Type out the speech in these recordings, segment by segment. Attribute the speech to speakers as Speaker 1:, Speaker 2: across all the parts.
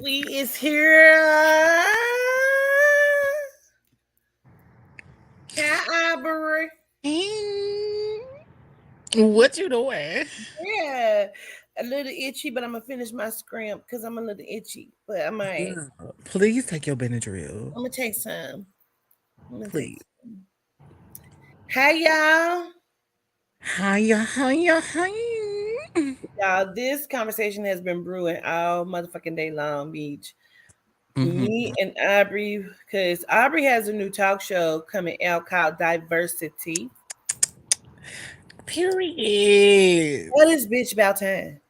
Speaker 1: We is here. Hi, Obeary.
Speaker 2: Mm, what you doing?
Speaker 1: Yeah, a little itchy, but I'm gonna finish my scrimp because I'm a little itchy. But I might.
Speaker 2: Yeah. Please take your Benadryl.
Speaker 1: I'm gonna take some. I'm gonna take.
Speaker 2: Please.
Speaker 1: Hi, y'all.
Speaker 2: Hiya, hiya, hiya.
Speaker 1: Y'all, this conversation has been brewing all motherfucking day long, Beach. Me
Speaker 2: Mm-hmm.
Speaker 1: and Aubrey, because Aubrey has a new talk show coming out called Diversity.
Speaker 2: Period.
Speaker 1: What is bitch about time?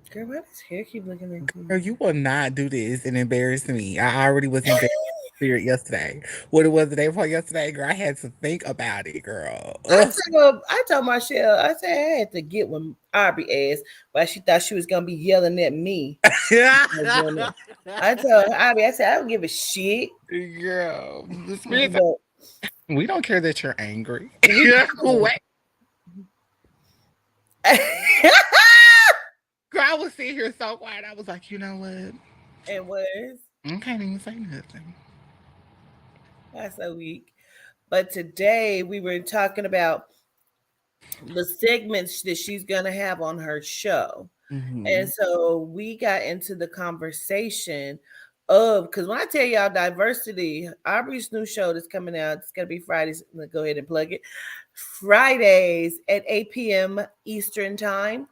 Speaker 1: Girl, why does hair keep looking at
Speaker 2: Girl,
Speaker 1: me?
Speaker 2: you will not do this and embarrass me. I already was embarrassed spirit yesterday. What it was the day before yesterday, girl, I had to think about it, girl. Ugh.
Speaker 1: I told Marshall, I said I had to get with Aubrey ass, but she thought she was gonna be yelling at me. I told Aubrey, I said I don't give a shit,
Speaker 2: Girl, the spirit.
Speaker 1: but
Speaker 2: We don't care that you're angry.
Speaker 1: we
Speaker 2: Wait. Girl, I was sitting here so quiet. I was like, you know what?
Speaker 1: it was
Speaker 2: I can't even say nothing.
Speaker 1: that's so weak. But today we were talking about the segments that she's gonna have on her show. And
Speaker 2: Hmm.
Speaker 1: so we got into the conversation of because when I tell y'all diversity, Aubrey's new show that's coming out, it's gonna be Fridays. I'm gonna go ahead and plug it. Fridays at 8 p.m. Eastern time.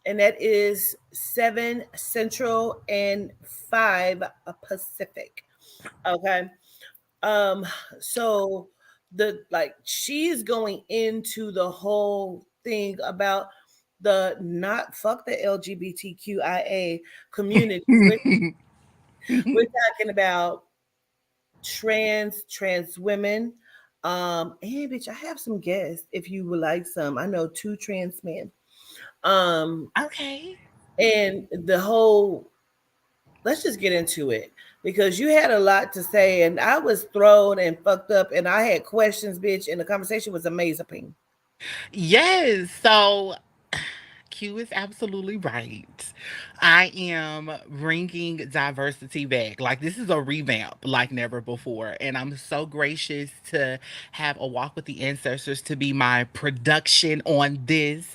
Speaker 1: And that is 7 Central and 5 Pacific. Okay. Um, so the like she's going into the whole thing about the not fuck the LGBTQIA community. We're talking about trans women. And bitch, I have some guests if you would like some. I know two trans men. Um,
Speaker 2: Okay.
Speaker 1: and the whole let's just get into it because you had a lot to say and I was thrown and fucked up and I had questions, bitch, and the conversation was amazing.
Speaker 2: Yes. So Q is absolutely right. I am bringing diversity back. Like, this is a revamp like never before. And I'm so gracious to have a Walk with the Ancestors to be my production on this,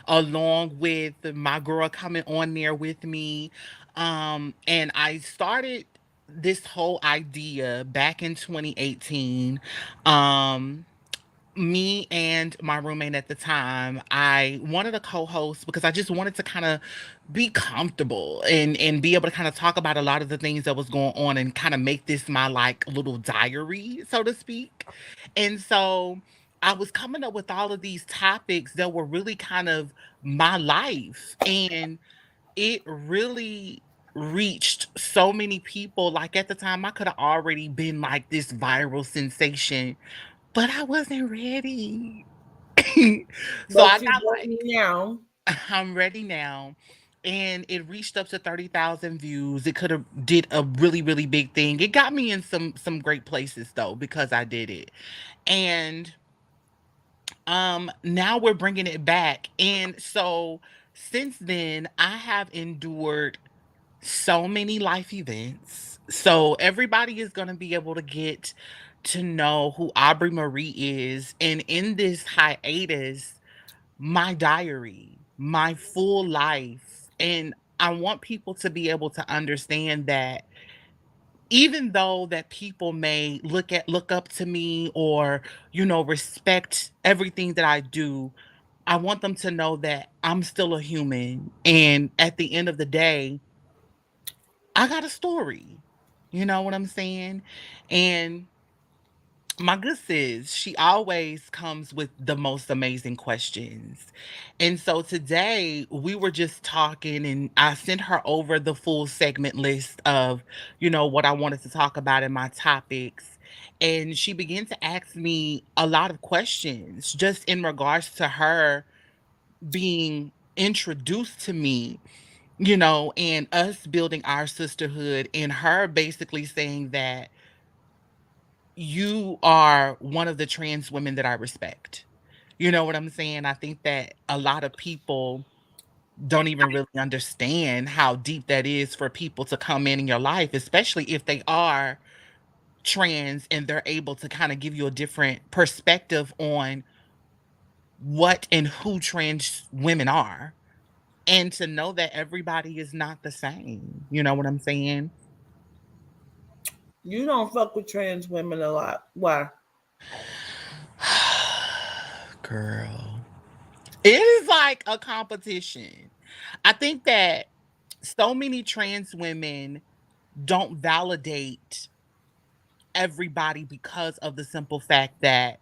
Speaker 2: along with my girl coming on there with me. And I started this whole idea back in 2018. Um, Me and my roommate at the time, I wanted a co-host because I just wanted to kind of be comfortable and be able to kind of talk about a lot of the things that was going on and kind of make this my like little diary, so to speak. And so I was coming up with all of these topics that were really kind of my life, and it really reached so many people. Like, at the time, I could have already been like this viral sensation, but I wasn't ready. So I
Speaker 1: But you
Speaker 2: got
Speaker 1: ready
Speaker 2: like,
Speaker 1: now.
Speaker 2: I'm ready now. And it reached up to 30,000 views. It could have did a really, really big thing. It got me in some great places though because I did it. And now we're bringing it back. And so since then, I have endured so many life events. So everybody is going to be able to get to know who Aubrey Marie is. And in this hiatus, my diary, my full life. And I want people to be able to understand that even though that people may look up to me or, respect everything that I do, I want them to know that I'm still a human. And at the end of the day, I got a story. You know what I'm saying? And my good sis, she always comes with the most amazing questions. And so today we were just talking and I sent her over the full segment list of, what I wanted to talk about in my topics. And she began to ask me a lot of questions just in regards to her being introduced to me, and us building our sisterhood, and her basically saying that you are one of the trans women that I respect. You know what I'm saying? I think that a lot of people don't even really understand how deep that is for people to come in your life, especially if they are trans and they're able to kind of give you a different perspective on what and who trans women are, and to know that everybody is not the same. You know what I'm saying?
Speaker 1: You don't fuck with trans women a lot. Why?
Speaker 2: Girl, it is like a competition. I think that so many trans women don't validate everybody because of the simple fact that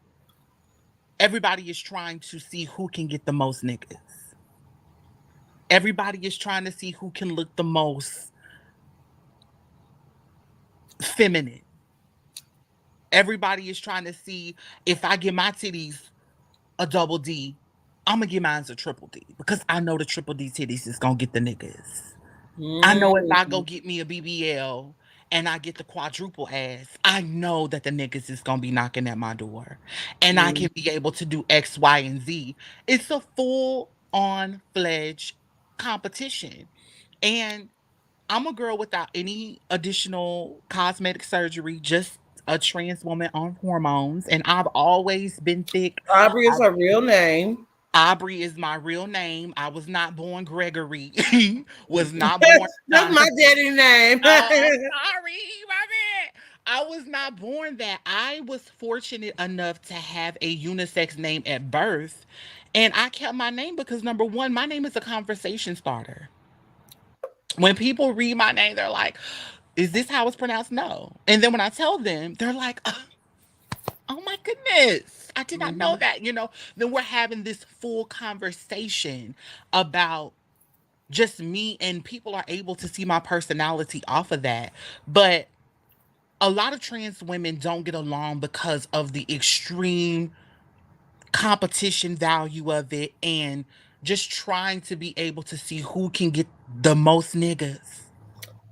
Speaker 2: everybody is trying to see who can get the most niggas. Everybody is trying to see who can look the most feminine. Everybody is trying to see, if I get my titties a double D, I'm gonna get mine a triple D because I know the triple D titties is gonna get the niggas. I know if I go
Speaker 1: Mm.
Speaker 2: get me a BBL and I get the quadruple ass, I know that the niggas is gonna be knocking at my door, and I
Speaker 1: Mm.
Speaker 2: can be able to do X, Y, and Z. It's a full on fledged competition. And I'm a girl without any additional cosmetic surgery, just a trans woman on hormones, and I've always been thick.
Speaker 1: Aubrey is her real name.
Speaker 2: Aubrey is my real name. I was not born Gregory. Was not born
Speaker 1: That's my
Speaker 2: Jonathan.
Speaker 1: daddy name.
Speaker 2: Oh, I'm sorry, my bad. I was not born that. I was fortunate enough to have a unisex name at birth, and I kept my name because number one, my name is a conversation starter. When people read my name, they're like, "Is this how it's pronounced?" No. And then when I tell them, they're like, "Oh my goodness, I did not know
Speaker 1: Hmm.
Speaker 2: that." Then we're having this full conversation about just me, and people are able to see my personality off of that. But a lot of trans women don't get along because of the extreme competition value of it and just trying to be able to see who can get the most niggas.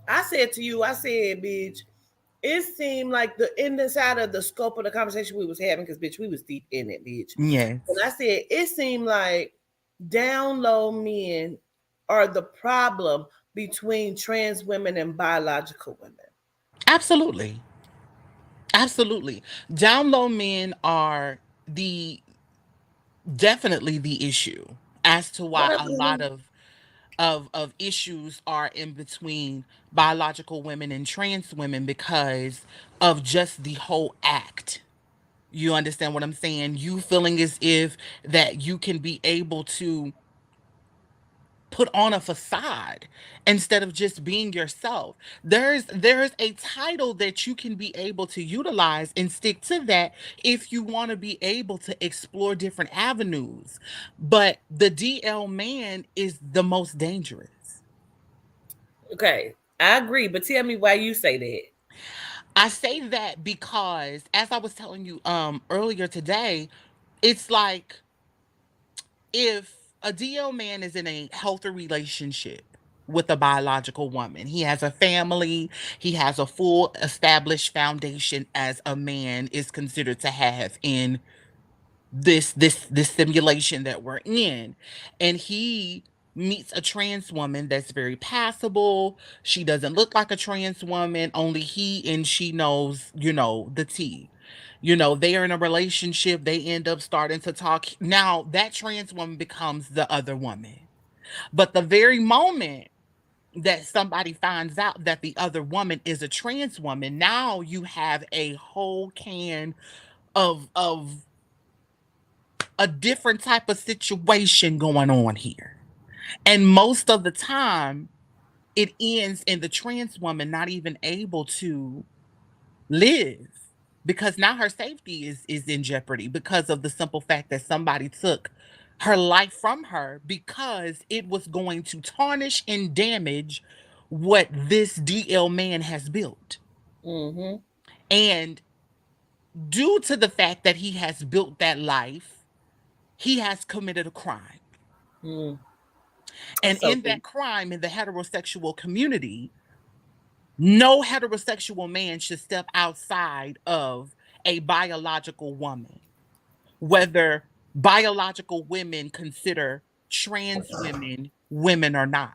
Speaker 1: I said to you, I said, bitch, it seemed like the inside of the scope of the conversation we was having, because bitch, we was deep in it, bitch. And
Speaker 2: Yes,
Speaker 1: I said, it seemed like down low men are the problem between trans women and biological women.
Speaker 2: absolutely. Absolutely. Down low men are the definitely the issue as to why
Speaker 1: What?
Speaker 2: a lot of issues are in between biological women and trans women because of just the whole act. You understand what I'm saying? You feeling as if that you can be able to put on a facade instead of just being yourself. There's a title that you can be able to utilize and stick to that if you want to be able to explore different avenues. But the DL man is the most dangerous.
Speaker 1: Okay, I agree, but tell me why you say that.
Speaker 2: I say that because as I was telling you earlier today, it's like if a DL man is in a healthy relationship with a biological woman, he has a family, he has a full established foundation as a man is considered to have in this simulation that we're in, and he meets a trans woman that's very passable. She doesn't look like a trans woman, only he and she knows, the tea. They are in a relationship, they end up starting to talk. Now that trans woman becomes the other woman, but the very moment that somebody finds out that the other woman is a trans woman, now you have a whole can of a different type of situation going on here. And most of the time, it ends in the trans woman not even able to live because now her safety is in jeopardy because of the simple fact that somebody took her life from her because it was going to tarnish and damage what this DL man has built.
Speaker 1: Mm-hmm.
Speaker 2: And due to the fact that he has built that life, he has committed a crime.
Speaker 1: Mm.
Speaker 2: And
Speaker 1: That's so
Speaker 2: in
Speaker 1: deep.
Speaker 2: that crime, in the heterosexual community, no heterosexual man should step outside of a biological woman. Whether biological women consider trans women women are not.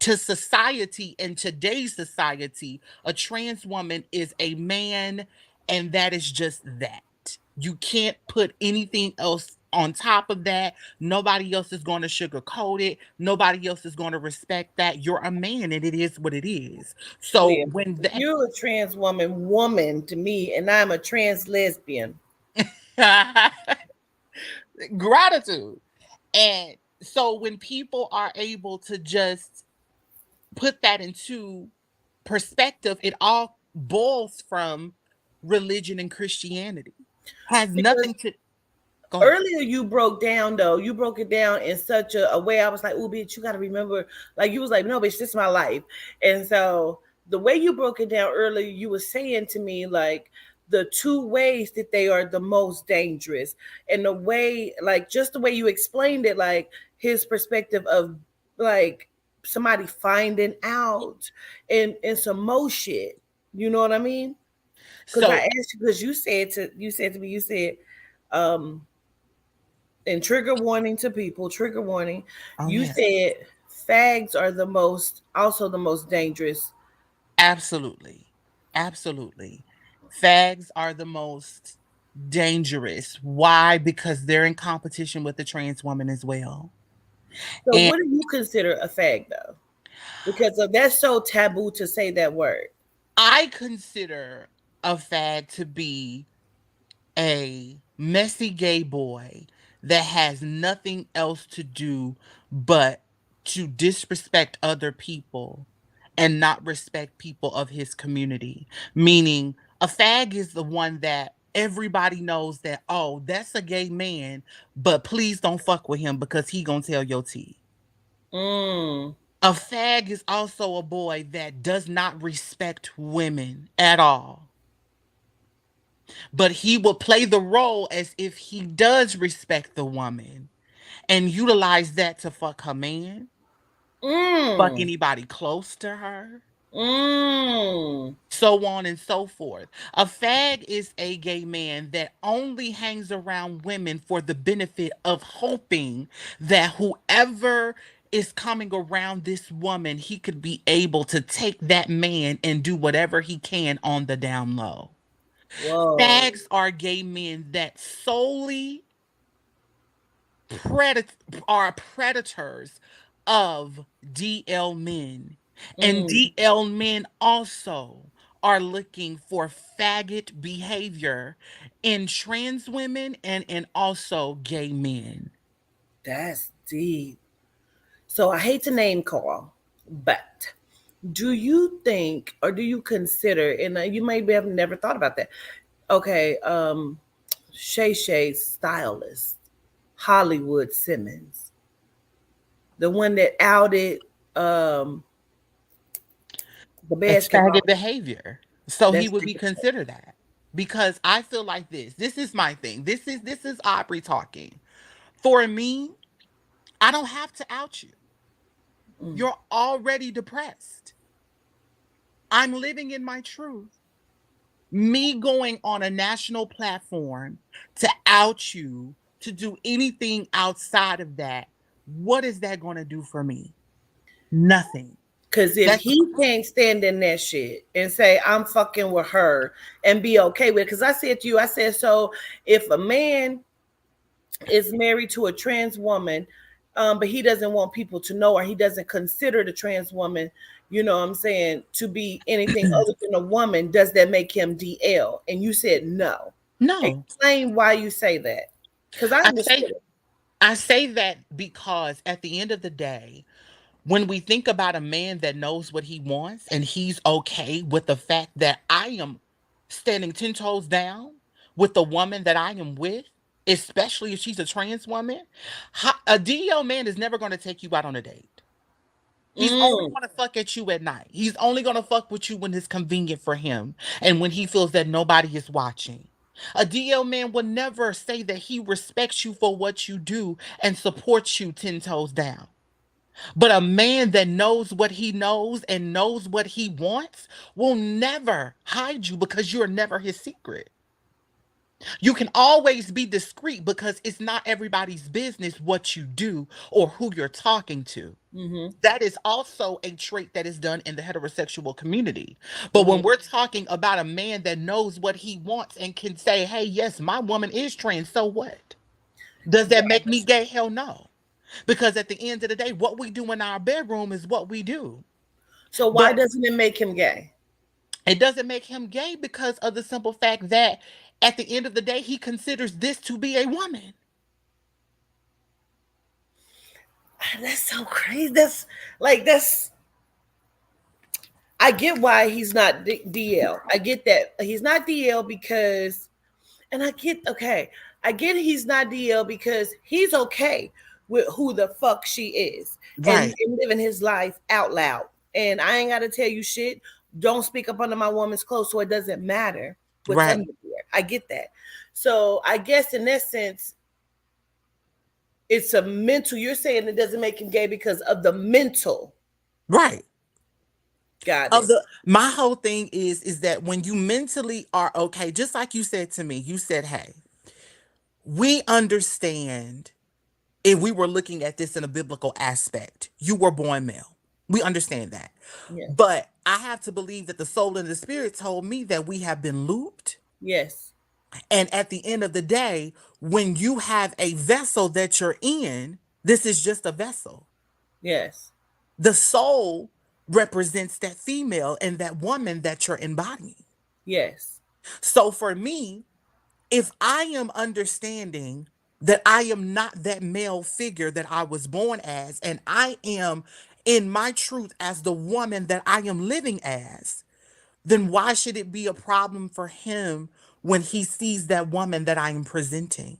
Speaker 2: To society, in today's society, a trans woman is a man, and that is just that. You can't put anything else on top of that. Nobody else is going to sugarcoat it. Nobody else is going to respect that. You're a man, and it is what it is. So
Speaker 1: Well,
Speaker 2: when
Speaker 1: you're a trans woman to me, and I'm a trans lesbian.
Speaker 2: that gratitude. And so when people are able to just put that into perspective, it all boils from religion and Christianity. Has
Speaker 1: Because
Speaker 2: nothing to go ahead.
Speaker 1: earlier you broke down though, you broke it down in such a way. I was like, oh bitch, you gotta remember, like you was like, no bitch, this is my life. And so the way you broke it down earlier, you were saying to me like the two ways that they are the most dangerous, and the way, like just the way you explained it, like his perspective of like somebody finding out and some more shit. You know what I mean? Because I
Speaker 2: So,
Speaker 1: asked you, because you said to me, you said um and trigger warning to people, trigger warning.
Speaker 2: oh
Speaker 1: You
Speaker 2: yes,
Speaker 1: said fags are also the most dangerous.
Speaker 2: absolutely. Absolutely. Fags are the most dangerous. Why? Because they're in competition with the trans woman as well.
Speaker 1: So,
Speaker 2: And
Speaker 1: what do you consider a fag though? Because of that's so taboo to say that word.
Speaker 2: I consider a fag to be a messy gay boy that has nothing else to do but to disrespect other people and not respect people of his community. Meaning, a fag is the one that everybody knows that, oh, that's a gay man, but please don't fuck with him because he gonna tell your tea.
Speaker 1: Mm.
Speaker 2: A fag is also a boy that does not respect women at all, but he will play the role as if he does respect the woman and utilize that to fuck her man, fuck
Speaker 1: Mm.
Speaker 2: anybody close to her,
Speaker 1: Mm.
Speaker 2: so on and so forth. A fag is a gay man that only hangs around women for the benefit of hoping that whoever is coming around this woman, he could be able to take that man and do whatever he can on the down low.
Speaker 1: Whoa.
Speaker 2: Fags are gay men that solely predat- are predators of DL men. And
Speaker 1: Mm.
Speaker 2: DL men also are looking for faggot behavior in trans women and in also gay men.
Speaker 1: That's deep. So I hate to name call, but do you think, or do you consider, and you maybe have never thought about that? Okay, Shay Shay's stylist, Hollywood Simmons, the one that outed um the
Speaker 2: It's
Speaker 1: basketball.
Speaker 2: faggot behavior. So he
Speaker 1: That's
Speaker 2: would be considered that. Because I feel like this. This is my thing. This is Aubrey talking. For me, I don't have to out you.
Speaker 1: mm,
Speaker 2: You're already depressed. I'm living in my truth. Me going on a national platform to out you, to do anything outside of that, what is that going to do for me? Nothing.
Speaker 1: cause if
Speaker 2: That's
Speaker 1: he can't stand in that shit and say I'm fucking with her and be okay with it, cause I said to you, I said, so if a man is married to a trans woman, but he doesn't want people to know, or he doesn't consider the trans woman, you know what I'm saying, to be anything other than a woman, does that make him DL? And you said no.
Speaker 2: no.
Speaker 1: Explain why you say that. Because I
Speaker 2: I say
Speaker 1: understood it.
Speaker 2: I say that because at the end of the day, when we think about a man that knows what he wants and he's okay with the fact that I am standing 10 toes down with the woman that I am with, especially if she's a trans woman, a DL man is never going to take you out on a date. He's only
Speaker 1: Mm,
Speaker 2: going to fuck at you at night. He's only going to fuck with you when it's convenient for him and when he feels that nobody is watching. A DL man will never say that he respects you for what you do and supports you 10 toes down. But a man that knows what he knows and knows what he wants will never hide you because you're never his secret. You can always be discreet because it's not everybody's business what you do or who you're talking to.
Speaker 1: Mm-hmm.
Speaker 2: That is also a trait that is done in the heterosexual community. But
Speaker 1: Mm-hmm.
Speaker 2: when we're talking about a man that knows what he wants and can say, hey, yes, my woman is trans, so what? Does that make me gay? Hell no. Because at the end of the day, what we do in our bedroom is what we do.
Speaker 1: So why
Speaker 2: But
Speaker 1: doesn't it make him gay?
Speaker 2: it doesn't make him gay because of the simple fact that at the end of the day, he considers this to be a woman.
Speaker 1: That's so crazy. That's I get why he's not DL. I get that he's not DL because, and I get okay. I get he's not DL because he's okay with who the fuck she is
Speaker 2: Right,
Speaker 1: and living his life out loud. And I ain't got to tell you shit. Don't speak up under my woman's clothes, so it doesn't matter what's
Speaker 2: right,
Speaker 1: under there. I get that. So I guess in that sense, it's a mental. You're saying it doesn't make him gay because of the mental.
Speaker 2: right.
Speaker 1: Got
Speaker 2: Of
Speaker 1: it.
Speaker 2: the my whole thing is that when you mentally are okay, just like you said to me, you said, hey, we understand if we were looking at this in a biblical aspect, you were born male. We understand that.
Speaker 1: Yes.
Speaker 2: But I have to believe that the soul and the spirit told me that we have been looped.
Speaker 1: Yes.
Speaker 2: And at the end of the day, when you have a vessel that you're in, this is just a vessel.
Speaker 1: Yes.
Speaker 2: The soul represents that female and that woman that you're embodying.
Speaker 1: Yes.
Speaker 2: So for me, if I am understanding that I am not that male figure that I was born as, and I am in my truth as the woman that I am living as, then why should it be a problem for him when he sees that woman that I am presenting?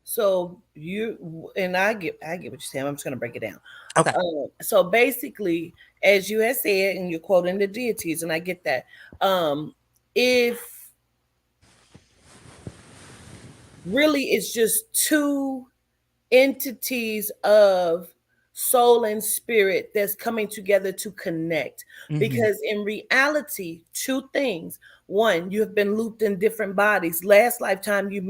Speaker 1: So you and I get what you're saying. I'm just gonna break it down.
Speaker 2: Okay.
Speaker 1: So basically, as you had said, and you're quoting the deities, and I get that. If really it's just two entities of soul and spirit that's coming together to connect.
Speaker 2: Mm-hmm.
Speaker 1: Because in reality, two things. One, you have been looped in different bodies. Last lifetime, you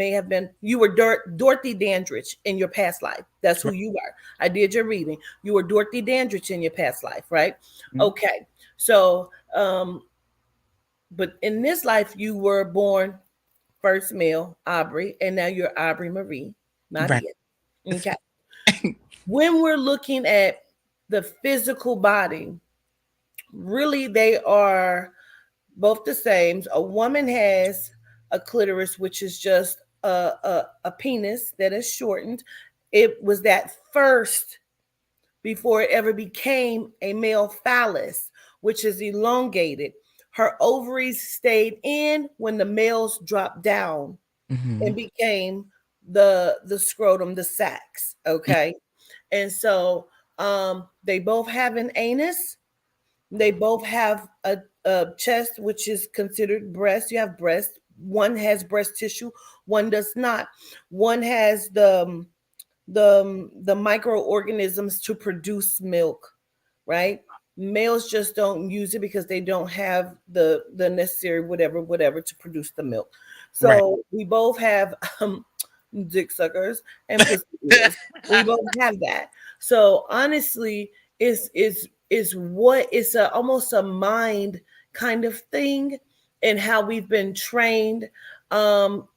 Speaker 1: were Dorothy Dandridge in your past life. That's who you are. I did your reading. You were Dorothy Dandridge in your past life, right? Okay. So, but in this life, you were born first male, Aubrey, and now you're Aubrey Marie,
Speaker 2: Right.
Speaker 1: Maria. Okay. When we're looking at the physical body, really they are both the same. A woman has a clitoris, which is just a penis that is shortened. It was that first before it ever became a male phallus, which is elongated. Her ovaries stayed in when the males dropped down
Speaker 2: Mm-hmm.
Speaker 1: and became the scrotum, the sacs. Okay. And so they both have an anus. They both have a chest, which is considered breast. You have breast. One has breast tissue. One does not. One has the microorganisms to produce milk, right? Males just don't use it because they don't have the necessary whatever to produce the milk.
Speaker 2: Right.
Speaker 1: So we both have dick suckers and pussy eaters. We both have that. So honestly, is what it's a almost a mind kind of thing and how we've been trained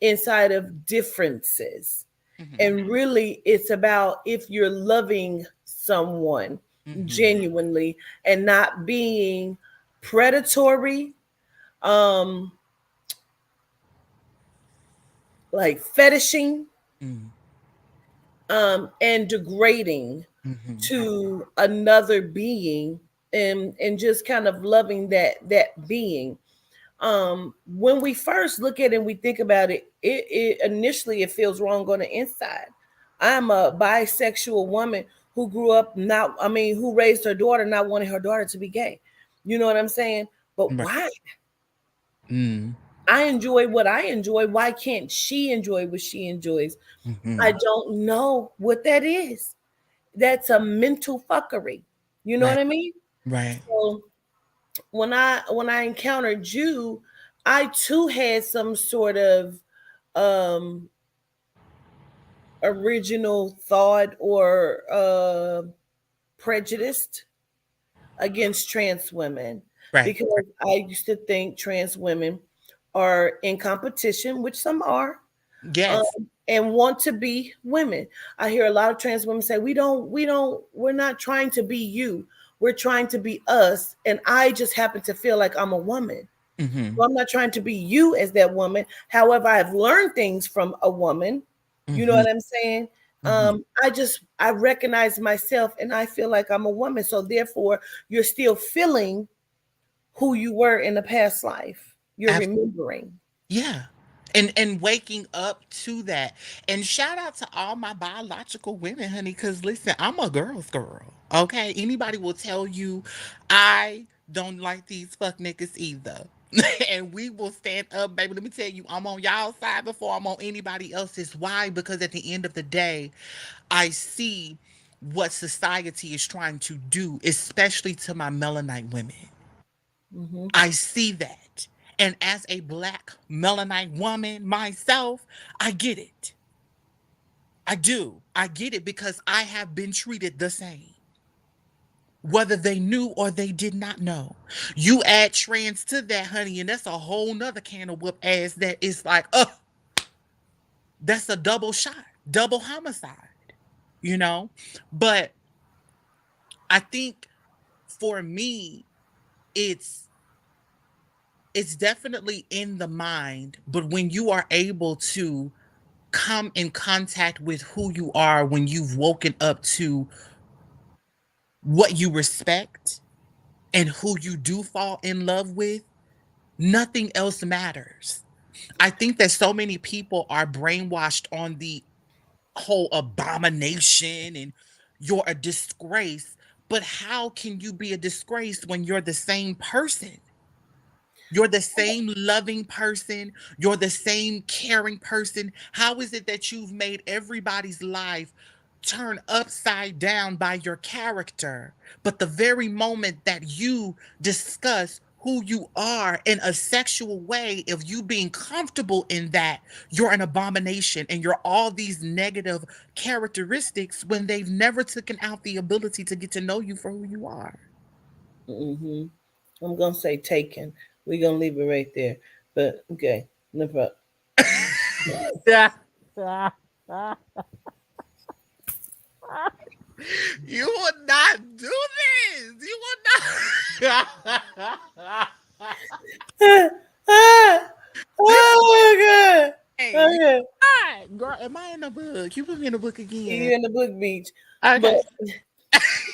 Speaker 1: inside of differences.
Speaker 2: Mm-hmm.
Speaker 1: And really it's about if you're loving someone
Speaker 2: Mm-hmm.
Speaker 1: genuinely and not being predatory, um like fetishing, and degrading
Speaker 2: Mm-hmm.
Speaker 1: to another being, and just kind of loving that being. When we first look at it and we think about it, it initially it feels wrong on the inside. I'm a bisexual woman who grew up not, I mean, who raised her daughter not wanting her daughter to be gay. You know what I'm saying? But
Speaker 2: Right.
Speaker 1: why?
Speaker 2: Mm-hmm.
Speaker 1: I enjoy what I enjoy. Why can't she enjoy what she enjoys? I
Speaker 2: Mm-hmm.
Speaker 1: don't know what that is. That's a mental fuckery. You know what
Speaker 2: Right.
Speaker 1: I mean?
Speaker 2: Right.
Speaker 1: So when I encountered you, I too had some sort of um original thought or prejudiced against trans women,
Speaker 2: Right.
Speaker 1: because I used to think trans women are in competition, which some are, um,
Speaker 2: Yes.
Speaker 1: and want to be women. I hear a lot of trans women say, we're not trying to be you. We're trying to be us. And I just happen to feel like I'm a woman.
Speaker 2: Mm-hmm.
Speaker 1: So I'm not trying to be you as that woman. However, I've learned things from a woman. You know
Speaker 2: Mm-hmm.
Speaker 1: what I'm saying?
Speaker 2: Mm-hmm.
Speaker 1: I recognize myself and I feel like I'm a woman. So therefore, you're still feeling who you were in the past life. You're remembering.
Speaker 2: Yeah. And waking up to that. And shout out to all my biological women, honey, cuz listen, I'm a girl's girl. Okay? Anybody will tell you I don't like these fuck niggas either. And we will stand up, baby. Let me tell you, I'm on y'all side before I'm on anybody else's. Why? Because at the end of the day, I see what society is trying to do, especially to my melanite women.
Speaker 1: Mm-hmm.
Speaker 2: I see that. And as a black melanite woman myself, I get it. I do. I get it because I have been treated the same, whether they knew or they did not know. You add trans to that, honey, and that's a whole nother can of whoop ass that is like, that's a double shot, double homicide, you know? But I think for me, it's it's definitely in the mind, but when you are able to come in contact with who you are when you've woken up to what you respect and who you do fall in love with, nothing else matters. I think that so many people are brainwashed on the whole abomination and you're a disgrace. But how can you be a disgrace when you're the same person? You're the same loving person. You're the same caring person. How is it that you've made everybody's life turn upside down by your character? But the very moment that you discuss who you are in a sexual way, if you being comfortable in that, you're an abomination and you're all these negative characteristics when they've never taken out the ability to get to know you for who you are.
Speaker 1: Mm-hmm. I'm gonna say taken. We're gonna leave it right there. But okay, no problem.
Speaker 2: Yeah. You would not do this. You would not.
Speaker 1: Ah, oh my god.
Speaker 2: Hey, you
Speaker 1: Okay.
Speaker 2: not. Girl, am I in the book? You put me in the book again.
Speaker 1: You're in the book beach. But
Speaker 2: Okay.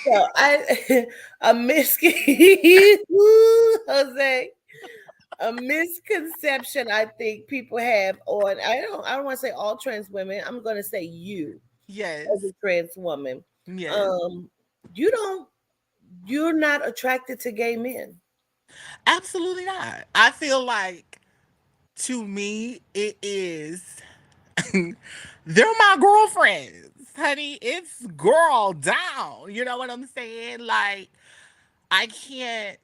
Speaker 1: so I a Jose, a misconception I think people have on, I don't want to say all trans women. I'm gonna say you as a
Speaker 2: Yes.
Speaker 1: trans woman.
Speaker 2: Yes.
Speaker 1: Um you don't you're not attracted to gay men.
Speaker 2: Absolutely not. I feel like to me it is they're my girlfriends. Honey, it's girl down. You know what I'm saying? Like I can't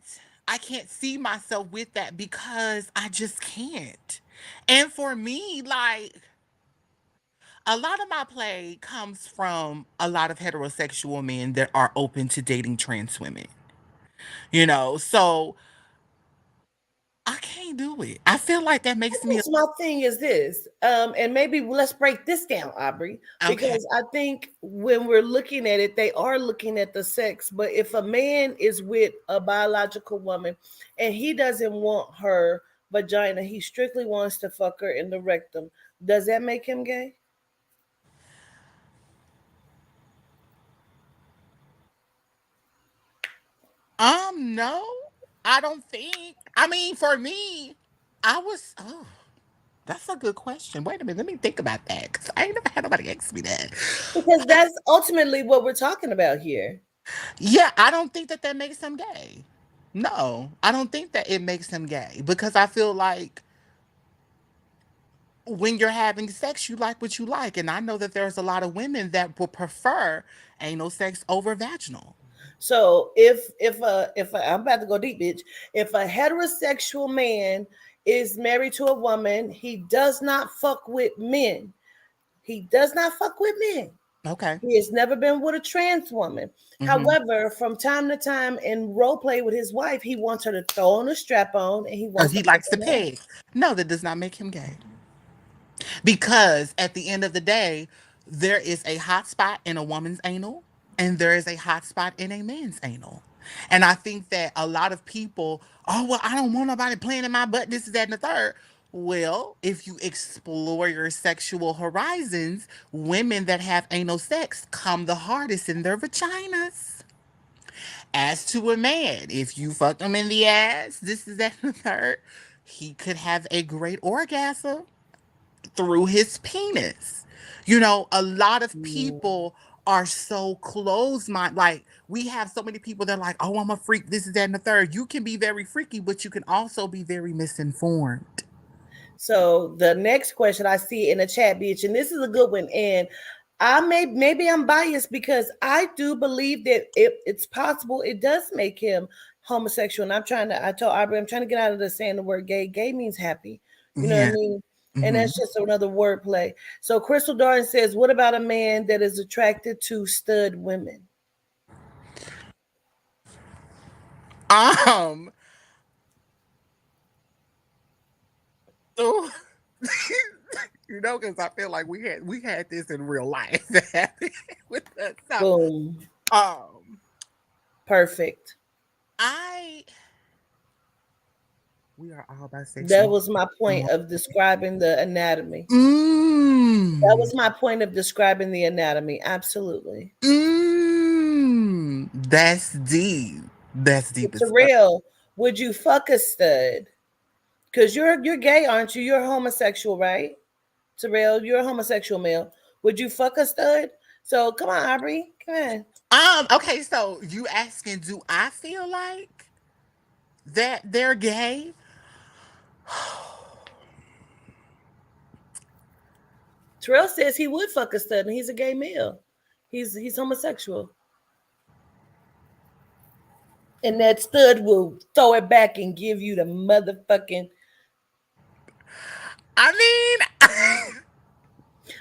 Speaker 2: I can't see myself with that because I just can't. And for me, like a lot of my play comes from a lot of heterosexual men that are open to dating trans women. So I can't do it. I feel like that makes me
Speaker 1: My thing is this, and maybe let's break this down, Aubrey,
Speaker 2: okay.
Speaker 1: because I think when we're looking at it, they are looking at the sex. But if a man is with a biological woman and he doesn't want her vagina, he strictly wants to fuck her in the rectum, does that make him gay?
Speaker 2: No, I don't think. I mean, for me, that's a good question. Wait a minute, let me think about that. Cause I ain't never had nobody ask me that.
Speaker 1: Because that's ultimately what we're talking about here.
Speaker 2: Yeah, I don't think that that makes him gay. No, I don't think that it makes him gay because I feel like when you're having sex, you like what you like. And I know that there's a lot of women that will prefer anal sex over vaginal.
Speaker 1: So if I'm about to go deep, bitch. If a heterosexual man is married to a woman. He does not fuck with men. He does not fuck with men.
Speaker 2: Okay.
Speaker 1: He has never been with a trans woman.
Speaker 2: Mm-hmm.
Speaker 1: However, from time to time in role play with his wife, he wants her to throw on a strap on and he wants to
Speaker 2: He
Speaker 1: fuck
Speaker 2: likes to
Speaker 1: her
Speaker 2: peg. No, that does not make him gay. Because at the end of the day, there is a hot spot in a woman's anal and there is a hot spot in a man's anal. And I think that a lot of people, oh, well, I don't want nobody playing in my butt, this is that and the third. Well, if you explore your sexual horizons, women that have anal sex come the hardest in their vaginas. As to a man, if you fuck him in the ass, this is that and the third, he could have a great orgasm through his penis. You know, a lot of
Speaker 1: now.
Speaker 2: people are so close minded. Like, we have so many people that are like, oh, I'm a freak, this is that and the third. You can be very freaky, but you can also be very misinformed.
Speaker 1: So the next question I see in the chat, bitch, and this is a good one. And maybe I'm biased because I do believe that it's possible it does make him homosexual. And I told Aubrey, I'm trying to get out of the saying the word gay. Gay means happy. You know what I
Speaker 2: Yeah.
Speaker 1: mean? And
Speaker 2: Hmm.
Speaker 1: that's just another wordplay. So Crystal Darn says, what about a man that is attracted to stud women?
Speaker 2: Um, oh, you know, because I feel like we had this in real life with us. So,
Speaker 1: Boom.
Speaker 2: um,
Speaker 1: Perfect.
Speaker 2: I we are all
Speaker 1: That
Speaker 2: bisexual.
Speaker 1: was my point of describing the anatomy. That
Speaker 2: Mm.
Speaker 1: was my point of describing the anatomy. Absolutely.
Speaker 2: That's deep. That's deep as fuck.
Speaker 1: Terrell, would you fuck a stud? Because you're gay, aren't you? You're homosexual, right? Terrell, you're a homosexual male. Would you fuck a stud? So come on, Aubrey. Come on.
Speaker 2: Okay, so you asking, do I feel like that they're gay?
Speaker 1: Terrell says he would fuck a stud and he's a gay male. He's homosexual. And that stud will throw it back and give you the motherfucking.
Speaker 2: I mean,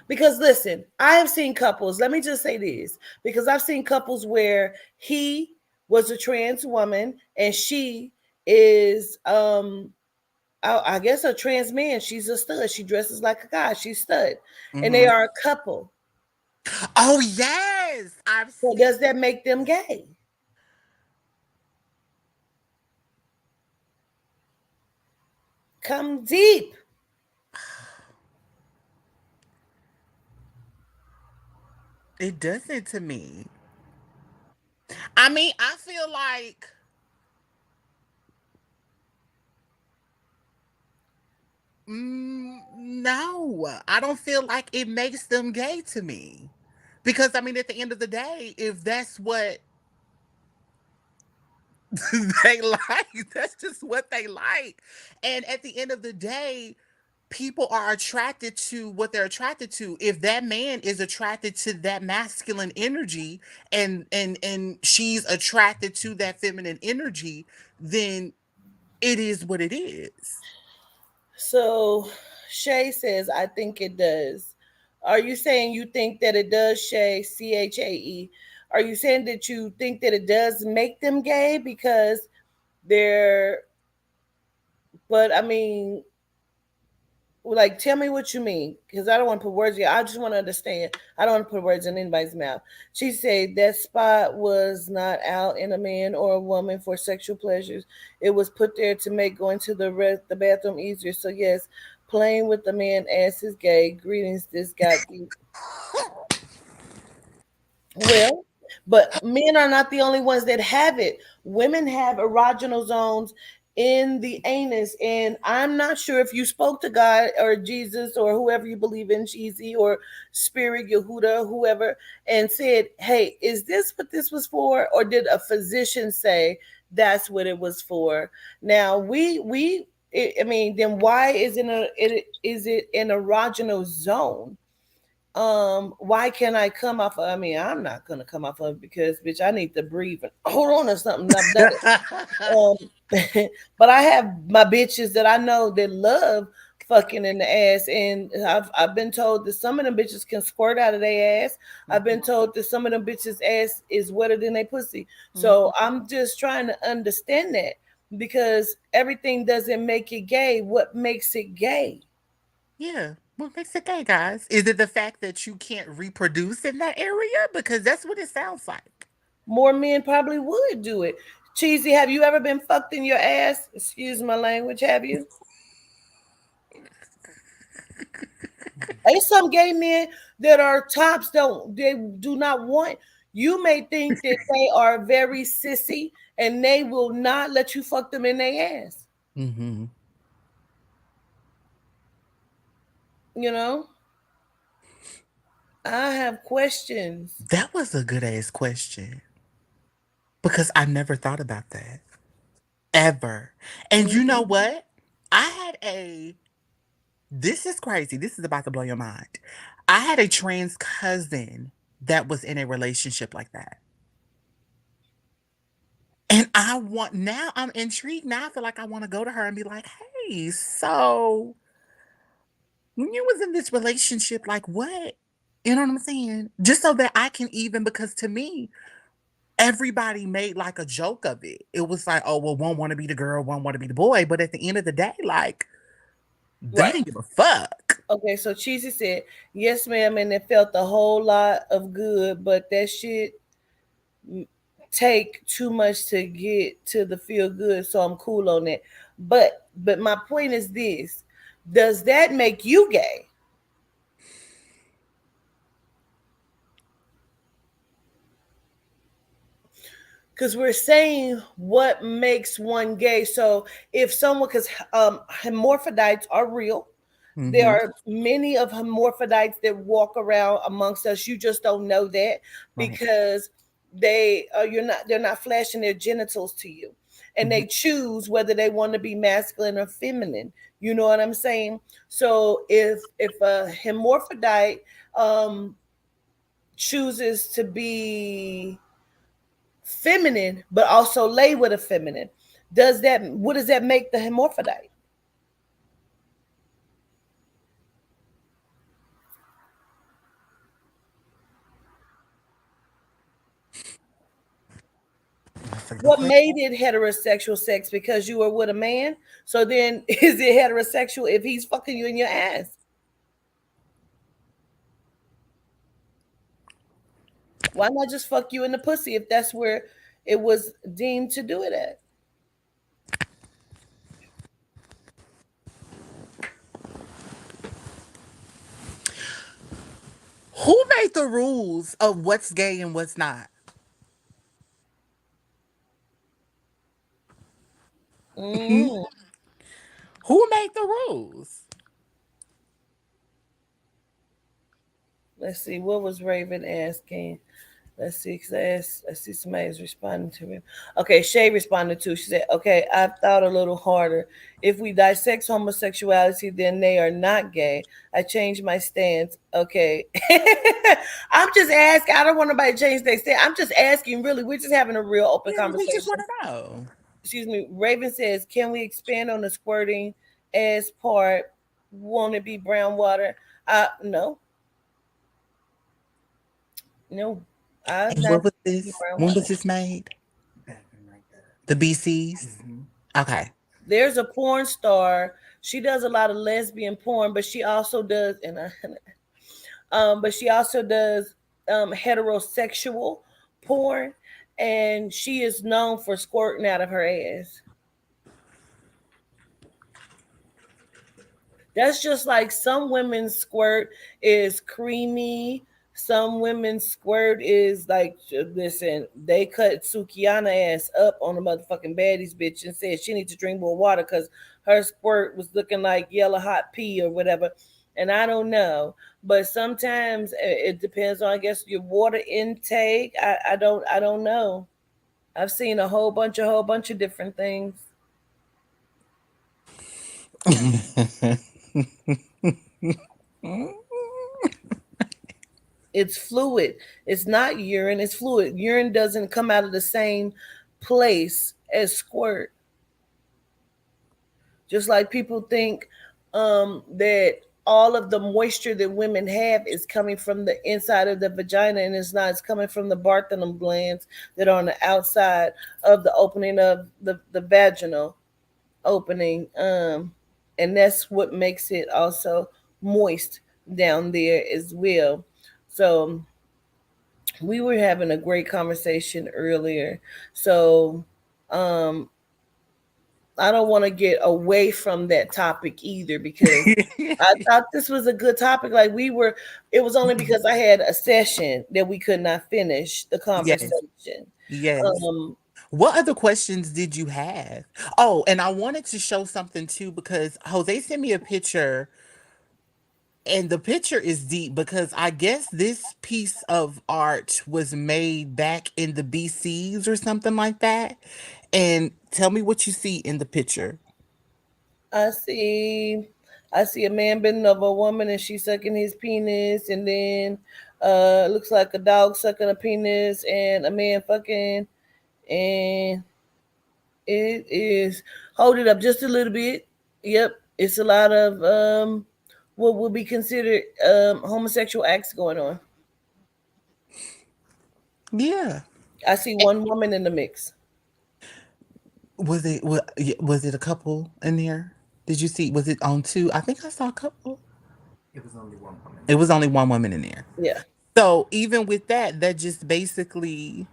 Speaker 1: Because listen, I have seen couples, let me just say this, because I've seen couples where he was a trans woman and she is I guess a trans man. She's a stud. She dresses like a guy. She's stud. And they
Speaker 2: mhm.
Speaker 1: are a couple.
Speaker 2: Oh yes, I've
Speaker 1: So
Speaker 2: seen.
Speaker 1: does that make them gay? Come deep.
Speaker 2: It doesn't to me. I mean, I feel like no, I don't feel like it makes them gay to me. Because I mean, at the end of the day, if that's what they like, that's just what they like. And at the end of the day, people are attracted to what they're attracted to. If that man is attracted to that masculine energy and she's attracted to that feminine energy, then it is what it is.
Speaker 1: So Shay says, I think it does. Are you saying you think that it does, Shay? CHAE. Are you saying that you think that it does make them gay because they're, but I mean, like, tell me what you mean, because I don't want to put words here. I just want to understand. I don't want to put words in anybody's mouth. She said that spot was not out in a man or a woman for sexual pleasures. It was put there to make going to the bathroom easier. So yes, playing with the man ass is gay. Greetings. This got deep. Well, but men are not the only ones that have it. Women have erogenal zones in the anus, and I'm not sure if you spoke to God or Jesus or whoever you believe in, Cheesy or Spirit, Yehuda, whoever, and said, "Hey, is this what this was for?" Or did a physician say that's what it was for? Now I mean, then why is it an erogenal zone? Why can't I come off of, I mean, I'm not gonna come off of it because bitch, I need to breathe and hold on or something. I've done it. Um, but I have my bitches that I know that love fucking in the ass, and I've been told that some of them bitches can squirt out of their ass. I've been told that some of them bitches' ass is wetter than they pussy. So I'm just trying to understand that because everything doesn't make it gay. What makes it gay?
Speaker 2: Yeah. What makes it gay, guys? Is it the fact that you can't reproduce in that area? Because that's what it sounds like.
Speaker 1: More men probably would do it. Cheesy, have you ever been fucked in your ass? Excuse my language, have you? Ain't some gay men that are tops don't they do not want. You may think that they are very sissy and they will not let you fuck them in their ass.
Speaker 2: Mm-hmm.
Speaker 1: You know, I have questions.
Speaker 2: That was a good ass question because I never thought about that ever. And you know
Speaker 1: Mhm.
Speaker 2: what? I had a, this is crazy. This is about to blow your mind. I had a trans cousin that was in a relationship like that. And I want, now I'm intrigued. Now I feel like I want to go to her and be like, hey, so when you was in this relationship, like what? You know what I'm saying? Just so that I can even, because to me, everybody made like a joke of it. It was like, oh, well, one want to be the girl, one want to be the boy. But at the end of the day, like, they
Speaker 1: Right.
Speaker 2: didn't give a fuck.
Speaker 1: Okay, so Cheesy said, yes, ma'am, and it felt a whole lot of good, but that shit take too much to get to the feel good, so I'm cool on that. But my point is this: does that make you gay? Because we're saying what makes one gay. So if someone, because hermaphrodites are real, there
Speaker 2: Mm-hmm.
Speaker 1: are many of hermaphrodites that walk around amongst us. You just don't know that
Speaker 2: Right.
Speaker 1: because they're not flashing their genitals to you, and
Speaker 2: Mm-hmm.
Speaker 1: they choose whether they want to be masculine or feminine. You know what I'm saying? So if a hermaphrodite um, chooses to be feminine but also lay with a feminine, does that what does that make the hermaphrodite?
Speaker 2: That's a good
Speaker 1: What
Speaker 2: question.
Speaker 1: made it heterosexual sex? Because you were with a man? So then is it heterosexual if he's fucking you in your ass? Why not just fuck you in the pussy if that's where it was deemed to do it at?
Speaker 2: Who made the rules of what's gay and what's not?
Speaker 1: Mm.
Speaker 2: Who made the rules?
Speaker 1: Let's see, what was Raven asking? Let's see, because I see somebody's responding to him. Okay, Shay responded to. She said, "Okay, I've thought a little harder. If we dissect homosexuality, then they are not gay. I changed my stance. Okay, I'm just asking. I don't want nobody to change their stance. I'm just asking. Really, we're just having a real open
Speaker 2: Yeah, we just want
Speaker 1: conversation.
Speaker 2: to know.
Speaker 1: Excuse me." Raven says, "Can we expand on the squirting as part? Won't it be brown water? No, no, I've
Speaker 2: And
Speaker 1: not
Speaker 2: what was
Speaker 1: seen
Speaker 2: this?
Speaker 1: brown
Speaker 2: When
Speaker 1: water.
Speaker 2: was this made? The BCs? Okay.
Speaker 1: There's a porn star. She does a lot of lesbian porn, but she also does but she also does heterosexual porn, and she is known for squirting out of her ass. That's just like some women's squirt is creamy. Some women's squirt is like, listen, they cut Sukiana ass up on the motherfucking baddies bitch and said she needs to drink more water because her squirt was looking like yellow hot pea or whatever. And I don't know, but sometimes it depends on, I guess, your water intake. I don't know. I've seen a whole bunch of different things. It's fluid. It's not urine, it's fluid. Urine doesn't come out of the same place as squirt. Just like people think that all of the moisture that women have is coming from the inside of the vagina, and it's not. It's coming from the Bartholin glands that are on the outside of the opening of the vaginal opening. And that's what makes it also moist down there as well. So we were having a great conversation earlier. So um, I don't want to get away from that topic either because I thought this was a good topic. Like we were, it was only because I had a session that we could not finish the
Speaker 2: Yes.
Speaker 1: conversation.
Speaker 2: Yes.
Speaker 1: Um,
Speaker 2: What other questions did you have? Oh, and I wanted to show something too because Jose sent me a picture, and the picture is deep because I guess this piece of art was made back in the BCs or something like that. And tell me what you see in the picture.
Speaker 1: I see, I see a man bending over a woman and she's sucking his penis, and then looks like a dog sucking a penis and a man fucking, and it is, hold it up just a little bit. Yep, it's a lot of what would be considered homosexual acts going on.
Speaker 2: Yeah.
Speaker 1: I see one woman in the mix.
Speaker 2: Was it a couple in there? Did you see? Was it on two? I think I saw a couple. It was only one woman in there.
Speaker 1: Yeah.
Speaker 2: So even with that, that just basically,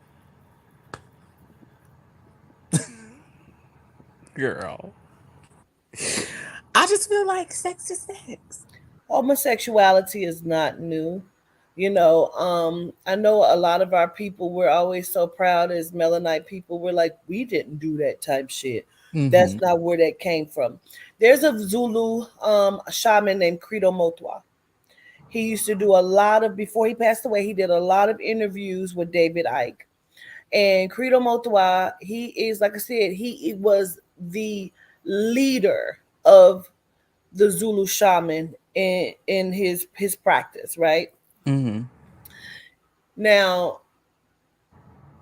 Speaker 2: girl. I just feel like sex is sex.
Speaker 1: Homosexuality is not new. I know a lot of our people, we're always so proud as Melanite people. We're like, we didn't do that type shit. That's
Speaker 2: Mm-hmm.
Speaker 1: not where that came from. There's a Zulu shaman named Credo Motwa. He used to do a lot of, before he passed away, he did a lot of interviews with David Icke. And Credo Motwa, he is, like I said, he was the leader of the Zulu shaman in his practice, right?
Speaker 2: Mm-hmm.
Speaker 1: Now,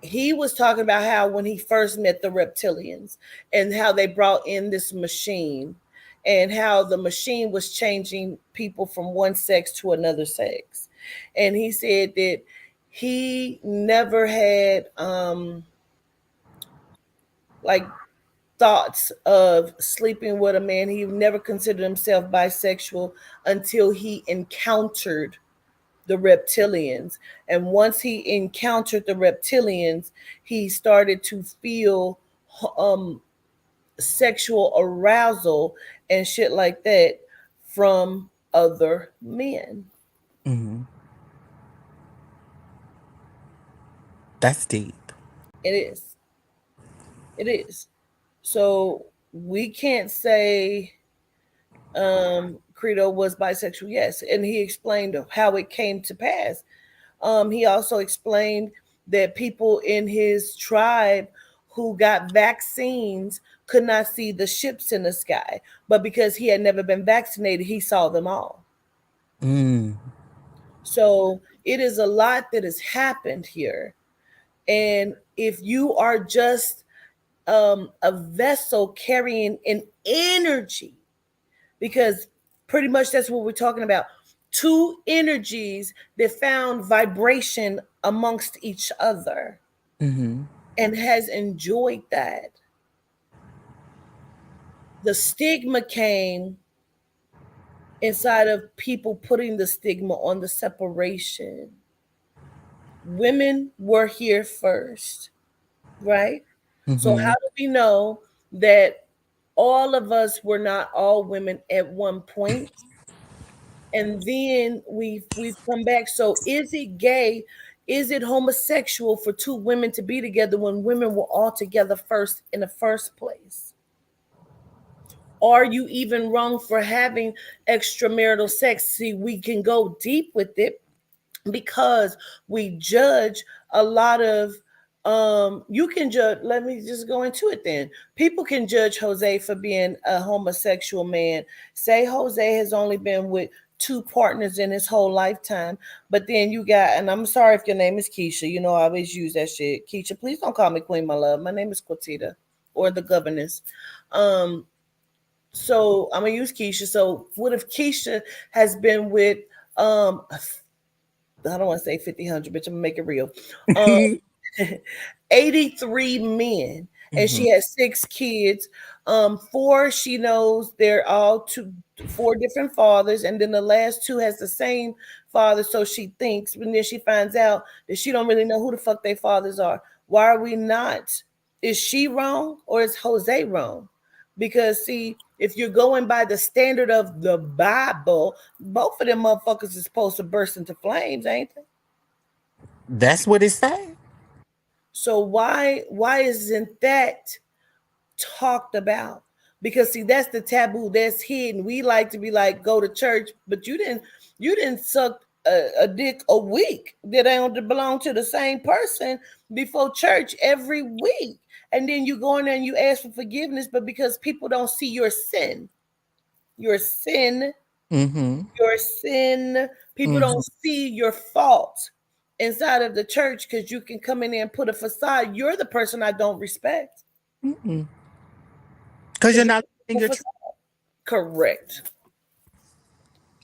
Speaker 1: he was talking about how when he first met the reptilians and how they brought in this machine and how the machine was changing people from one sex to another sex. And he said that he never had like thoughts of sleeping with a man. He never considered himself bisexual until he encountered the reptilians. And once he encountered the reptilians, he started to feel um, sexual arousal and shit like that from other men.
Speaker 2: Mm-hmm. That's deep.
Speaker 1: It is. It is. So we can't say Credo was bisexual, yes. And he explained how it came to pass. He also explained that people in his tribe who got vaccines could not see the ships in the sky, but because he had never been vaccinated, he saw them all.
Speaker 2: Mm.
Speaker 1: So it is a lot that has happened here. And if you are just a vessel carrying an energy, because pretty much that's what we're talking about, two energies that found vibration amongst each other
Speaker 2: Mm-hmm.
Speaker 1: and has enjoyed that. The stigma came inside of people putting the stigma on the separation. Women were here first, right? So
Speaker 2: Mm-hmm.
Speaker 1: how do we know that all of us were not all women at one point? And then we've come back. So is it gay? Is it homosexual for two women to be together when women were all together first in the first place? Are you even wrong for having extramarital sex? See, we can go deep with it because we judge a lot of you can judge, let me just go into it then. People can judge Jose for being a homosexual man. Say Jose has only been with two partners in his whole lifetime. But then you got, and I'm sorry if your name is Keisha, you know I always use that shit. Keisha, please don't call me Queen, my love. My name is Quatita or the governess. Um, so I'm gonna use Keisha. So what if Keisha has been with I don't want to say 50, 100, bitch. I'm gonna make it real. Um, 83 men, and
Speaker 2: Mhm.
Speaker 1: she has 6 kids. Four she knows they're all four different fathers, and then the last two has the same father. So she thinks, and then she finds out that she don't really know who the fuck their fathers are. Why are we not? Is she wrong or is Jose wrong? Because see, if you're going by the standard of the Bible, both of them motherfuckers is supposed to burst into flames, ain't they?
Speaker 2: That's what it say.
Speaker 1: So why isn't that talked about? Because see, that's the taboo that's hidden. We like to be like, go to church, but you didn't suck a dick a week that don't belong to the same person before church every week. And then you go in there and you ask for forgiveness, but because people don't see your sin,
Speaker 2: Mhm.
Speaker 1: your sin. People
Speaker 2: Mhm.
Speaker 1: don't see your fault inside of the church because you can come in there and put a facade. You're the person I don't respect
Speaker 2: Mhm. Cuz
Speaker 1: because
Speaker 2: you're
Speaker 1: you
Speaker 2: not in
Speaker 1: put a
Speaker 2: your truth.
Speaker 1: facade. Correct.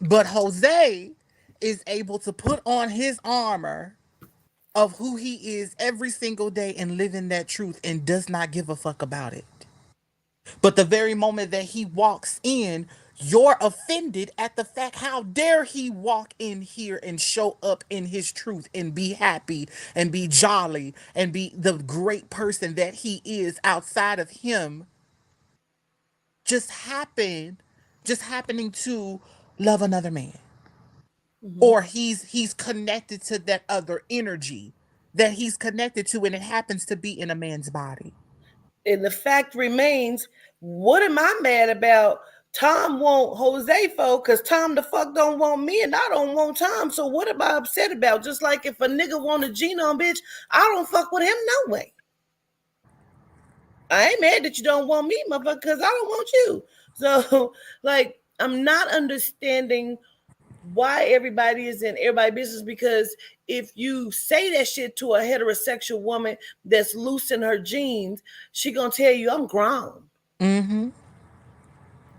Speaker 2: But Jose is able to put on his armor of who he is every single day and live in that truth and does not give a fuck about it. But the very moment that he walks in, you're offended at the fact how dare he walk in here and show up in his truth and be happy and be jolly and be the great person that he is outside of him just happen just happening to love another man,
Speaker 1: Hmm.
Speaker 2: or he's connected to that other energy that he's connected to and it happens to be in a man's body.
Speaker 1: And the fact remains, what am I mad about? Tom want Jose for because Tom the fuck don't want me and I don't want Tom. So what am I upset about? Just like if a nigga want a genome, bitch, I don't fuck with him no way. I ain't mad that you don't want me, motherfucker, because I don't want you. So, like, I'm not understanding why everybody is in everybody's business because if you say that shit to a heterosexual woman that's loose in her jeans, she gonna tell you, I'm grown.
Speaker 2: Mm-hmm.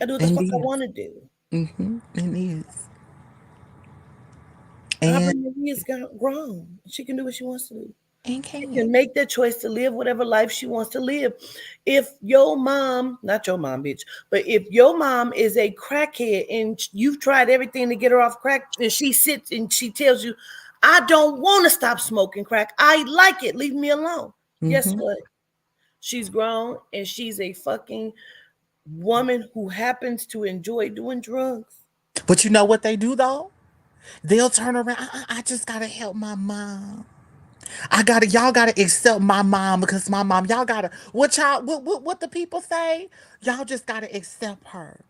Speaker 1: I do what the fuck I
Speaker 2: Indeed.
Speaker 1: want to do.
Speaker 2: Mm-hmm. It is.
Speaker 1: Aubrey
Speaker 2: And
Speaker 1: Marie is grown. She can do what she wants to do. She
Speaker 2: can.
Speaker 1: can make that choice to live whatever life she wants to live. If your mom, not your mom, bitch, but if your mom is a crackhead and you've tried everything to get her off crack, and she sits and she tells you, I don't want to stop smoking crack. I like it. Leave me alone. Guess
Speaker 2: Mm-hmm.
Speaker 1: what? She's grown and she's a fucking woman who happens to enjoy doing drugs.
Speaker 2: But you know what they do though? They'll turn around. I just gotta help my mom. Y'all gotta accept my mom because my mom, y'all gotta, what the people say? Y'all just gotta accept her.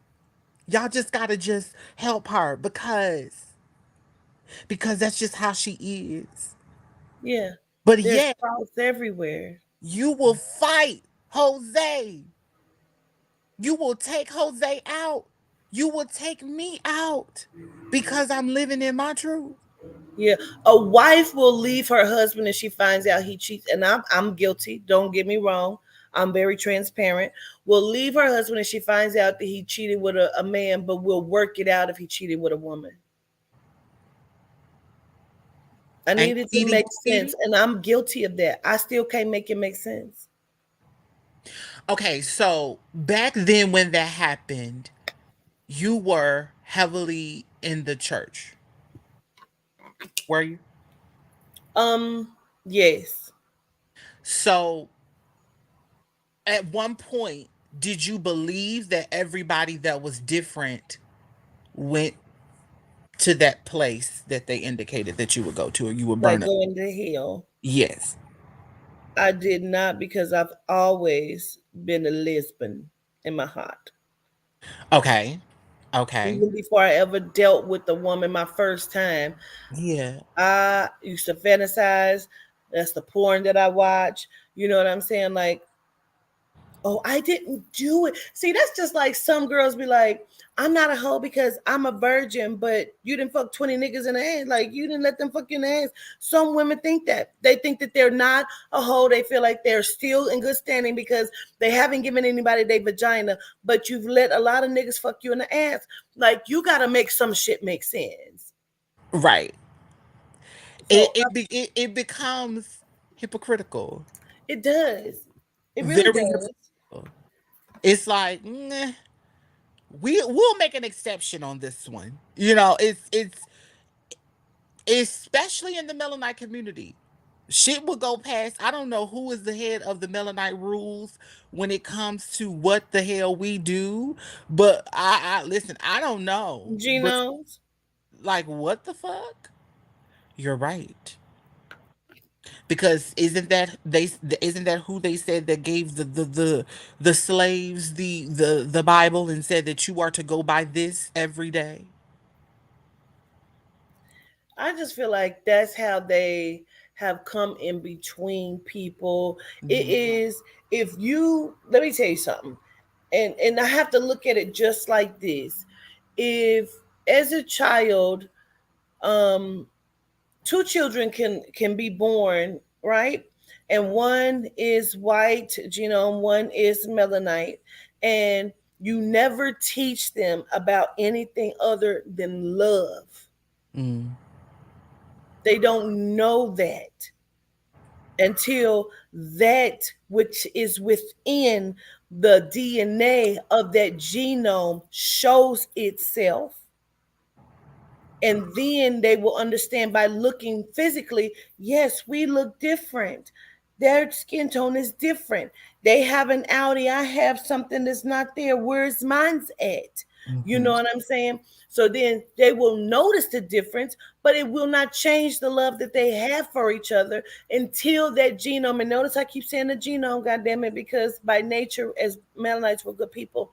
Speaker 2: Y'all just gotta just help her because that's just how she is.
Speaker 1: Yeah.
Speaker 2: But
Speaker 1: There's
Speaker 2: yet,
Speaker 1: sprouts everywhere.
Speaker 2: you will fight Jose. You will take Jose out. You will take me out because I'm living in my truth.
Speaker 1: Yeah, a wife will leave her husband if she finds out he cheats, and I'm guilty. Don't get me wrong. I'm very transparent. Will leave her husband if she finds out that he cheated with a man, but will work it out if he cheated with a woman. I
Speaker 2: Ain't
Speaker 1: need it to
Speaker 2: cheating
Speaker 1: make
Speaker 2: who
Speaker 1: sense,
Speaker 2: cheating?
Speaker 1: and I'm guilty of that. I still can't make it make sense.
Speaker 2: Okay, so back then when that happened, you were heavily in the church. Were you?
Speaker 1: Um, yes,
Speaker 2: So at one point, did you believe that everybody that was different went to that place that they indicated that you would go to or you would
Speaker 1: like
Speaker 2: burn up?
Speaker 1: going to hell.
Speaker 2: Yes.
Speaker 1: I did not because I've always been a lesbian in my heart.
Speaker 2: Okay. Okay.
Speaker 1: Even before I ever dealt with a woman my first time,
Speaker 2: Yeah.
Speaker 1: I used to fantasize. That's the porn that I watch. You know what I'm saying? Like Oh, I didn't do it. See, that's just like some girls be like, I'm not a hoe because I'm a virgin, but you didn't fuck 20 niggas in the ass. Like, you didn't let them fuck you in the ass. Some women think that. They think that they're not a hoe. They feel like they're still in good standing because they haven't given anybody their vagina, but you've let a lot of niggas fuck you in the ass. Like, you got to make some shit make sense.
Speaker 2: Right.
Speaker 1: So
Speaker 2: It becomes hypocritical.
Speaker 1: it does. It really
Speaker 2: Very
Speaker 1: does.
Speaker 2: hypocritical. It's like, "Nah, we'll make an exception on this one." You know, it's especially in the Mennonite community. Shit will go past. I don't know who is the head of the Mennonite rules when it comes to what the hell we do, but I listen. I don't know, but
Speaker 1: Genomes.
Speaker 2: like, what the fuck? You're right. Because isn't that who they said that gave the slaves the Bible and said that you are to go by this every day?
Speaker 1: I just feel like that's how they have come in between people. It
Speaker 2: Mhm.
Speaker 1: is, if you, let me tell you something, and I have to look at it just like this. If as a child, um, two children can be born, right? And one is white genome, one is melanite, and you never teach them about anything other than love.
Speaker 2: Mm.
Speaker 1: They don't know that until that which is within the DNA of that genome shows itself. And then they will understand by looking physically, yes, we look different. Their skin tone is different. They have an Audi. I have something that's not there. Where's mine's at? You
Speaker 2: Mhm.
Speaker 1: know what I'm saying? So then they will notice the difference, but it will not change the love that they have for each other until that genome. And notice I keep saying the genome, God damn it, because by nature, as Melanites, we're good people.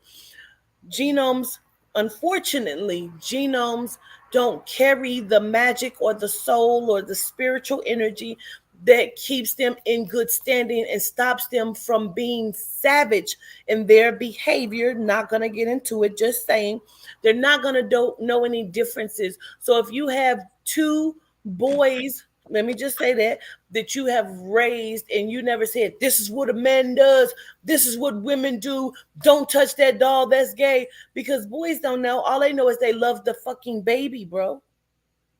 Speaker 1: Genomes, unfortunately, genomes don't carry the magic or the soul or the spiritual energy that keeps them in good standing and stops them from being savage in their behavior. Not going to get into it, just saying they're not going to know any differences. So if you have two boys, let me just say that you have raised and you never said, this is what a man does, this is what women do, don't touch that doll, that's gay. Because boys don't know. All they know is they love the fucking baby, bro.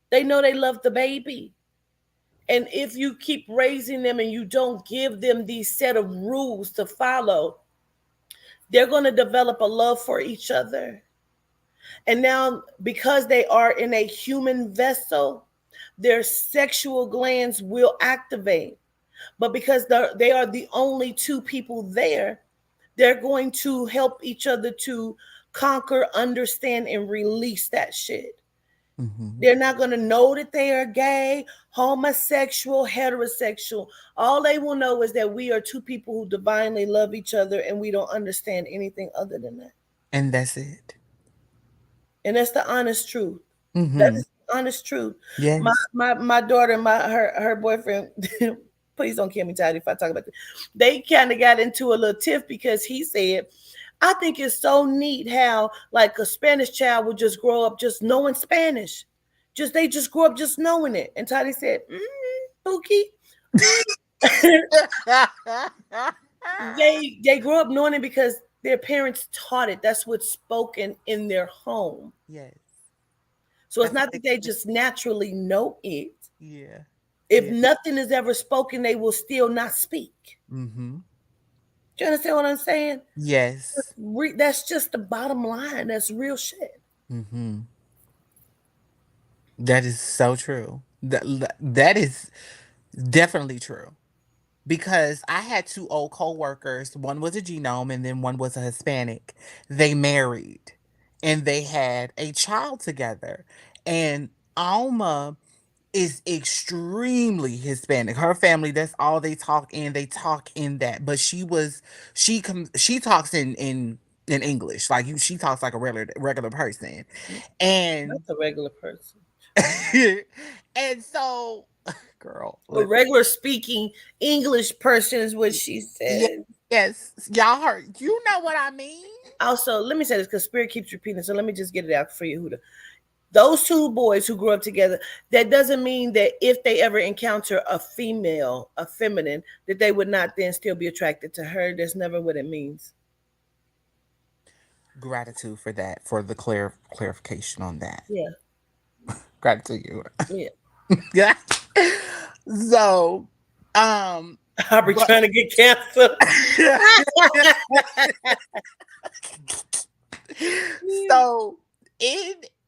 Speaker 1: They know they love the baby. And if you keep raising them and you don't give them these set of rules to follow, they're going to develop a love for each other. And now, because they are in a human vessel, their sexual glands will activate. But because they are the only two people there, they're going to help each other to conquer, understand, and release that shit.
Speaker 2: Mhm.
Speaker 1: They're not going to know that they are gay, homosexual, heterosexual. All they will know is that we are two people who divinely love each other and we don't understand anything other than that.
Speaker 2: And that's it.
Speaker 1: And that's the honest truth. That
Speaker 2: Mhm.
Speaker 1: is the honest truth. My
Speaker 2: Yes.
Speaker 1: my daughter, her boyfriend, please don't kill me, Toddy, if I talk about this. They kind of got into a little tiff because he said, I think it's so neat how like a Spanish child would just grow up just knowing Spanish. Just they just grew up just knowing it. And Toddy said, Pookie, they grew up knowing it because their parents taught it. That's what's spoken in their home.
Speaker 2: Yes.
Speaker 1: So it's
Speaker 2: That's what
Speaker 1: not
Speaker 2: they
Speaker 1: that they
Speaker 2: say.
Speaker 1: just naturally know it.
Speaker 2: Yeah.
Speaker 1: If
Speaker 2: Yeah.
Speaker 1: nothing is ever spoken, they will still not speak.
Speaker 2: Mhm.
Speaker 1: Do you understand what I'm saying?
Speaker 2: Yes.
Speaker 1: That's just the bottom line. That's real shit.
Speaker 2: Mhm. That is so true. That is definitely true. Because I had two old co-workers. One was a genome and then one was a Hispanic. They married and they had a child together. And Alma is extremely Hispanic. Her family, that's all they talk in. They talk in that. But she talks in English. Like you she talks like a regular person. And
Speaker 1: That's a regular person.
Speaker 2: and so girl,
Speaker 1: A
Speaker 2: listen.
Speaker 1: regular speaking English person is what she
Speaker 2: Yeah,
Speaker 1: said.
Speaker 2: Yes, y'all heard. You know what I mean?
Speaker 1: Also, let me say this because Spirit keeps repeating. So let me just get it out for you, Huda. Those two boys who grew up together, that doesn't mean that if they ever encounter a female, a feminine, that they would not then still be attracted to her. That's never what it means.
Speaker 2: Gratitude for that, for the clarification on that.
Speaker 1: Yeah.
Speaker 2: Gratitude.
Speaker 1: Yeah.
Speaker 2: Yeah. So, um,
Speaker 1: I'll be
Speaker 2: but
Speaker 1: trying to get cancer.
Speaker 2: so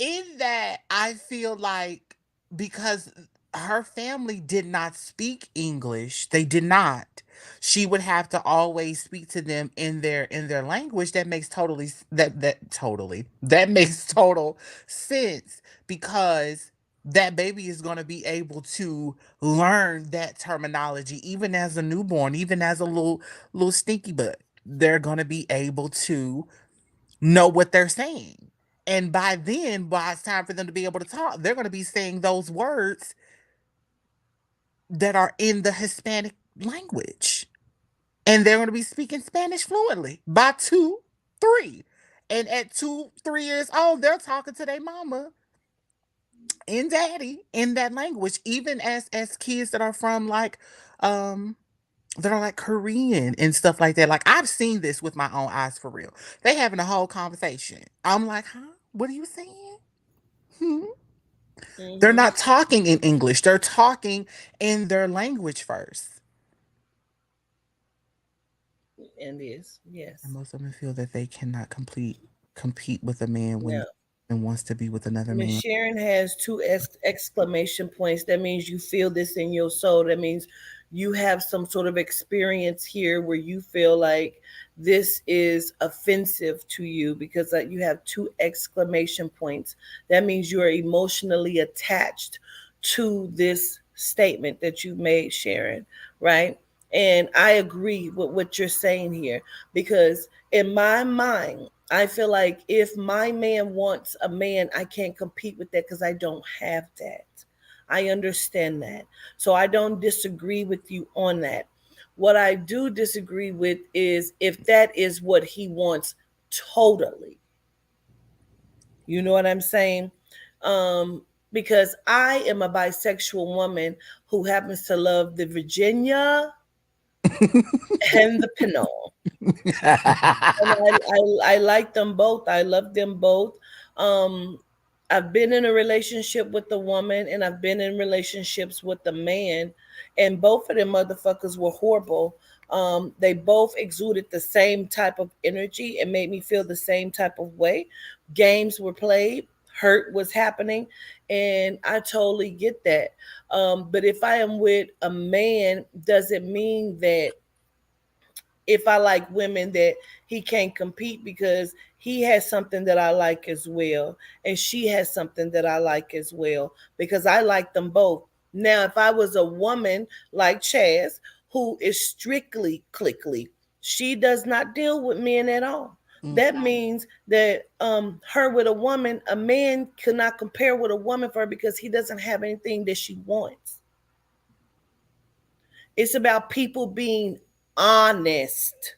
Speaker 2: in that I feel like because her family did not speak English, they did not. She would have to always speak to them in their language. That makes that makes total sense because that baby is going to be able to learn that terminology even as a newborn, even as a little stinky butt. They're going to be able to know what they're saying. And by then, by it's time for them to be able to talk, they're going to be saying those words that are in the Hispanic language. And they're going to be speaking Spanish fluently by 2, 3. And at 2, 3 years old, they're talking to their mama and daddy in that language, even as kids that are from um that are like Korean and stuff like that. Like I've seen this with my own eyes for real. They having a whole conversation. I'm like, huh? What are you saying? Hmm? They're
Speaker 1: Hmm.
Speaker 2: not talking in English. They're talking in their language first.
Speaker 1: And is
Speaker 2: And
Speaker 1: yes.
Speaker 2: most of them feel that they cannot compete with a man when
Speaker 1: No.
Speaker 2: the man wants to be with another
Speaker 1: Miss
Speaker 2: man.
Speaker 1: Sharon has two exclamation points. That means you feel this in your soul. That means you have some sort of experience here where you feel like this is offensive to you because you have two exclamation points. That means you are emotionally attached to this statement that you made, Sharon, right? And I agree with what you're saying here because in my mind, I feel like if my man wants a man, I can't compete with that because I don't have that. I understand that. So I don't disagree with you on that. What I do disagree with is if that is what he wants totally. You know what I'm saying? Because I am a bisexual woman who happens to love the Virginia and the Pinot. And I like them both. I love them both. Um, I've been in a relationship with a woman and I've been in relationships with a man, and both of them motherfuckers were horrible. They both exuded the same type of energy and made me feel the same type of way. Games were played, hurt was happening, and I totally get that. But if I am with a man, does it mean that if I like women that he can't compete because he has something that I like as well and she has something that I like as well because I like them both. Now if I was a woman like Chaz who is strictly clickly, she does not deal with men at all.
Speaker 2: Mm,
Speaker 1: That means that her with a woman, a man cannot compare with a woman for her because he doesn't have anything that she wants. It's about people being honest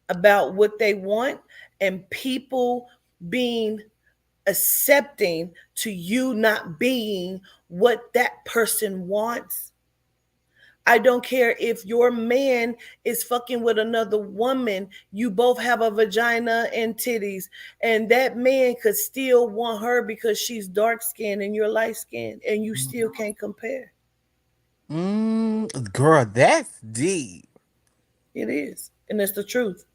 Speaker 1: about what they want and people being accepting to you not being what that person wants. I don't care if your man is fucking with another woman, you both have a vagina and titties, and that man could still want her because she's dark skinned and you're light skinned, and you
Speaker 2: mm,
Speaker 1: still can't compare.
Speaker 2: girl, that's deep.
Speaker 1: It is. And it's the truth.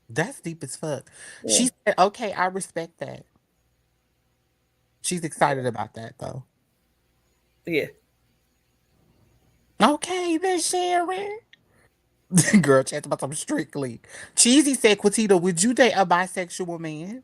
Speaker 2: That's deep as fuck.
Speaker 1: Yeah.
Speaker 2: She said, okay, I respect that. She's excited about that though.
Speaker 1: Yeah.
Speaker 2: Okay, then Sharon. Girl, chat about something strictly. Cheesy said, Quatita, would you date a bisexual man?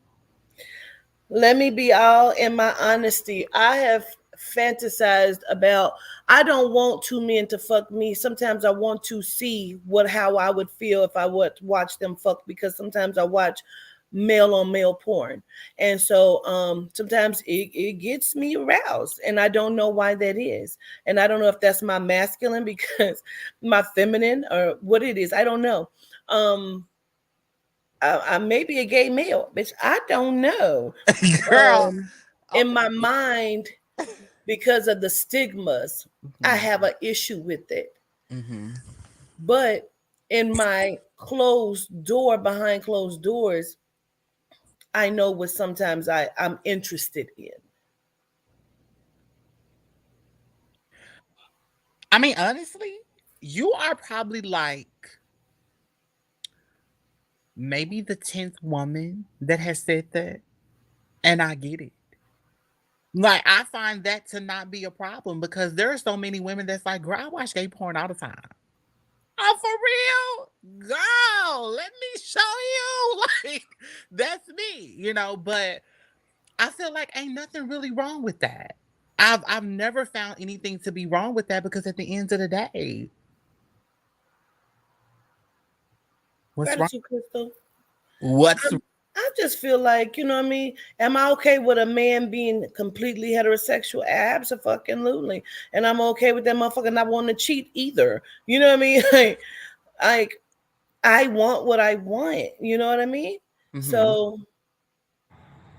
Speaker 1: Let me be all in my honesty. I have fantasized about I don't want two men to fuck me. Sometimes I want to see what how I would feel if I would watch them fuck because sometimes I watch male on male porn. And so sometimes it gets me aroused, and I don't know why that is. And I don't know if that's my masculine because my feminine or what it is. I don't know. um I may be a gay male, bitch. I don't know.
Speaker 2: Girl.
Speaker 1: um in
Speaker 2: Okay.
Speaker 1: my mind, because of the stigmas, I
Speaker 2: Hmm.
Speaker 1: have an issue with it.
Speaker 2: Hmm.
Speaker 1: But in my closed door, behind closed doors, I know what sometimes I'm interested in.
Speaker 2: I mean, honestly, you are probably like maybe the 10th woman that has said that. And I get it. Like, I find that to not be a problem because there are so many women that's like, girl, I watch gay porn all the time. Oh, for real? Girl, let me show you. Like, that's me, but I feel like ain't nothing really wrong with that. I've never found anything to be wrong with that because at the end of the day, what's wrong?
Speaker 1: Gratitude, Crystal.
Speaker 2: What's
Speaker 1: I just feel like, you know what I mean? Am I okay with a man being completely heterosexual? Absolutely. And I'm okay with that motherfucker not wanting to cheat either. You know what I mean? Like I want what I want. You know what I mean?
Speaker 2: hmm
Speaker 1: So,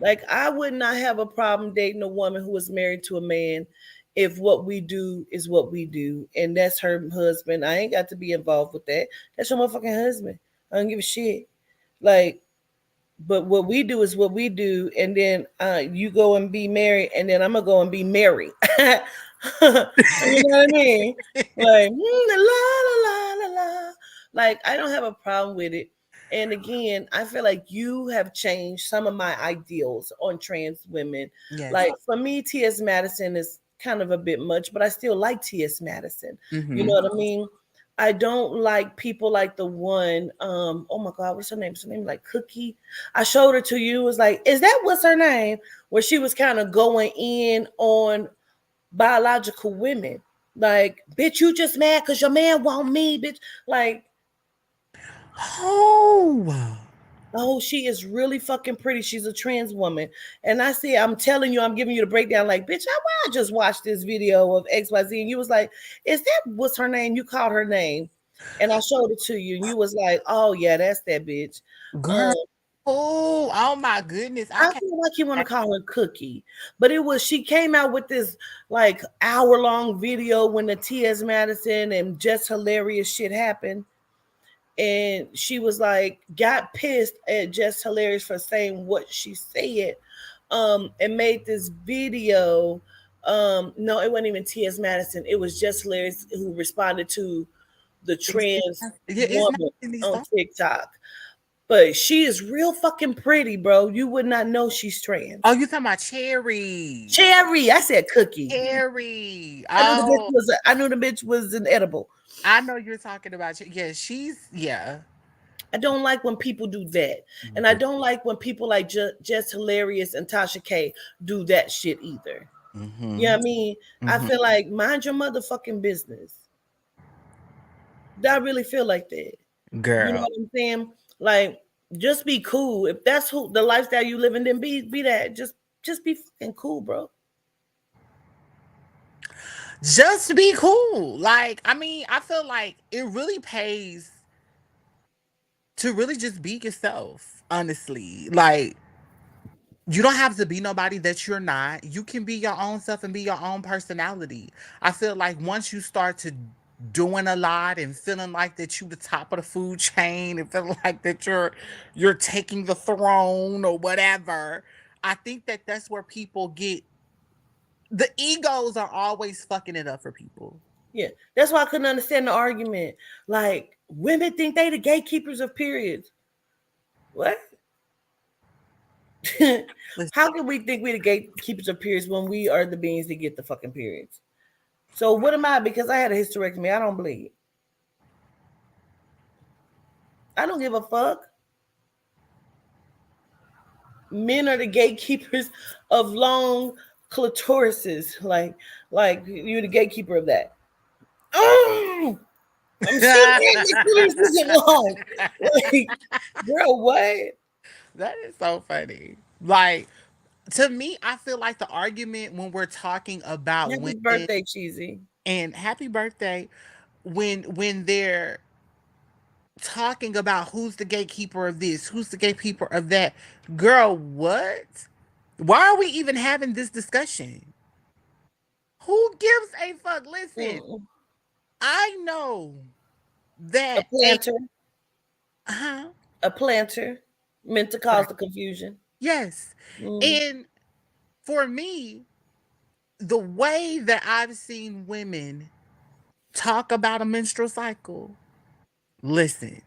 Speaker 1: like, I would not have a problem dating a woman who is married to a man if what we do is what we do and that's her husband. I ain't got to be involved with that. That's your motherfucking husband. I don't give a shit. Like, but what we do is what we do, and then you go and be married, and then I'm gonna go and be married. You know what I mean? Like la la la la la. Like I don't have a problem with it. And again, I feel like you have changed some of my ideals on trans women.
Speaker 2: Yes.
Speaker 1: Like for me, T.S. Madison is kind of a bit much, but I still like T.S. Madison. You know
Speaker 2: hmm
Speaker 1: what I mean? I don't like people like the one, oh my God, what's her name? What's her name? Like Cookie. I showed her to you. It was like, is that what's her name? Where she was kind of going in on biological women. Like, bitch, you just mad because your man want me, bitch. Like,
Speaker 2: Oh.
Speaker 1: oh, she is really fucking pretty. She's a trans woman. And I see, I'm telling you, I'm giving you the breakdown. Like, bitch, I just watched this video of XYZ. And you was like, is that what's her name? You called her name. And I showed it to you. And you was like, oh, yeah, that's that bitch.
Speaker 2: Girl.
Speaker 1: Um,
Speaker 2: Oh my goodness. I
Speaker 1: I
Speaker 2: can't.
Speaker 1: feel like you want to call her Cookie, but it was she came out with this like hour-long video when the T.S. Madison and just hilarious shit happened, and she was like got pissed at just hilarious for saying what she said, and made this video. No, it wasn't even T.S. Madison. It was just hilarious who responded to the trans
Speaker 2: Yeah, it's not
Speaker 1: woman
Speaker 2: in these
Speaker 1: on
Speaker 2: songs.
Speaker 1: TikTok. But she is real fucking pretty, bro. You would not know she's
Speaker 2: Oh,
Speaker 1: trans.
Speaker 2: you talking about Cherry.
Speaker 1: Cherry. I said cookie.
Speaker 2: Cherry.
Speaker 1: I knew the bitch
Speaker 2: Oh,
Speaker 1: was. I knew the bitch was an edible.
Speaker 2: I know you're talking about. Yeah, yeah.
Speaker 1: I don't like when people do that, and I don't like when people like Just Hilarious and Tasha K do that shit either. You know
Speaker 2: Mm-hmm.
Speaker 1: what I mean? I
Speaker 2: Mm-hmm.
Speaker 1: feel like mind your motherfucking business. I really feel like that. You know
Speaker 2: Girl.
Speaker 1: what I'm saying? Like, just be cool. If that's who the lifestyle you live in, then be that. Just be fucking cool, bro.
Speaker 2: Just be cool. Like, I mean, I feel like it really pays to really just be yourself, honestly. Like, you don't have to be nobody that you're not. You can be your own self and be your own personality. I feel like once you start to doing a lot and feeling like that you the top of the food chain and feeling like that you're taking the throne or whatever, I think that that's where people get the egos are always fucking it up for people.
Speaker 1: Yeah, that's why I couldn't understand the argument. Like, women think they the gatekeepers of periods. What?
Speaker 2: Listen,
Speaker 1: How can we think we the gatekeepers of periods when we are the beings that get the fucking periods? So what am I? Because I had a hysterectomy, I don't bleed. I don't give a fuck. Men are the gatekeepers of long clitorises. Like you're the gatekeeper of that. Oh, I'm so glad my clitoris isn't long. Like, girl, what?
Speaker 2: That is so funny. Like, to me, I feel like the argument when we're talking about
Speaker 1: Happy
Speaker 2: women
Speaker 1: birthday, cheesy.
Speaker 2: and happy birthday, when they're talking about who's the gatekeeper of this, who's the gatekeeper of that, girl, what? Why are we even having this discussion? Who gives a fuck? Listen,
Speaker 1: Mm-mm.
Speaker 2: I know
Speaker 1: A
Speaker 2: that a
Speaker 1: planter,
Speaker 2: huh?
Speaker 1: a planter, meant to cause
Speaker 2: Right.
Speaker 1: the confusion.
Speaker 2: Yes.
Speaker 1: Mm.
Speaker 2: And for me, the way that I've seen women talk about a menstrual cycle, listen,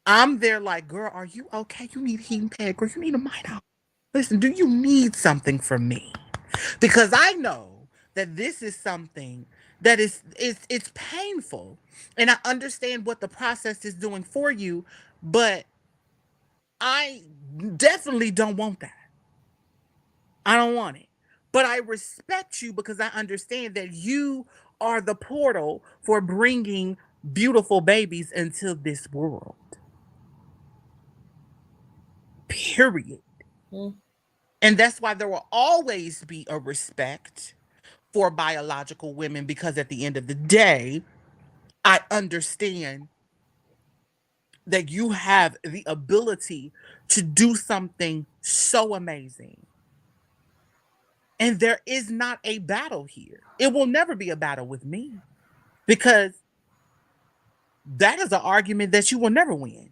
Speaker 2: I'm there like, girl, are you okay? You need a heating pad, girl. You need a mite. Listen, do you need something from me? Because I know that this is something that it's painful, and I understand what the process is doing for you, but I definitely don't want that. I don't want it. But I respect you because I understand that you are the portal for bringing beautiful babies into this world. Period.
Speaker 1: Mm.
Speaker 2: And that's why there will always be a respect for biological women, because at the end of the day, I understand that you have the ability to do something so amazing. And there is not a battle here. It will never be a battle with me, because that is an argument that you will never win.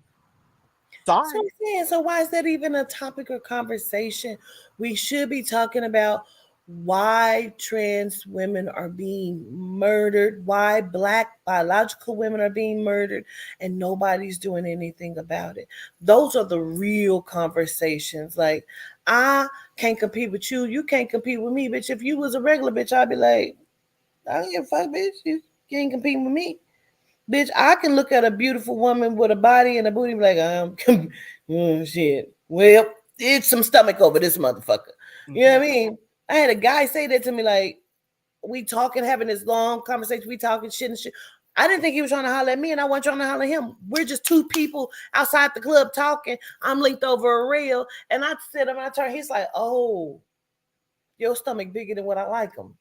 Speaker 1: So
Speaker 2: Sorry.
Speaker 1: I'm saying, so why is that even a topic of conversation? We should be talking about why trans women are being murdered, why black biological women are being murdered, and nobody's doing anything about it. Those are the real conversations. Like, I can't compete with you, you can't compete with me, bitch. If you was a regular bitch, I'd be like, I don't give a fuck, bitch. You ain't competing with me. Bitch, I can look at a beautiful woman with a body and a booty and be like, oh, shit. Well, it's some stomach over this motherfucker. You know
Speaker 2: Mhm.
Speaker 1: what I mean? I had a guy say that to me, like, we talking, having this long conversation, we talking shit and shit. I didn't think he was trying to holler at me, and I wasn't trying to holler at him. We're just two people outside the club talking. I'm linked over a rail, and I sit him and I turn. He's like, "Oh, your stomach bigger than what I like him.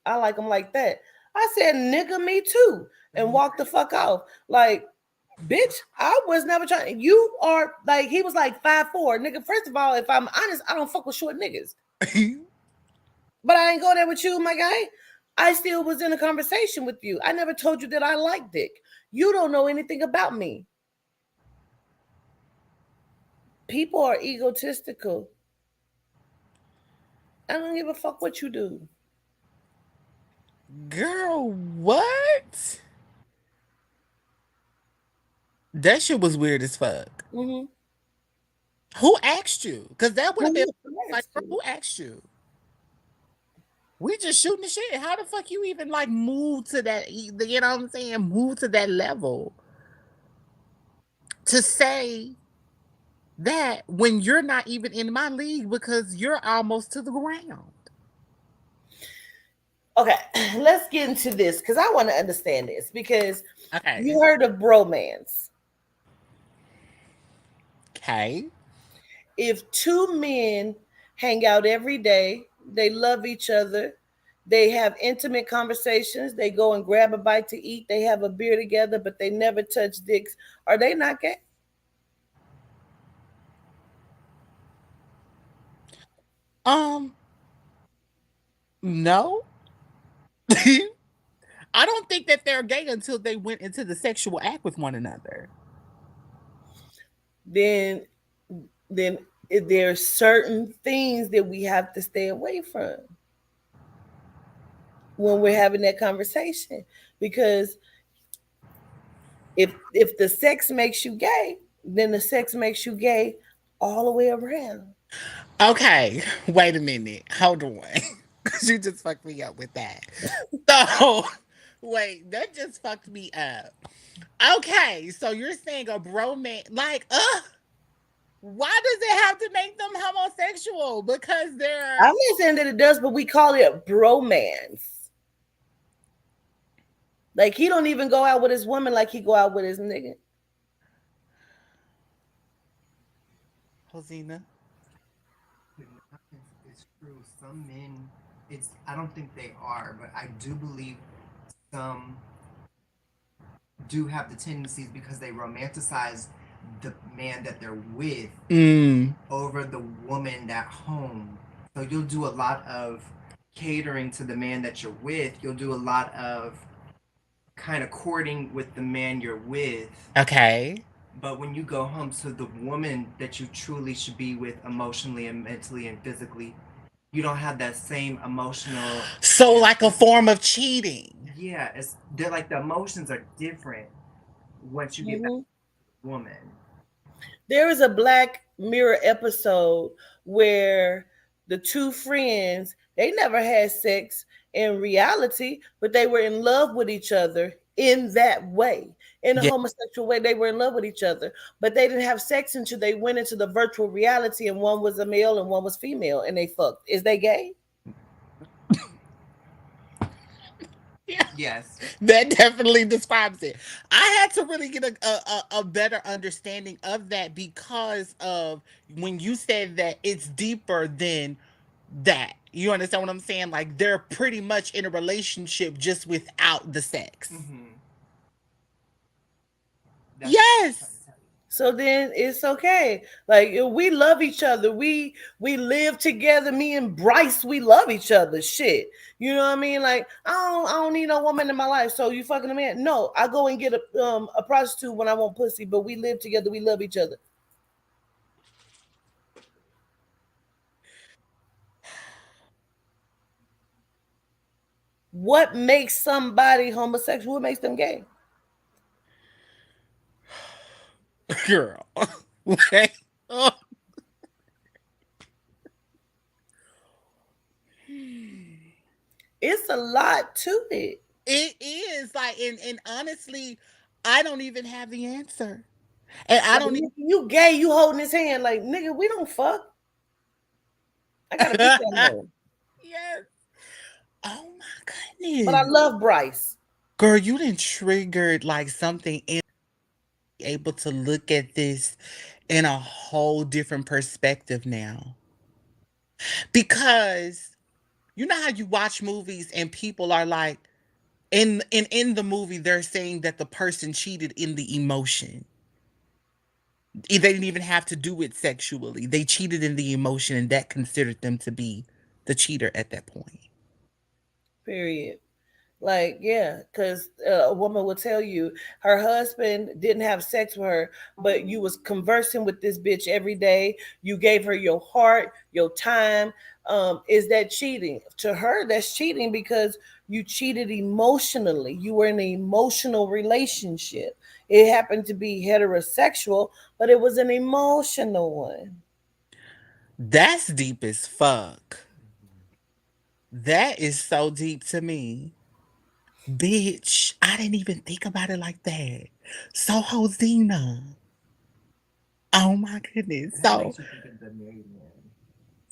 Speaker 1: I like him like that." I said, "Nigga, me too," and walked the fuck off. Like, bitch, I was never trying. You are like, he was like 5'4", nigga. First of all, if I'm honest, I don't fuck with short niggas. But I ain't go there with you, my guy. I still was in a conversation with you. I never told you that I like dick. You don't know anything about me. People are egotistical. I don't give a fuck what you do.
Speaker 2: Girl, what? That shit was weird as fuck.
Speaker 1: Mm-hmm.
Speaker 2: Who asked you? Because that would have been
Speaker 1: Who
Speaker 2: like,
Speaker 1: asked
Speaker 2: girl,
Speaker 1: you?
Speaker 2: who asked you? We just shooting the shit. How the fuck you even like move to that? You know what I'm saying? Move to that level to say that when you're not even in my league because you're almost to the ground.
Speaker 1: Okay, let's get into this because I want to understand this because
Speaker 2: Okay.
Speaker 1: you heard of bromance.
Speaker 2: Okay.
Speaker 1: If two men hang out every day, they love each other, they have intimate conversations, they go and grab a bite to eat, they have a beer together, but they never touch dicks, are they not gay?
Speaker 2: Um, no. I don't think that they're gay until they went into the sexual act with one another.
Speaker 1: Then, then there are certain things that we have to stay away from when we're having that conversation because if the sex makes you gay, then the sex makes you gay all the way around.
Speaker 2: Okay, wait a minute. Hold on. Because you just fucked me up with that. So, wait, that just fucked me up. Okay, so you're saying a bromance, like, why does it have to make them homosexual? Because they're
Speaker 1: I'm not saying that it does, but we call it bromance. Like he don't even go out with his woman like he go out with his nigga.
Speaker 2: Hosina?
Speaker 3: But not, it's true. Some men, it's I don't think they are, but I do believe some do have the tendencies because they romanticize the man that they're with
Speaker 2: Mm.
Speaker 3: over the woman at home. So you'll do a lot of catering to the man that you're with. You'll do a lot of kind of courting with the man you're with.
Speaker 2: Okay.
Speaker 3: But when you go home to the woman that you truly should be with emotionally and mentally and physically, you don't have that same emotional
Speaker 2: So,
Speaker 3: and
Speaker 2: like a
Speaker 3: physical.
Speaker 2: form of cheating.
Speaker 3: Yeah, it's they're like the emotions are different once you get back
Speaker 1: Hmm.
Speaker 3: to the woman.
Speaker 1: There is a Black Mirror episode where the two friends, they never had sex in reality, but they were in love with each other in that way. In a
Speaker 2: Yeah.
Speaker 1: homosexual way, they were in love with each other, but they didn't have sex until they went into the virtual reality, and one was a male and one was female, and they fucked. Is they gay?
Speaker 2: Yeah.
Speaker 3: Yes.
Speaker 2: That definitely describes it. I had to really get a better understanding of that because of when you said that it's deeper than that. You understand what I'm saying? Like they're pretty much in a relationship just without the sex.
Speaker 3: Mm-hmm. That's what I was trying to
Speaker 2: Yes.
Speaker 3: tell you.
Speaker 1: So then it's okay. Like we love each other. We live together. Me and Bryce, we love each other. Shit. You know what I mean? Like I don't need no woman in my life. So you fucking a man? No, I go and get a prostitute when I want pussy. But we live together. We love each other. What makes somebody homosexual? What makes them gay?
Speaker 2: Girl. Like, oh.
Speaker 1: It's a lot to it.
Speaker 2: It is like and honestly, I don't even have the answer. And I
Speaker 1: Like
Speaker 2: don't
Speaker 1: you gay, you holding his hand. Like nigga, we don't fuck. I gotta pick that
Speaker 2: even
Speaker 1: hoe.
Speaker 2: Yes. Oh my
Speaker 1: But I
Speaker 2: goodness.
Speaker 1: love Bryce.
Speaker 2: Girl, you didn't triggered like something in able to look at this in a whole different perspective now. Because you know how you watch movies and people are like in the movie they're saying that the person cheated in the emotion. They didn't even have to do it sexually. They cheated in the emotion and that considered them to be the cheater at that point.
Speaker 1: Period. Like, yeah, because a woman will tell you her husband didn't have sex with her, but you was conversing with this bitch every day. You gave her your heart, your time. Is that cheating? To her, that's cheating because you cheated emotionally. You were in an emotional relationship. It happened to be heterosexual, but it was an emotional one.
Speaker 2: That's deep as fuck.
Speaker 3: Mm-hmm.
Speaker 2: That is so deep to me. Bitch, I didn't even think about it like that. So, Hosina, oh my goodness.
Speaker 3: It kind of
Speaker 2: So,
Speaker 3: makes you think of the married man.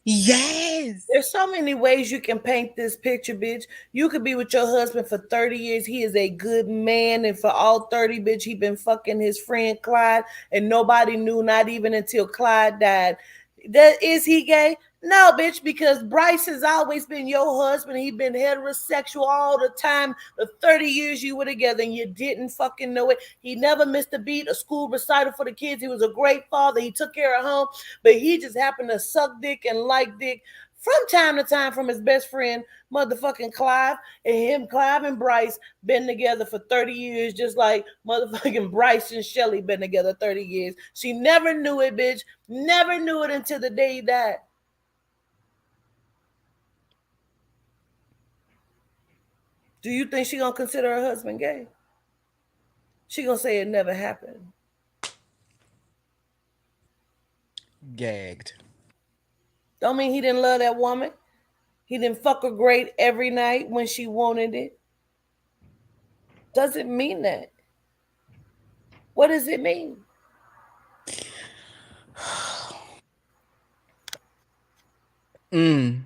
Speaker 2: yes.
Speaker 1: There's so many ways you can paint this picture, bitch. You could be with your husband for 30 years. He is a good man. And for all 30, bitch, he been fucking his friend Clyde. And nobody knew, not even until Clyde died. That is he gay? No, bitch, because Bryce has always been your husband. He been heterosexual all the time. The 30 years you were together and you didn't fucking know it. He never missed a beat, a school recital for the kids. He was a great father. He took care of home, but he just happened to suck dick and like dick from time to time from his best friend, motherfucking Clive, and him, Clive and Bryce, been together for 30 years, just like motherfucking Bryce and Shelly been together 30 years. She never knew it, bitch. Never knew it until the day he died. Do you think she gonna consider her husband gay? She gonna say it never happened.
Speaker 2: Gagged.
Speaker 1: Don't mean he didn't love that woman. He didn't fuck her great every night when she wanted it. Doesn't mean that. What does it mean?
Speaker 2: Mm.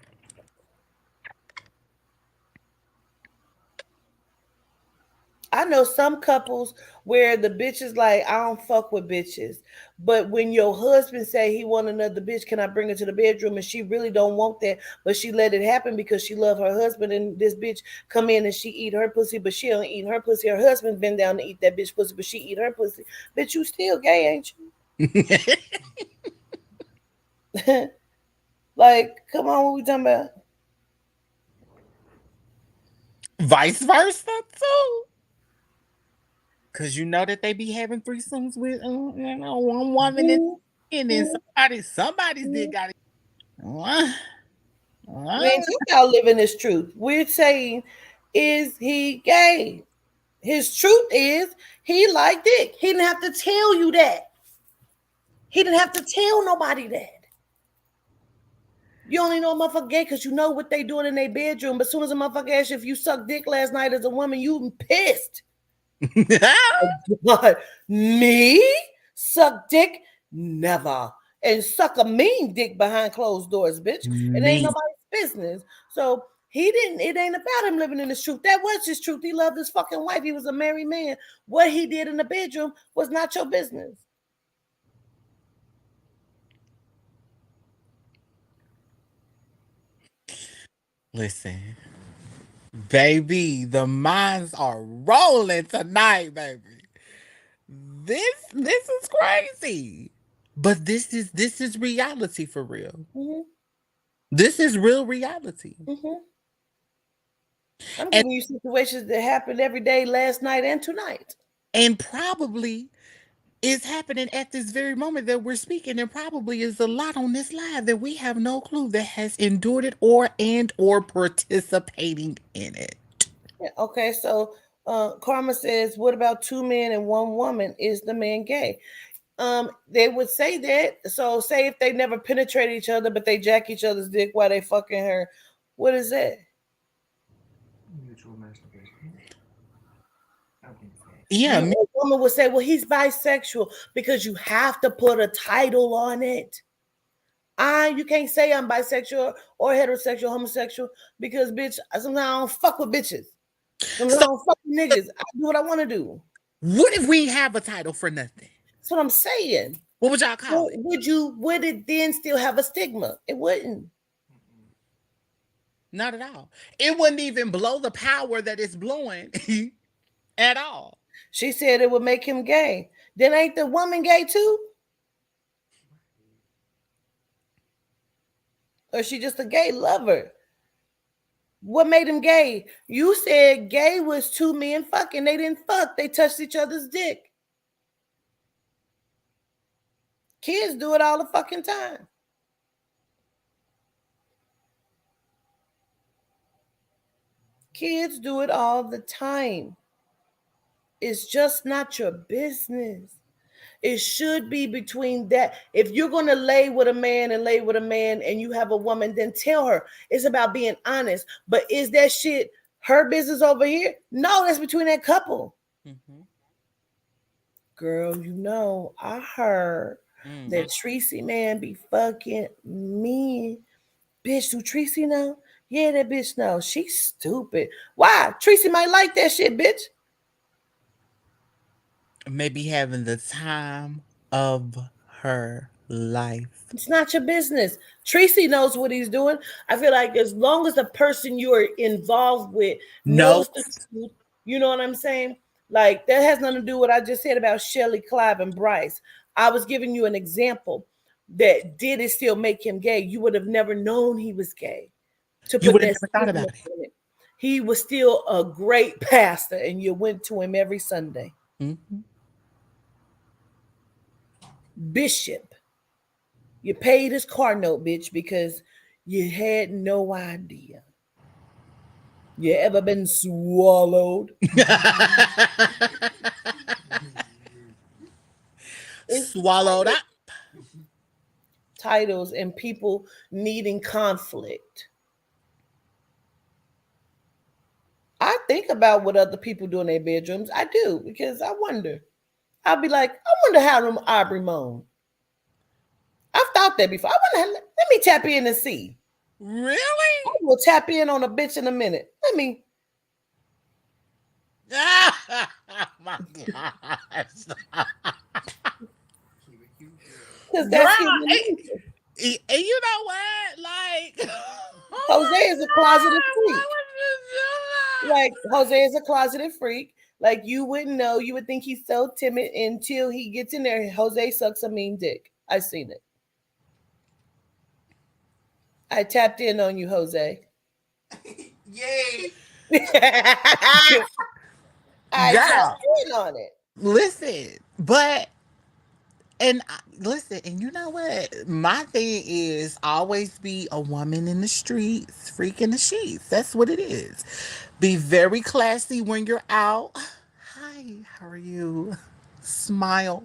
Speaker 1: I know some couples where the bitch is like, I don't fuck with bitches. But when your husband say he want another bitch, can I bring her to the bedroom? And she really don't want that, but she let it happen because she love her husband. And this bitch come in and she eat her pussy, but she don't eat her pussy. Her husband been down to eat that bitch pussy, but she eat her pussy. Bitch, you still gay, ain't you? Like, come on, what we talking about?
Speaker 2: Vice versa too. Cause you know that they be having threesomes with one woman
Speaker 1: Mhm,
Speaker 2: and then
Speaker 1: mhm,
Speaker 2: somebody's did
Speaker 1: mhm.
Speaker 2: got it. Uh,
Speaker 1: Man,
Speaker 2: uh,
Speaker 1: you gotta live in this truth. We're saying, is he gay? His truth is he liked dick. He didn't have to tell you that. He didn't have to tell nobody that. You only know a motherfucker gay because you know what they doing in their bedroom. But as soon as a motherfucker asks you if you sucked dick last night as a woman, you pissed. But me suck dick? Never. And suck a mean dick behind closed doors, bitch. It ain't
Speaker 2: Me.
Speaker 1: nobody's business. So he didn't, it ain't about him living in his truth. That was his truth. He loved his fucking wife. He was a married man. What he did in the bedroom was not your business.
Speaker 2: Listen, baby, the minds are rolling tonight, baby. This is crazy. But this is reality for real.
Speaker 1: Mm-hmm,
Speaker 2: This is real reality.
Speaker 1: mm-hmm. I'm
Speaker 2: And
Speaker 1: giving you situations that happened every day, last night and tonight.
Speaker 2: and probably is happening at this very moment that we're speaking. There probably is a lot on this live that we have no clue that has endured it or participating in it.
Speaker 1: Yeah, okay, so Karma says, what about two men and one woman? Is the man gay? They would say that. So say if they never penetrate each other, but they jack each other's dick while they fucking her, what is that?
Speaker 3: Mutual masturbation. I think it's gay.
Speaker 2: Yeah,
Speaker 1: A woman would say, well, he's bisexual because you have to put a title on it. You can't say I'm bisexual or heterosexual, homosexual because bitch, sometimes I don't fuck with bitches. Sometimes I
Speaker 2: so
Speaker 1: don't fuck with niggas. I do what I want to do.
Speaker 2: what if we have a title for nothing?
Speaker 1: That's what I'm saying.
Speaker 2: What would y'all call it?
Speaker 1: Would it then still have a stigma? It wouldn't.
Speaker 3: Mm-mm.
Speaker 2: Not at all. It wouldn't even blow the power that it's blowing at all.
Speaker 1: She said it would make him gay. Then ain't the woman gay too? Or she just a gay lover? What made him gay? You said gay was two men fucking. They didn't fuck. They touched each other's dick. Kids do it all the fucking time. Kids do it all the time. It's just not your business. It should be between that. If you're going to lay with a man and lay with a man and you have a woman, then tell her. It's about being honest. But is that shit her business over here? No, that's between that couple.
Speaker 2: Mm-hmm.
Speaker 1: Girl, I heard
Speaker 2: Mm.
Speaker 1: that Tracy man be fucking me. Bitch, do Tracy know? Yeah, that bitch knows. She's stupid. Why? Tracy might like that shit, bitch.
Speaker 2: Maybe having the time of her life.
Speaker 1: It's not your business. Tracy knows what he's doing. I feel like as long as the person you're involved with
Speaker 2: No.
Speaker 1: knows the truth, you know what I'm saying? Like that has nothing to do with what I just said about Shelly, Clive, and Bryce. I was giving you an example that did it still make him gay? You would have never known he was gay to
Speaker 2: You
Speaker 1: put
Speaker 2: would have
Speaker 1: that
Speaker 2: never thought
Speaker 1: stigma
Speaker 2: about it.
Speaker 1: on it. He was still a great pastor, and you went to him every Sunday.
Speaker 2: Mm-hmm.
Speaker 1: Bishop. You paid his car note, bitch, because you had no idea. You ever been swallowed? It's
Speaker 2: Swallowed up.
Speaker 1: titles and people needing conflict. I think about what other people do in their bedrooms. I do because I wonder. I'll be like, I wonder how them Aubrey moan. I've thought that before. I wonder. Let me tap in and see. I
Speaker 2: Really?
Speaker 1: will tap in on a bitch in a minute. Let me.
Speaker 2: My gosh.
Speaker 3: Keep it cute, girl.
Speaker 1: Because
Speaker 2: Girl,
Speaker 1: that's human nature.
Speaker 2: and you know what? Like, oh
Speaker 1: Jose
Speaker 2: my
Speaker 1: is a closeted
Speaker 2: God, why
Speaker 1: freak.
Speaker 2: would you do
Speaker 1: Like Jose is a closeted freak. Like you wouldn't know. You would think he's so timid until he gets in there. Jose sucks a mean dick. I seen it. I tapped in on you, Jose.
Speaker 3: Yay!
Speaker 1: I
Speaker 2: that?
Speaker 1: tapped
Speaker 2: Girl,
Speaker 1: in on it.
Speaker 2: listen, listen, and you know what? My thing is always be a woman in the streets, freak in the sheets. That's what it is. Be very classy when you're out. Hi, how are you? Smile.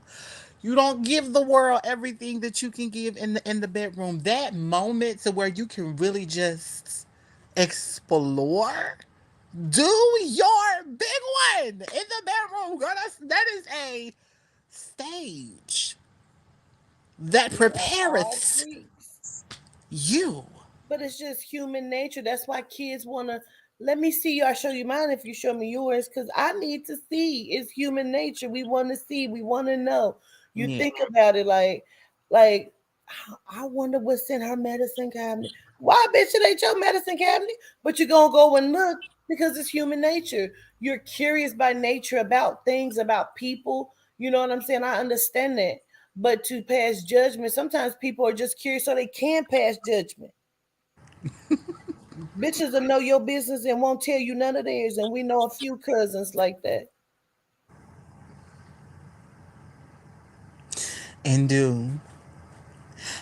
Speaker 2: You don't give the world everything that you can give in the bedroom. That moment to where you can really just explore. Do your big one in the bedroom, girl. That is a stage that
Speaker 1: We are all
Speaker 2: prepareth
Speaker 1: freaks.
Speaker 2: you.
Speaker 1: But it's just human nature. That's why kids want to let me see you. I'll show you mine if you show me yours because I need to see. It's human nature. We want to see. We want to know. You
Speaker 2: Yeah.
Speaker 1: think about it like, I wonder what's in her medicine cabinet. Why, bitch, it ain't your medicine cabinet? But you're going to go and look because it's human nature. You're curious by nature about things, about people. You know what I'm saying? I understand that. But to pass judgment, sometimes people are just curious so they can pass judgment. Bitches will know your business and won't tell you none of theirs, and we know a few cousins like that.
Speaker 2: And do.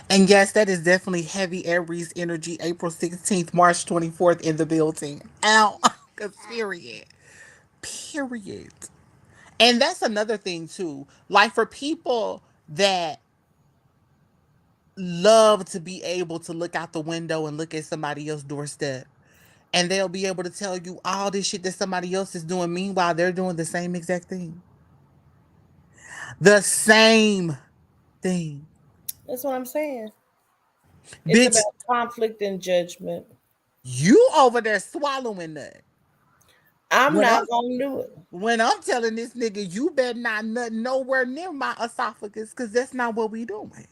Speaker 2: And yes, that is definitely heavy Aries energy. April 16th, March 24th in the building. Ow. 'Cause period. Period. And that's another thing too. Like for people that love to be able to look out the window and look at somebody else's doorstep. And they'll be able to tell you all this shit that somebody else is doing. Meanwhile, they're doing the same exact thing. The same thing.
Speaker 1: That's what I'm saying. It's
Speaker 2: Bitch,
Speaker 1: about conflict and judgment.
Speaker 2: you over there swallowing that.
Speaker 1: I'm
Speaker 2: When
Speaker 1: not
Speaker 2: I'm
Speaker 1: gonna do it.
Speaker 2: when I'm telling this nigga, you better not nut nowhere near my esophagus, cause that's not what we doing.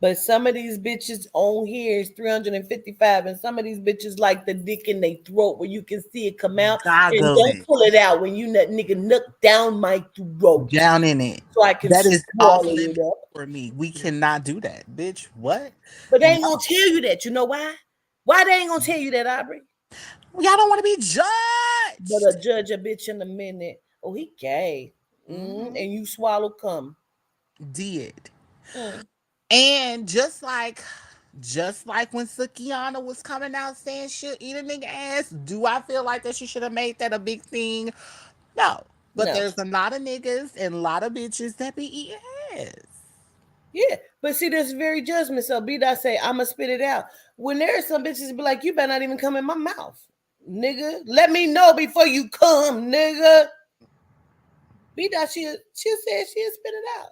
Speaker 1: But some of these bitches on here is 355, and some of these bitches like the dick in their throat where you can see it come out. And
Speaker 2: Goggle
Speaker 1: don't
Speaker 2: it.
Speaker 1: pull it out when you nut nigga nuck down my throat
Speaker 2: Down in it.
Speaker 1: so I can
Speaker 2: That is off
Speaker 1: swallow it
Speaker 2: limits
Speaker 1: up.
Speaker 2: for me. We cannot do that. Bitch, what?
Speaker 1: But they
Speaker 2: No.
Speaker 1: ain't gonna tell you that. You know why? Why they ain't gonna tell you that, Aubrey?
Speaker 2: Y'all don't want to be
Speaker 1: But
Speaker 2: judged.
Speaker 1: a judge a bitch in a minute. Oh, he gay.
Speaker 2: Hmm.
Speaker 1: And you swallow cum.
Speaker 2: Did.
Speaker 1: Mm.
Speaker 2: And just like when Sukiana was coming out saying she'll eat a nigga ass, do I feel like that she should have made that a big thing? No. But
Speaker 1: No.
Speaker 2: there's a lot of niggas and a lot of bitches that be eating ass.
Speaker 1: Yeah. But see, that's very judgment. So B dot say, I'ma spit it out. When there are some bitches be like, you better not even come in my mouth. Nigga. Let me know before you come, nigga. B dot she'll say she'll spit it out.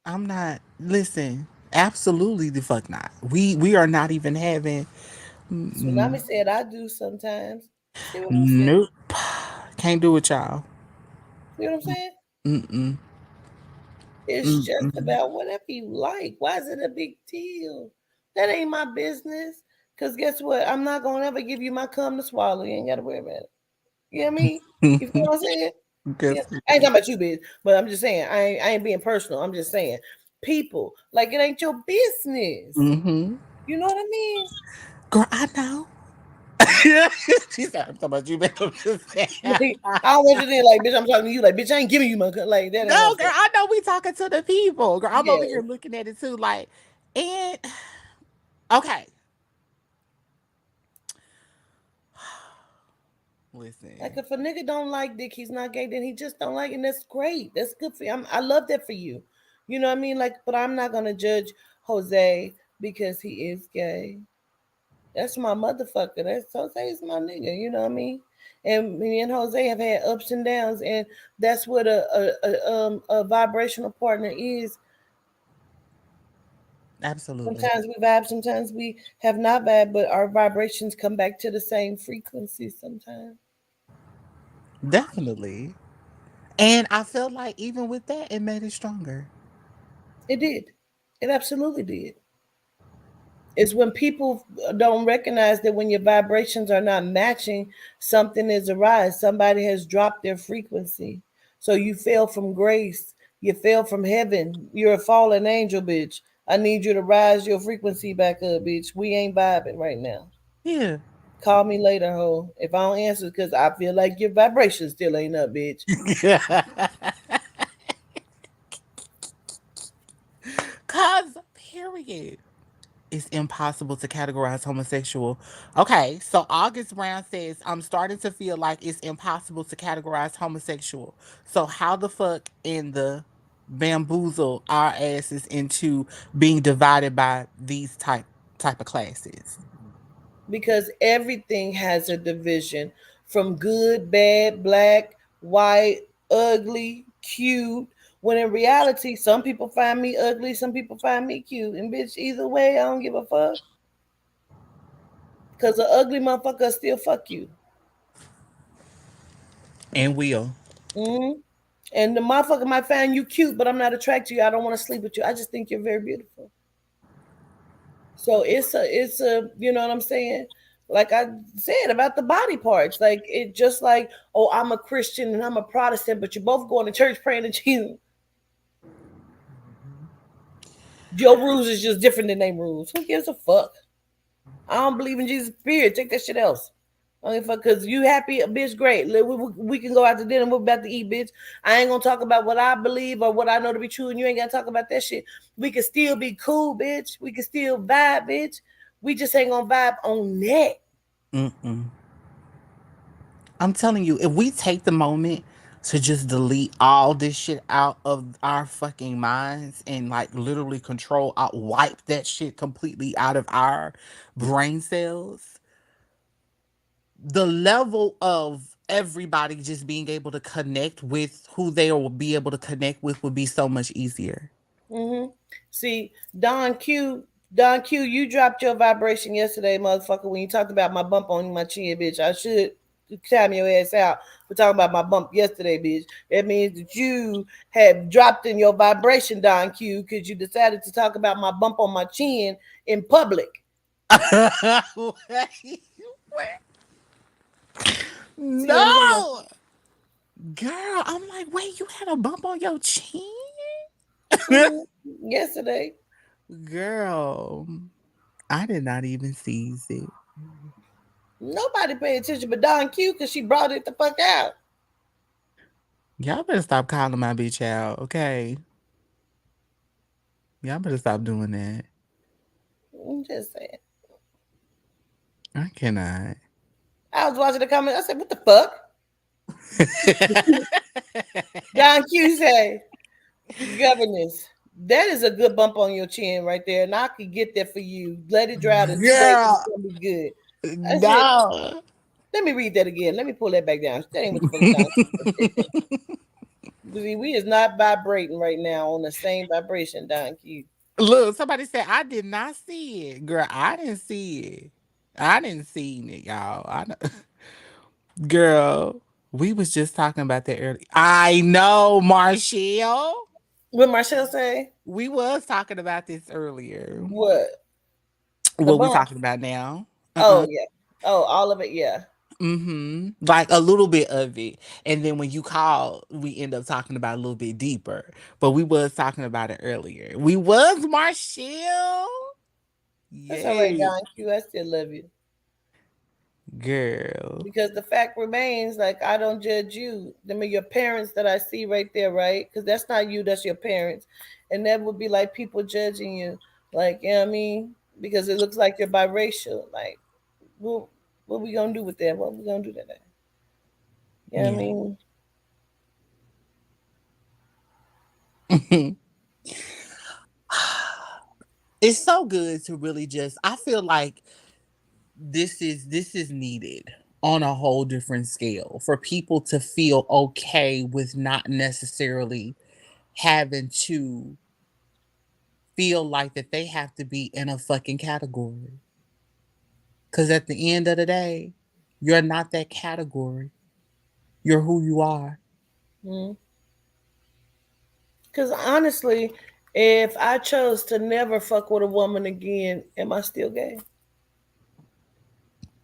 Speaker 2: I'm not listen. Absolutely the fuck not. We are not even having
Speaker 1: Tsunami
Speaker 2: mm,
Speaker 1: said I do sometimes. See what I'm saying?
Speaker 2: nope. Can't do it, y'all.
Speaker 1: See what I'm saying?
Speaker 2: Mm-mm.
Speaker 1: It's just
Speaker 2: Mm-mm.
Speaker 1: about whatever you like. Why is it a big deal? That ain't my business. Cause guess what? I'm not gonna ever give you my cum to swallow. You ain't gotta worry about it. You know what I mean? You feel what I'm saying? Yeah.
Speaker 2: Guess.
Speaker 1: I ain't talking about you, bitch, but I'm just saying I ain't being personal. I'm just saying people like it ain't your business.
Speaker 2: Mm-hmm.
Speaker 1: You know what I mean?
Speaker 2: Girl, I know. She said, I'm talking about you, man. I'm just saying.
Speaker 1: Like, I don't want you to think like, bitch, I'm talking to you. Like, bitch, I ain't giving you my cum. Like that ain't what I'm
Speaker 2: No, girl,
Speaker 1: saying.
Speaker 2: I know we talking to the people. Girl, I'm over
Speaker 1: Yeah.
Speaker 2: here looking at it too. Like, and okay,
Speaker 1: Like
Speaker 2: listen.
Speaker 1: if a nigga don't like dick, he's not gay, then he just don't like it. And that's great. That's good for you. I love that for you. You know what I mean? Like, but I'm not gonna judge Jose because he is gay. That's my motherfucker. That's Jose's my nigga. You know what I mean? And me and Jose have had ups and downs, and that's what a vibrational partner is.
Speaker 2: Absolutely.
Speaker 1: Sometimes we vibe, sometimes we have not vibe, but our vibrations come back to the same frequency sometimes.
Speaker 2: Definitely. And I felt like even with that, it made it stronger.
Speaker 1: It did. It absolutely did. It's when people don't recognize that when your vibrations are not matching, something is arise. Somebody has dropped their frequency. So you fell from grace. You fell from heaven. You're a fallen angel, bitch. I need you to rise your frequency back up, bitch. We ain't vibing right now.
Speaker 2: Yeah.
Speaker 1: Call me later, ho. If I don't answer, because I feel like your vibration still ain't up, bitch.
Speaker 2: Cause period. It's impossible to categorize homosexual. Okay, so August Brown says, I'm starting to feel like it's impossible to categorize homosexual. So how the fuck in the bamboozle our asses into being divided by these type of classes?
Speaker 1: Because everything has a division from good, bad, black, white, ugly, cute. When in reality, some people find me ugly, some people find me cute. And bitch, either way, I don't give a fuck. Because the ugly motherfucker still fuck you.
Speaker 2: And will.
Speaker 1: hmm And the motherfucker might find you cute, but I'm not attracted to you. I don't want to sleep with you. I just think you're very beautiful. So it's a you know what I'm saying? Like I said about the body parts, like it just like, oh, I'm a Christian and I'm a Protestant, but you're both going to church praying to Jesus. Your rules is just different than their rules. Who gives a fuck? I don't believe in Jesus. Period. Take that shit else. Only fuck because you happy, bitch. Great. We can go out to dinner. We're about to eat, bitch. I ain't gonna talk about what I believe or what I know to be true, and you ain't gotta talk about that shit. We can still be cool, bitch. We can still vibe, bitch. We just ain't gonna vibe on that.
Speaker 2: Mm-mm. I'm telling you, if we take the moment to just delete all this shit out of our fucking minds and like literally control out, wipe that shit completely out of our brain cells, the level of everybody just being able to connect with who they will be able to connect with would be so much easier.
Speaker 1: Mm-hmm. See, Don Q, you dropped your vibration yesterday, motherfucker, when you talked about my bump on my chin, bitch. I should time your ass out for talking about my bump yesterday, bitch. That means that you have dropped in your vibration, Don Q, because you decided to talk about my bump on my chin in public. See what I'm saying?
Speaker 2: No, girl, I'm like, wait, you had a bump on your chin?
Speaker 1: Mm-hmm. Yesterday.
Speaker 2: Girl, I did not even seize it.
Speaker 1: Nobody paid attention but Don Q because she brought it the fuck out.
Speaker 2: Y'all better stop calling my bitch out, okay? Y'all better stop doing that.
Speaker 1: I'm just saying.
Speaker 2: I cannot.
Speaker 1: I was watching the comment. I said, what the fuck? Don Q say, governess. That is a good bump on your chin right there. And I could get that for you. Let it dry out in 2 days and it's
Speaker 2: Girl,
Speaker 1: gonna be good. I said,
Speaker 2: no.
Speaker 1: let me read that again. Let me pull that back down. That ain't what the fuck Don Q said. See, we is not vibrating right now on the same vibration, Don Q.
Speaker 2: Look, somebody said I did not see it. Girl, I didn't see it. I didn't see it, y'all. Girl, we was just talking about that earlier. I know, Marshall.
Speaker 1: What Marcel say?
Speaker 2: We was talking about this earlier.
Speaker 1: What? The
Speaker 2: What we
Speaker 1: bump.
Speaker 2: talking about now?
Speaker 1: Oh yeah. Oh, all of it, yeah.
Speaker 2: Like a little bit of it. And then when you call, we end up talking about a little bit deeper. But we was talking about it earlier. We was, Marshall.
Speaker 1: That's all right,
Speaker 2: Yay.
Speaker 1: Don Q. I still love you.
Speaker 2: Girl.
Speaker 1: Because the fact remains, like I don't judge you. I mean, your parents that I see right there, right? Because that's not you, that's your parents, and that would be like people judging you, like you know what I mean? Because it looks like you're biracial. Like, what we gonna do with that? What we gonna do to that? You know what I
Speaker 2: Yeah.
Speaker 1: mean?
Speaker 2: It's so good to really just I feel like this is needed on a whole different scale for people to feel okay with not necessarily having to feel like that they have to be in a fucking category. Cause at the end of the day, you're not that category. You're who you are.
Speaker 1: Because honestly, if I chose to never fuck with a woman again, am I still gay?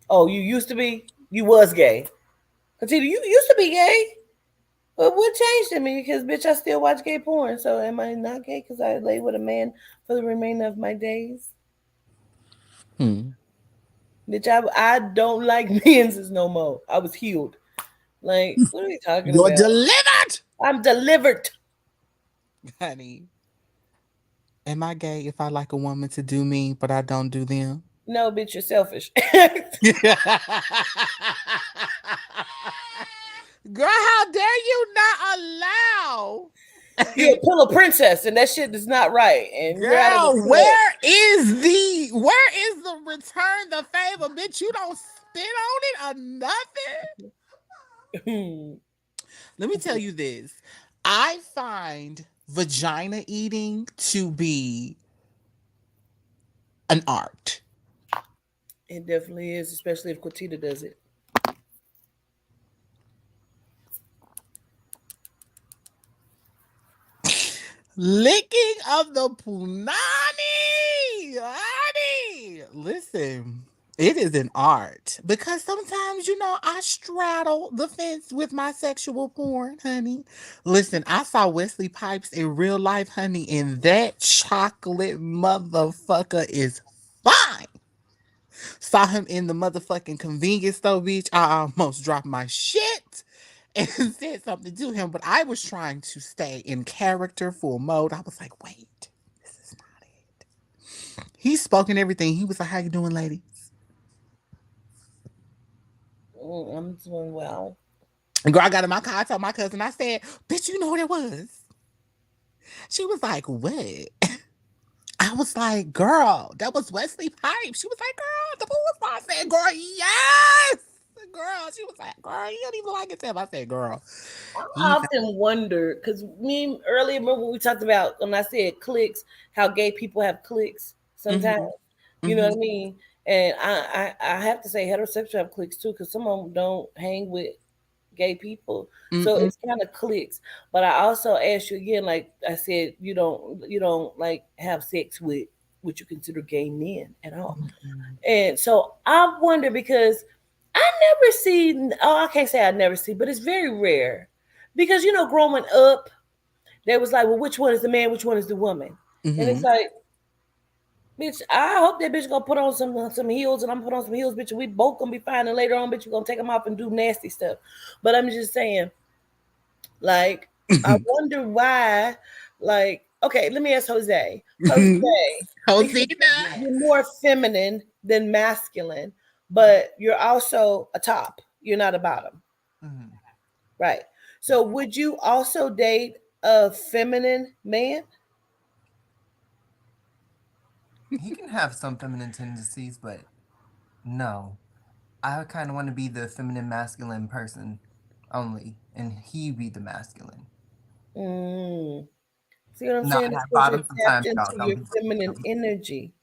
Speaker 1: Oh, you used to be? You was gay. Continue. You used to be gay. But what changed in me? Because, bitch, I still watch gay porn. So am I not gay because I lay with a man for the remainder of my days?
Speaker 2: Hmm.
Speaker 1: Bitch, I don't like men's no more. I was healed. Like, what are we talking
Speaker 2: You're
Speaker 1: about?
Speaker 2: delivered,
Speaker 1: I'm delivered.
Speaker 2: honey. Am I gay if I like a woman to do me, but I don't do them?
Speaker 1: No, bitch, you're selfish.
Speaker 2: Girl, how dare you not allow?
Speaker 1: You're a pillow princess, and that shit is not right. And you're out of the
Speaker 2: Girl,
Speaker 1: club.
Speaker 2: where is the return the favor, bitch? You don't spit on it or nothing. Let me tell you this. I find vagina eating to be an art.
Speaker 1: It definitely is, especially if Quatita does it.
Speaker 2: Licking of the punani, honey. Listen, it is an art because sometimes, I straddle the fence with my sexual porn, honey. Listen, I saw Wesley Pipes in real life, honey, and that chocolate motherfucker is fine. Saw him in the motherfucking convenience store, bitch. I almost dropped my shit and said something to him, but I was trying to stay in character full mode. I was like, wait, this is not it. He spoke and everything. He was like, how you doing, ladies?
Speaker 1: I'm doing well.
Speaker 2: And girl, I got in my car. I told my cousin, I said, bitch, you know what it was? She was like, what? I was like, girl, that was Wesley Pipes. She was like, girl, the pool was I said, girl, yes. Girl, she was like, girl, you don't even like it. I said, girl,
Speaker 1: I
Speaker 2: he
Speaker 1: often wonder because me earlier, remember when we talked about when I said clicks, how gay people have clicks sometimes.
Speaker 2: mm-hmm,
Speaker 1: You know
Speaker 2: mm-hmm,
Speaker 1: what I mean? And I have to say heterosexual have clicks too because some of them don't hang with gay people. So
Speaker 2: mm-hmm,
Speaker 1: it's kind of clicks. But I also asked you again, like I said, you don't like have sex with what you consider gay men at all.
Speaker 2: mm-hmm,
Speaker 1: And so I wonder because I never see, oh, I can't say I never see, but it's very rare. Because, growing up, they was like, well, which one is the man, which one is the woman? And it's
Speaker 2: mm-hmm.
Speaker 1: like, bitch, I hope that bitch gonna put on some heels and I'm gonna put on some heels, bitch, and we both gonna be fine. And later on, bitch, we gonna take them off and do nasty stuff. But I'm just saying, like, I wonder why, like, okay, let me ask Jose. Jose, because
Speaker 2: Josina.
Speaker 1: you're
Speaker 3: Yes.
Speaker 1: more feminine than masculine, but you're also a top. You're not a bottom,
Speaker 3: Mhm.
Speaker 1: right? So would you also date a feminine man?
Speaker 3: He can have some feminine tendencies, but no. I kind of want to be the feminine masculine person only, and he be the masculine.
Speaker 1: Mm. See what I'm
Speaker 3: Not
Speaker 1: saying? It's
Speaker 3: have
Speaker 1: because you're
Speaker 3: bottom
Speaker 1: tapped
Speaker 3: sometimes,
Speaker 1: into
Speaker 3: y'all.
Speaker 1: your
Speaker 3: Don't
Speaker 1: feminine
Speaker 3: be.
Speaker 1: energy.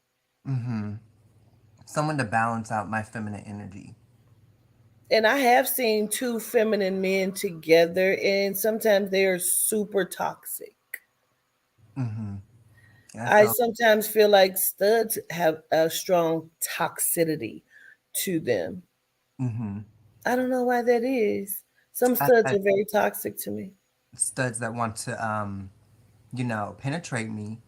Speaker 3: Mm-hmm. Someone to balance out my feminine energy.
Speaker 1: And I have seen two feminine men together, and sometimes they are super toxic.
Speaker 3: Mm-hmm. Yeah,
Speaker 1: I
Speaker 3: so.
Speaker 1: sometimes feel like studs have a strong toxicity to them.
Speaker 3: Mm-hmm.
Speaker 1: I don't know why that is. Some
Speaker 3: I've
Speaker 1: studs
Speaker 3: had
Speaker 1: are very toxic to me.
Speaker 3: studs that want to, penetrate me.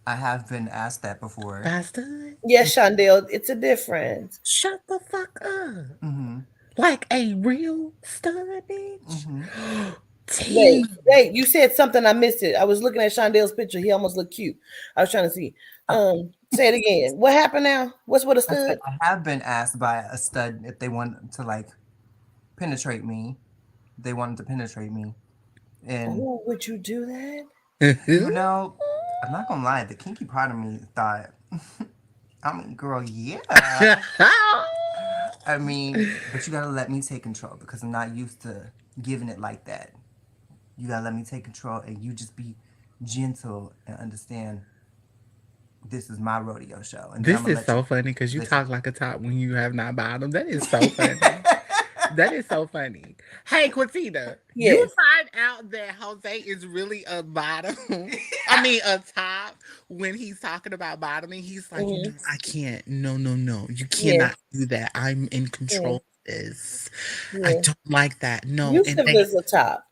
Speaker 3: I have been asked that before.
Speaker 2: Bastard.
Speaker 1: Yes, Shondell, it's a difference.
Speaker 2: Shut the fuck up.
Speaker 3: Mm-hmm.
Speaker 2: Like a real stud, bitch.
Speaker 3: Mm-hmm.
Speaker 1: Wait,
Speaker 2: T.
Speaker 1: wait, you said something, I missed it. I was looking at Shondell's picture. He almost looked cute. I was trying to see. Say it again. What happened now? What's with a
Speaker 3: I said
Speaker 1: stud?
Speaker 3: I have been asked by a stud if they want to like penetrate me. They wanted to penetrate me, and
Speaker 1: Oh, would you do that?
Speaker 3: you know, I'm not gonna lie. The kinky part of me thought, I mean, girl, yeah. I mean, but you gotta let me take control because I'm not used to giving it like that. You gotta let me take control, and you just be gentle and understand this is my rodeo show, and then I'm
Speaker 2: This
Speaker 3: gonna
Speaker 2: is
Speaker 3: let you
Speaker 2: so funny because you
Speaker 3: listen.
Speaker 2: talk like a top when you have not bottom. That is so funny. That is so funny. Hey, Quatina, you
Speaker 1: Yes.
Speaker 2: find out that Jose is really a bottom. I mean, a top when he's talking about bottoming. He's like,
Speaker 1: Hmm.
Speaker 2: I can't. No, no, no. You cannot
Speaker 1: Yes.
Speaker 2: do that. I'm in
Speaker 1: Yes.
Speaker 2: control of this. I
Speaker 1: Yes.
Speaker 2: don't like that. No. And
Speaker 1: Yusuf
Speaker 2: they,
Speaker 1: is a top.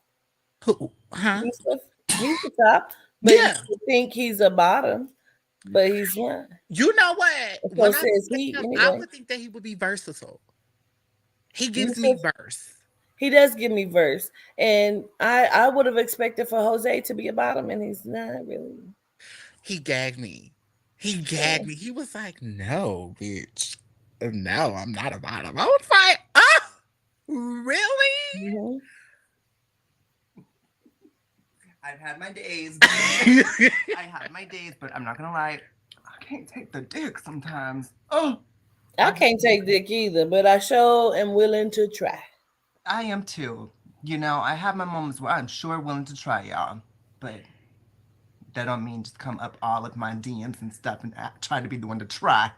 Speaker 2: who, huh?
Speaker 1: Yusuf, he's a top, but you
Speaker 2: Yeah.
Speaker 1: think he's a bottom, but he's not.
Speaker 2: You know what?
Speaker 1: So
Speaker 2: When I
Speaker 1: says
Speaker 2: look
Speaker 1: he
Speaker 2: at him, I
Speaker 1: anyway.
Speaker 2: would think that he would be versatile. He gives me
Speaker 1: Yusuf,
Speaker 2: verse.
Speaker 1: he does give me verse, and I would have expected for Jose to be a bottom, and he's not really.
Speaker 2: He gagged me. He
Speaker 1: Yeah.
Speaker 2: gagged me. He was like, no, bitch. No, I'm not a bottom. I was like, oh, really?
Speaker 1: Hmm.
Speaker 3: I've had my days, but I had my days, but I'm not gonna lie, I can't take the dick sometimes. Oh,
Speaker 1: I
Speaker 3: I just
Speaker 1: can't take dick either, but I sure am willing to try.
Speaker 3: I am too. You know, I have my moments where I'm sure willing to try y'all, but that don't mean just come up all of my DMs and stuff and try to be the one to try.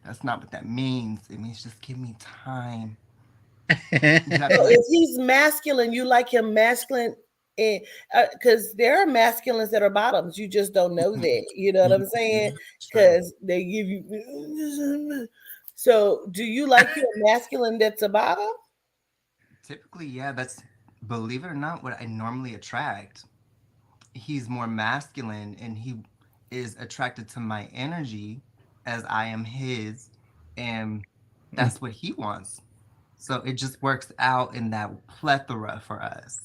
Speaker 3: That's not what that means. It means just give me time. You have
Speaker 1: So
Speaker 3: to let.
Speaker 1: if he's masculine, you like him masculine, because there are masculines that are bottoms. You just don't know that. You know what I'm saying?
Speaker 3: True.
Speaker 1: Because they give you. So, do you like your masculine that's a bottom?
Speaker 3: Typically, yeah, that's believe it or not what I normally attract. He's more masculine and he is attracted to my energy as I am his, and that's what he wants. So it just works out in that plethora for us.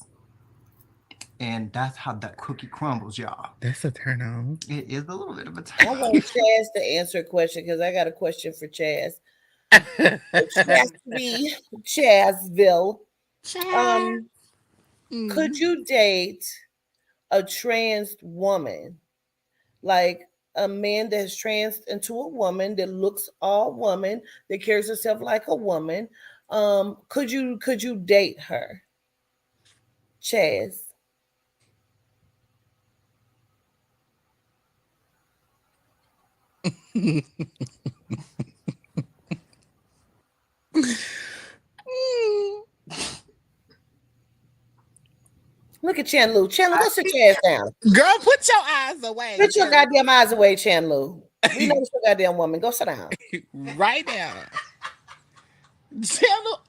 Speaker 3: And that's how that cookie crumbles, y'all.
Speaker 2: That's a turn on.
Speaker 3: It is a little bit of a
Speaker 1: I want Chaz to answer a question because I got a question for Chaz. Chazby, Chazville.
Speaker 2: Child.
Speaker 1: Um, could
Speaker 2: Mm.
Speaker 1: you date a trans woman? Like a man that's trans into a woman that looks all woman, that carries herself like a woman. Could you date her? Chaz. Look at Chandlu. Chandlu, go sit your ass down.
Speaker 2: Girl, put your eyes away,
Speaker 1: Get your
Speaker 2: because
Speaker 1: goddamn eyes away, Chandlu. We know it's your goddamn woman. Go sit down.
Speaker 2: right now, tell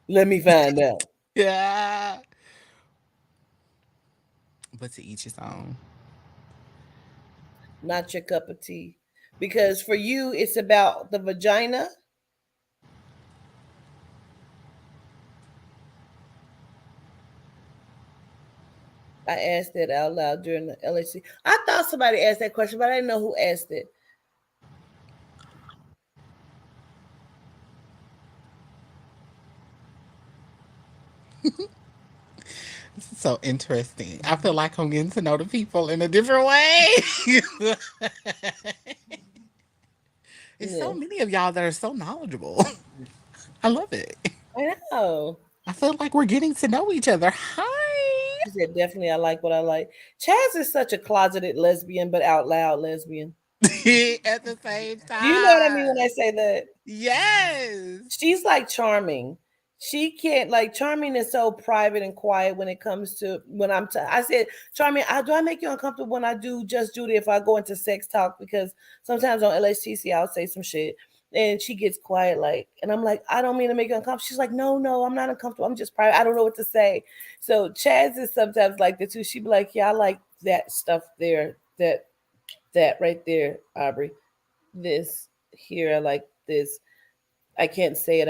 Speaker 1: Let me find out.
Speaker 2: yeah. But to each his own.
Speaker 1: Not your cup of tea. Because for you, it's about the vagina. I asked that out loud during the LHC. I thought somebody asked that question, but I didn't know who asked it.
Speaker 2: This is so interesting. I feel like I'm getting to know the people in a different way. It's so
Speaker 1: Yeah,
Speaker 2: many of y'all that are so knowledgeable. I love it.
Speaker 1: I know.
Speaker 2: I feel like we're getting to know each other. Hi.
Speaker 1: She said, definitely, I like what I like. Chaz is such a closeted lesbian, but out loud lesbian.
Speaker 2: At the same
Speaker 1: Do you know what I mean
Speaker 2: time.
Speaker 1: when I say that?
Speaker 2: Yes.
Speaker 1: She's like charming. She can't like charming is so private and quiet when it comes to when I said charming. Do I make you uncomfortable when I do just Judy if I go into sex talk because sometimes on LHTC I'll say some shit and she gets quiet like and I'm like I don't mean to make you uncomfortable. She's like no I'm not uncomfortable. I'm just private. I don't know what to say. So Chaz is sometimes like that too. She'd be like yeah I like that stuff there that right there Aubrey this here I like this I can't say it,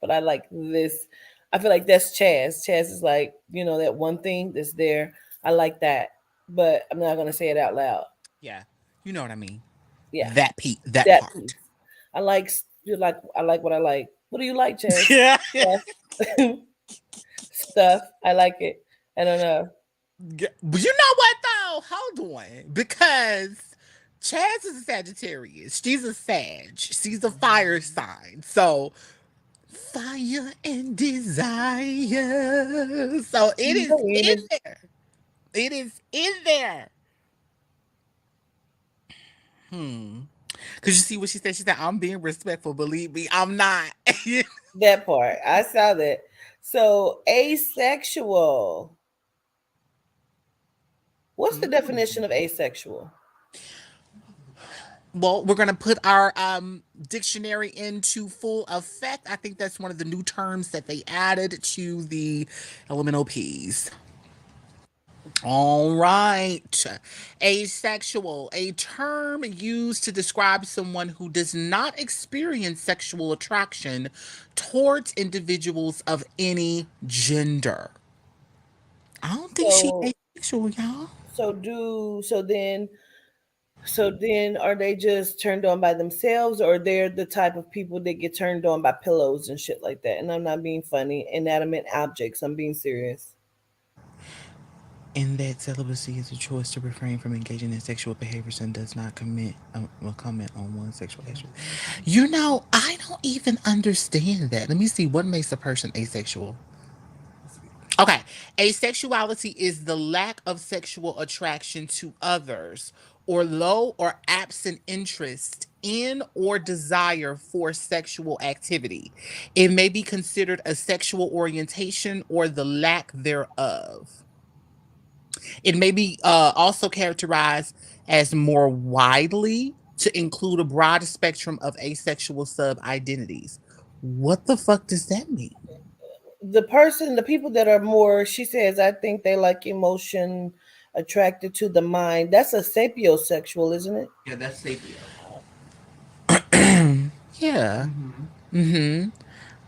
Speaker 1: but I like this. I feel like that's Chaz. Chaz is like, that one thing that's there. I like that, but I'm not gonna say it out loud.
Speaker 2: Yeah. You know what I mean.
Speaker 1: Yeah,
Speaker 2: That
Speaker 1: that
Speaker 2: part.
Speaker 1: piece. I like I like what I like. What do you like, Chaz?
Speaker 2: Yeah.
Speaker 1: Stuff. Stuff. I like it. I don't know.
Speaker 2: But you know what though? Hold on. Because Chaz is a Sagittarius. She's a Sag. She's a fire sign. So fire and desire. So it is in
Speaker 1: Baby.
Speaker 2: there. It is in there. Hmm. Because you see what she said? She said, I'm being respectful. Believe me, I'm not.
Speaker 1: That part. I saw that. So asexual. What's the definition of asexual?
Speaker 2: Well, we're going to put our dictionary into full effect. I think that's one of the new terms that they added to the elemental P's. All right. Asexual, a term used to describe someone who does not experience sexual attraction towards individuals of any gender. I don't think she
Speaker 1: So
Speaker 2: asexual, y'all.
Speaker 1: so then are they just turned on by themselves, or they're the type of people that get turned on by pillows and shit like that? And I'm not being funny. Inanimate objects. I'm being serious.
Speaker 2: In that celibacy is a choice to refrain from engaging in sexual behaviors and does not commit will comment on one's sexual actions. You know, I don't even understand that. Let me see what makes a person asexual. Okay, asexuality is the lack of sexual attraction to others or low or absent interest in or desire for sexual activity. It may be considered a sexual orientation or the lack thereof. It may be also characterized as more widely to include a broad spectrum of asexual sub identities. What the fuck does that mean?
Speaker 1: The people that are more, she says, I think they like emotion, attracted to the mind. That's a sapiosexual, isn't it?
Speaker 3: Yeah, that's sapio.
Speaker 2: Yeah.
Speaker 3: Mm-hmm.
Speaker 2: Mm-hmm.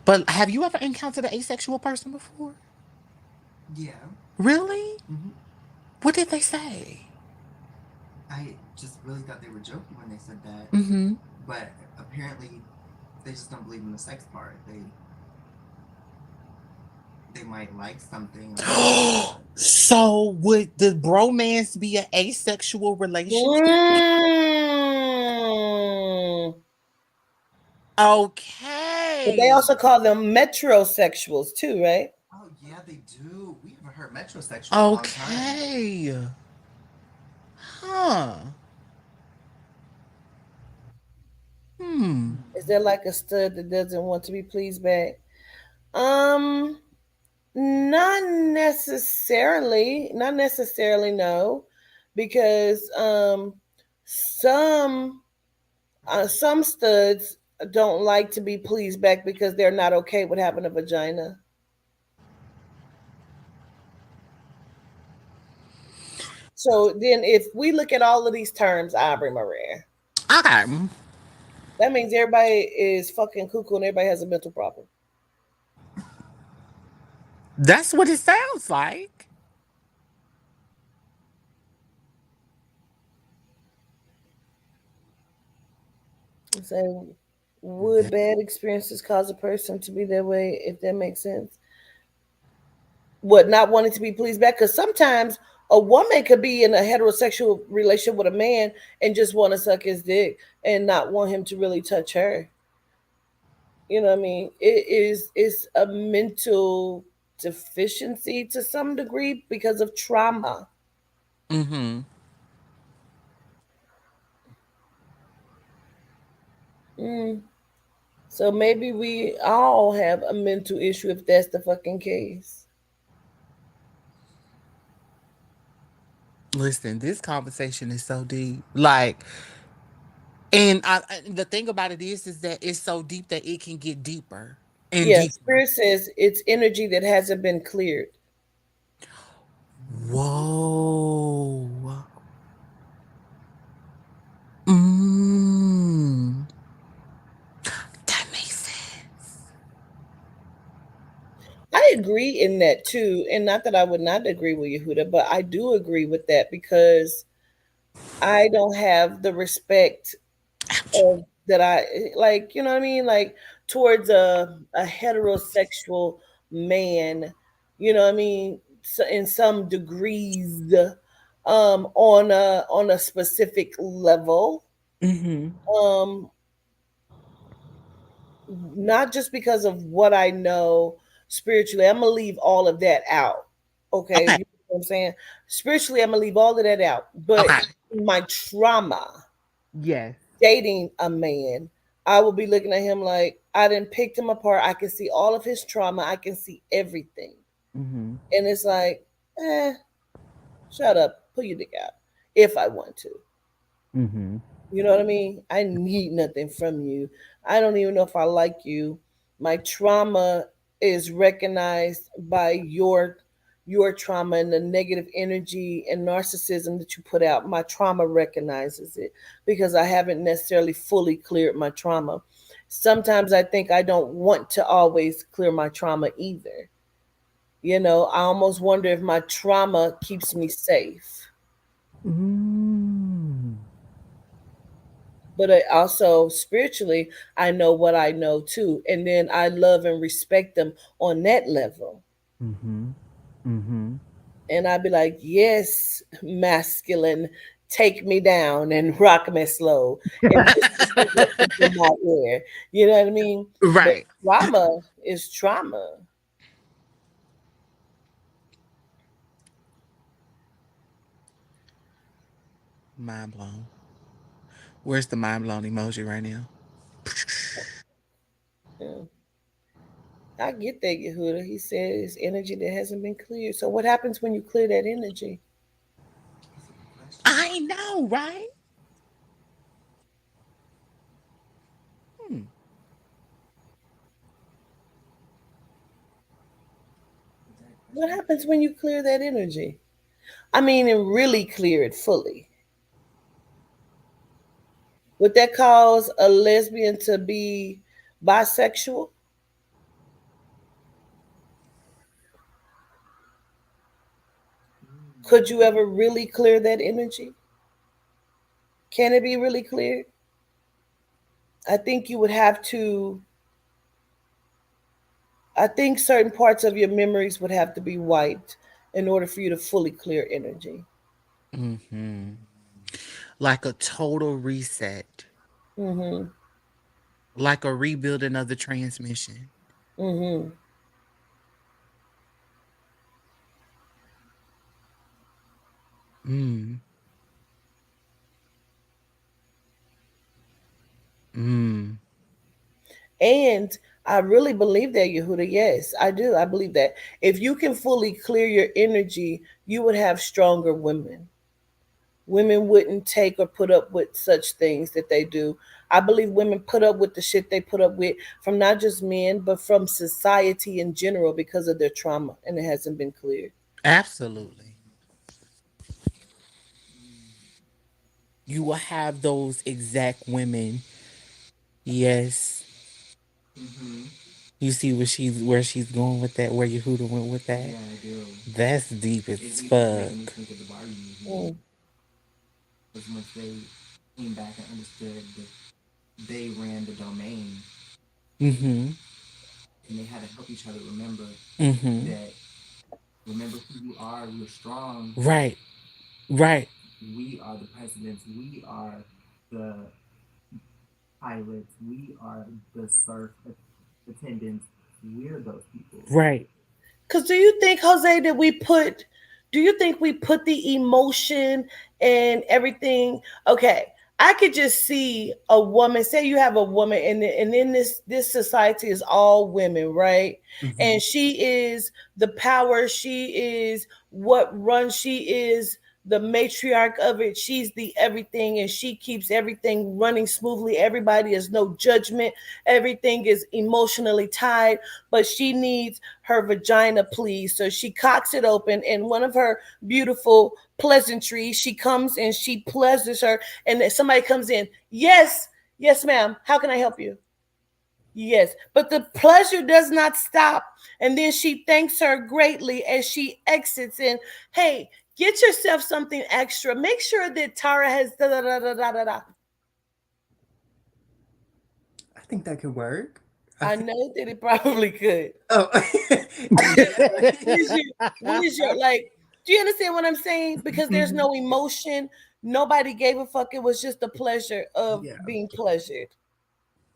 Speaker 2: But have you ever encountered an asexual person before?
Speaker 3: Yeah.
Speaker 2: Really?
Speaker 3: Mm-hmm.
Speaker 2: What did they say?
Speaker 3: I just really thought they were joking when they said that,
Speaker 2: Mm-hmm.
Speaker 3: but apparently they just don't believe in the sex part. They might like something or
Speaker 2: So would the bromance be an asexual relationship?
Speaker 1: Mm. But they
Speaker 2: Okay.
Speaker 1: also call them metrosexuals too, right?
Speaker 3: oh yeah, they do. We haven't heard metrosexual in a long time.
Speaker 2: Okay. Huh. Hmm.
Speaker 1: Is there like a stud that doesn't want to be pleased back? Um, not necessarily. Not necessarily, no, because some some studs don't like to be pleased back because they're not okay with having a vagina. So then, if we look at all of these terms, Aubrey Maria,
Speaker 2: Okay.
Speaker 1: that means everybody is fucking cuckoo and everybody has a mental problem.
Speaker 2: That's what it sounds like.
Speaker 1: So, would
Speaker 2: That-
Speaker 1: bad experiences cause a person to be that way? If that makes sense. What, not wanting to be pleased back? Because sometimes a woman could be in a heterosexual relationship with a man and just want to suck his dick and not want him to really touch her. You know what I mean? It's a mental deficiency to some degree because of trauma.
Speaker 2: mm-hmm.
Speaker 1: Mm. So maybe we all have a mental issue if that's the fucking case.
Speaker 2: Listen, this conversation is so deep. Like, the thing about it is that it's so deep that it can get deeper and
Speaker 1: Yeah,
Speaker 2: deeper.
Speaker 1: spirit says it's energy that hasn't been cleared.
Speaker 2: Whoa. Mm. That makes sense.
Speaker 1: I agree in that too, and not that I would not agree with Yehuda, but I do agree with that because I don't have the respect
Speaker 2: Ouch.
Speaker 1: of that I like. You know what I mean? Like towards a heterosexual man. You know what I mean? So in some degrees, on a specific level.
Speaker 2: Mm-hmm.
Speaker 1: Um, not just because of what I know spiritually. I'm gonna leave all of that out. Okay,
Speaker 2: Okay.
Speaker 1: you know what I'm saying? Spiritually, I'm gonna leave all of that out. But
Speaker 2: Okay.
Speaker 1: my trauma,
Speaker 2: Yes.
Speaker 1: dating a man, I will be looking at him like I didn't picked him apart. I can see all of his trauma. I can see everything.
Speaker 2: Mhm.
Speaker 1: And it's like, eh, shut up, pull your dick out if I want to.
Speaker 2: Mhm.
Speaker 1: You know what I mean? I need nothing from you. I don't even know if I like you. My trauma is recognized by your trauma and the negative energy and narcissism that you put out. My trauma recognizes it because I haven't necessarily fully cleared my trauma. Sometimes I think I don't want to always clear my trauma either. I almost wonder if my trauma keeps me safe.
Speaker 2: Mm.
Speaker 1: But I also spiritually, I know what I know too. And then I love and respect them on that level.
Speaker 2: Mhm. Mhm.
Speaker 1: And I'd be like, yes, masculine, take me down and rock me slow and whisper sweet nothings in my ear. You know what I mean? But
Speaker 2: Right.
Speaker 1: trauma is trauma.
Speaker 2: Mind blown. Where's the mind blown emoji right now?
Speaker 1: Yeah. I get that, Yehuda. He said it's energy that hasn't been cleared. So what happens when you clear that energy?
Speaker 3: That's a good question.
Speaker 2: I know, right? Hmm.
Speaker 3: Is that a
Speaker 1: What
Speaker 3: question?
Speaker 1: happens when you clear that energy? I mean, and really clear it fully. Would that cause a lesbian to be bisexual? Could
Speaker 3: Mm.
Speaker 1: you ever really clear that energy? Can it be really cleared? I think you would have to, I think certain parts of your memories would have to be wiped in order for you to fully clear energy.
Speaker 2: Mhm. Like a total reset.
Speaker 1: Mm-hmm.
Speaker 2: Like a rebuilding of the transmission.
Speaker 1: Mm-hmm.
Speaker 2: Mm. Mm.
Speaker 1: And I really believe that, Yehuda. Yes, I do. I believe that. If you can fully clear your energy, you would have stronger women. Women wouldn't take or put up with such things that they do. I believe women put up with the shit they put up with from not just men, but from society in general because of their trauma and it hasn't been cleared.
Speaker 2: Absolutely.
Speaker 3: Mm.
Speaker 2: You will have those exact women. Yes.
Speaker 3: Mm-hmm.
Speaker 2: You see where she's going with that, where Yehuda went with that?
Speaker 3: Yeah, I do.
Speaker 2: That's deep as
Speaker 3: It's even making me
Speaker 2: fuck.
Speaker 3: think of the Barbie movie.
Speaker 1: Mm,
Speaker 3: Because once they came back and understood that they ran the domain
Speaker 2: Mm-hmm.
Speaker 3: and they had to help each other remember
Speaker 2: Mm-hmm.
Speaker 3: that remember who you are, you're strong,
Speaker 2: Right. Right.
Speaker 3: we are the presidents, we are the pilots, we are the surf attendants, we're those people.
Speaker 2: Right.
Speaker 1: because do you think, Jose, that do you think we put the emotion and everything? Okay, I could just see a woman, say you have a woman, and in this society is all women, right?
Speaker 2: Mm-hmm.
Speaker 1: And she is the power, she is what runs, she is the matriarch of it, she's the everything, and she keeps everything running smoothly. Everybody is no judgment, everything is emotionally tied, but she needs her vagina, please. So she cocks it open, and one of her beautiful pleasantries, she comes and she pleasures her, and then somebody comes in. Yes, yes, ma'am. How can I help you? Yes, but the pleasure does not stop. And then she thanks her greatly as she exits. And hey, get yourself something extra. Make sure that Tara has da da da da da da. Da.
Speaker 3: I think that could work. I
Speaker 1: I
Speaker 3: think.
Speaker 1: know that it probably could.
Speaker 3: Oh,
Speaker 1: What is your what is your like, do you understand what I'm saying? Because there's
Speaker 3: Mhm.
Speaker 1: no emotion. Nobody gave a fuck. It was just the pleasure of
Speaker 3: Yeah.
Speaker 1: being pleasured.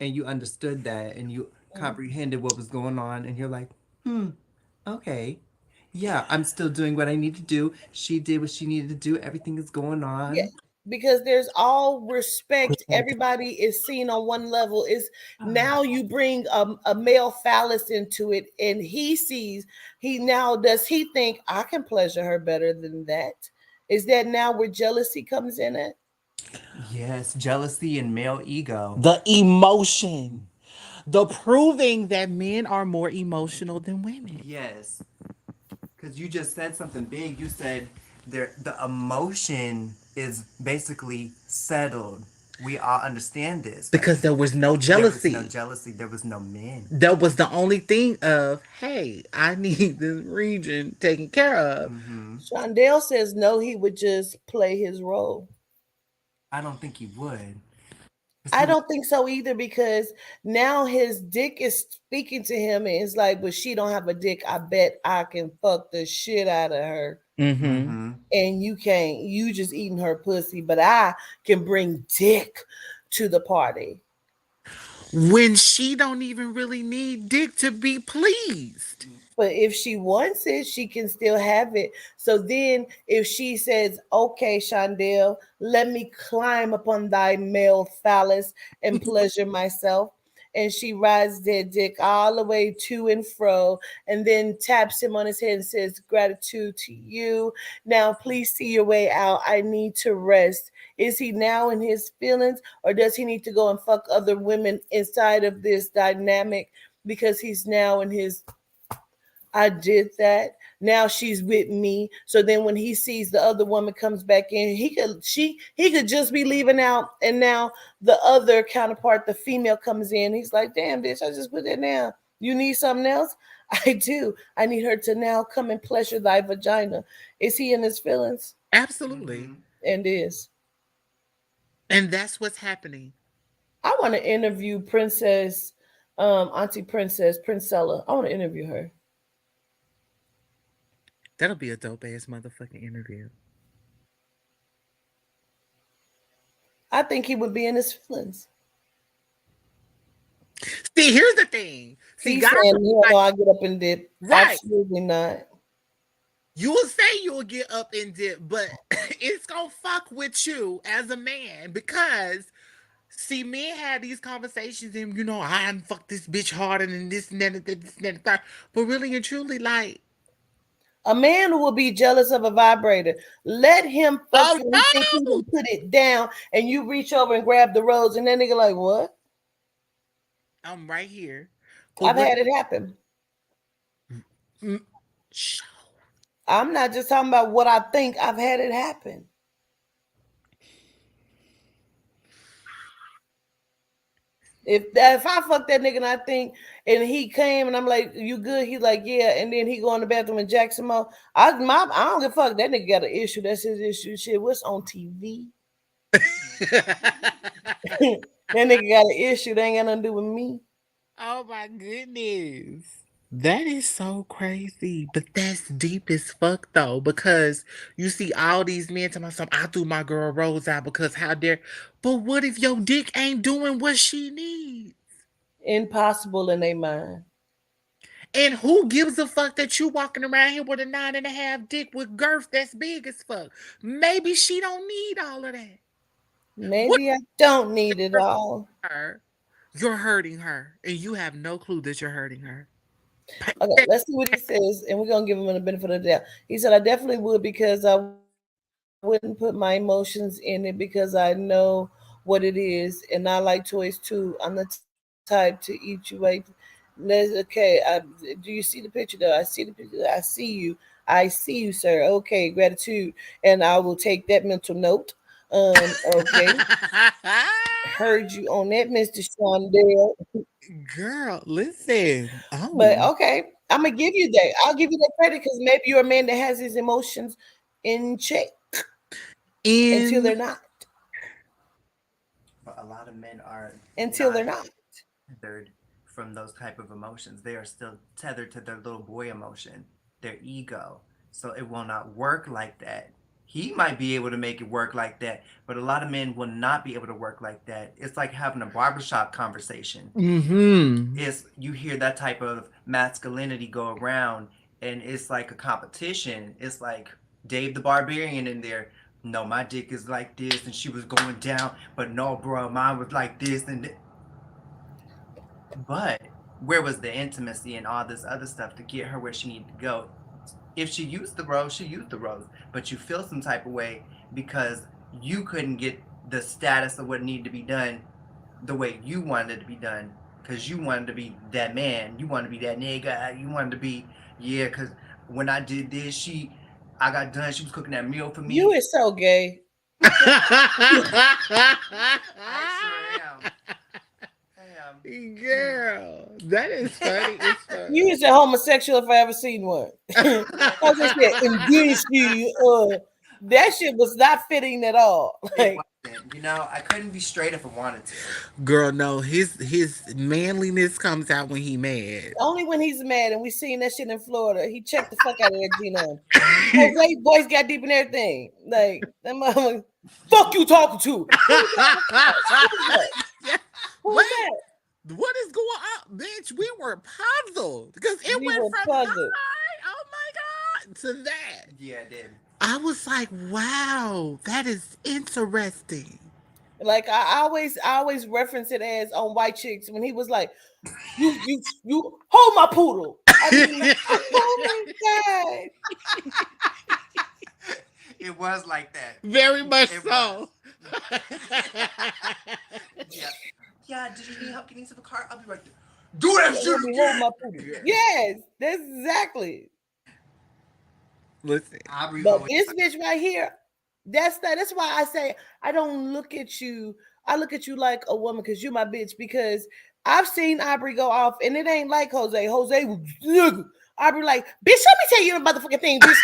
Speaker 3: And you understood that and you
Speaker 1: Mm.
Speaker 3: comprehended what was going on, and you're like, hmm, okay. Yeah, I'm still doing what I need to do. She did what she needed to do. Everything is going
Speaker 1: Yeah.
Speaker 3: on.
Speaker 1: because there's all respect. Everybody is seen on one level. Is now you bring a male phallus into it, and he sees he now does he think I can pleasure her better than that? Is that now where jealousy comes in it?
Speaker 3: Yes, jealousy and male ego.
Speaker 2: The emotion, the proving that men are more emotional than women.
Speaker 3: Yes, because you just said something big. You said the emotion is basically settled. We all understand this. Like
Speaker 2: Because there was no
Speaker 3: there was no
Speaker 2: jealousy.
Speaker 3: jealousy. There was no men.
Speaker 2: That was the only thing of, hey, I need this region taken care of.
Speaker 3: Mm-hmm.
Speaker 1: Shondell says no, he would just play his role.
Speaker 3: I don't think he would. 'Cause
Speaker 1: I
Speaker 3: he would.
Speaker 1: don't think so either because now his dick is speaking to him and it's like, but she don't have a dick. I bet I can fuck the shit out of her.
Speaker 2: Mm-hmm.
Speaker 3: Mm-hmm.
Speaker 1: And you can't, you just eating her pussy, but I can bring dick to the party.
Speaker 2: When she don't even really need dick to be pleased.
Speaker 1: But if she wants it, she can still have it. So then, if she says, "Okay, Shondell, let me climb upon thy male phallus and pleasure myself," and she rides their dick all the way to and fro, and then taps him on his head and says, "Gratitude to you. Now, please see your way out. I need to rest." Is he now in his feelings, or does he need to go and fuck other women inside of this dynamic because he's now in his I did that. Now she's with me. So then when he sees the other woman comes back in, he could just be leaving out and now the other counterpart, the female comes in. He's like, "Damn bitch, I just put that down. You need something else?" I do. I need her to now come and pleasure thy vagina. Is he in his feelings?
Speaker 2: Absolutely.
Speaker 3: Mm-hmm.
Speaker 1: And is.
Speaker 2: And that's what's happening.
Speaker 1: I want to interview Princess Auntie Princess Princella. I want to interview her.
Speaker 2: That'll be a dope ass motherfucking interview.
Speaker 1: I think he would be in his feelings.
Speaker 2: See, here's the thing. See,
Speaker 1: He's
Speaker 2: guys
Speaker 1: saying,
Speaker 2: will be
Speaker 1: "Hell
Speaker 2: like,
Speaker 1: no, I get up and dip."
Speaker 2: right.
Speaker 1: Absolutely not.
Speaker 2: You will say you'll get up and dip, but it's gonna fuck with you as a man because see, men have these conversations and I done fuck this bitch harder than this and that and this and that and third. But really and truly, like,
Speaker 1: A man who will be jealous of a vibrator, let him fuck
Speaker 2: oh
Speaker 1: you and think he
Speaker 2: no!
Speaker 1: can put it down, and you reach over and grab the rose, and then nigga like, "What?"
Speaker 2: I'm right here. But
Speaker 1: I've
Speaker 2: what
Speaker 1: had it happen.
Speaker 2: mm, sh-
Speaker 1: I'm not just talking about what I think. I've had it happen. If I fuck that nigga and I think and he came and I'm like, "You good?" He's like, "Yeah," and then he go in the bathroom and jacks him off. I don't give a fuck. That nigga got an issue. That's his issue. Shit, what's on TV? That nigga got an issue. That ain't got nothing to do with me.
Speaker 2: Oh my goodness. That is so crazy. But that's deep as fuck though. Because you see all these men tell myself, I threw my girl Rose out because how dare. But what if your dick ain't doing what she needs?
Speaker 1: Impossible in their mind.
Speaker 2: And who gives a fuck that you walking around here with a 9.5 dick with girth that's big as fuck? Maybe she don't need all of that. What
Speaker 1: Maybe I don't need it all.
Speaker 2: her? You're hurting her, and you have no clue that you're hurting her.
Speaker 1: Okay, let's see what he says, and we're gonna give him the benefit of the doubt. He said, "I definitely would because I wouldn't put my emotions in it because I know what it is, and I like toys too. I'm the type to eat you right. Okay, do you see the picture though? I see the picture. I see you, sir. Okay, gratitude, and I will take that mental note. Okay, heard you on that, Mister Shondell.
Speaker 2: Girl, listen.
Speaker 1: But
Speaker 2: Oh,
Speaker 1: okay, I'm gonna give you that. I'll give you that credit because maybe you're a man that has his emotions in check until
Speaker 2: in
Speaker 1: they're not.
Speaker 3: But a lot of men are
Speaker 1: Until they're
Speaker 3: not
Speaker 1: not.
Speaker 3: tethered from those type of emotions. They are still tethered to their little boy emotion, their ego. So it will not work like that. He might be able to make it work like that, but a lot of men will not be able to work like that. It's like having a barbershop conversation.
Speaker 2: mm-hmm.
Speaker 3: Is you hear that type of masculinity go around and it's like a competition. It's like Dave the Barbarian in there. no, my dick is like this, and she was going down, but no, bro, mine was like this, but where was the intimacy and all this other stuff to get her where she needed to go? If she used the rose, she used the rose, but you feel some type of way because you couldn't get the status of what needed to be done the way you wanted it to be done, because you wanted to be that man, you wanted to be that nigga, you wanted to be, yeah, because when I did this, I got done, she was cooking that meal for
Speaker 1: You
Speaker 3: me.
Speaker 1: is so gay.
Speaker 3: I sure am.
Speaker 2: Girl, that is funny as fuck.
Speaker 1: You is a homosexual if I ever seen one. As I said, in this that shit was not fitting at all.
Speaker 3: It
Speaker 1: Like,
Speaker 3: wasn't. I couldn't be straight if I wanted to.
Speaker 2: Girl, no, his manliness comes out when he mad.
Speaker 1: only when he's mad, and we seen that shit in Florida. He checked the fuck out of that genome. Jose voice got deep and everything. Like that mother, fuck you talking to? Who's that? Who's
Speaker 2: Wait,
Speaker 1: that?
Speaker 2: what is going on, bitch? We were puzzled because it
Speaker 1: We
Speaker 2: went
Speaker 1: were
Speaker 2: from
Speaker 1: puzzled.
Speaker 2: hi, oh my god, to that.
Speaker 3: Yeah, it did.
Speaker 2: I was like, wow, that is interesting.
Speaker 1: Like I always reference it as on White Chicks when he was like, you hold my poodle. I mean, oh my god.
Speaker 3: It was like that.
Speaker 2: Very much
Speaker 3: It
Speaker 2: so.
Speaker 3: Yeah. Yeah, did you need help getting to the car? I'll be right there. Do that shit
Speaker 1: Let me hold
Speaker 3: again.
Speaker 1: my poodle. Yes, that's exactly.
Speaker 2: Listen,
Speaker 1: But this bitch right here, that's why I say I don't look at you. I look at you like a woman because you my bitch. Because I've seen Aubrey go off, and it ain't like Jose. Jose, Aubrey like, bitch. Let me tell you a motherfucking thing, bitch.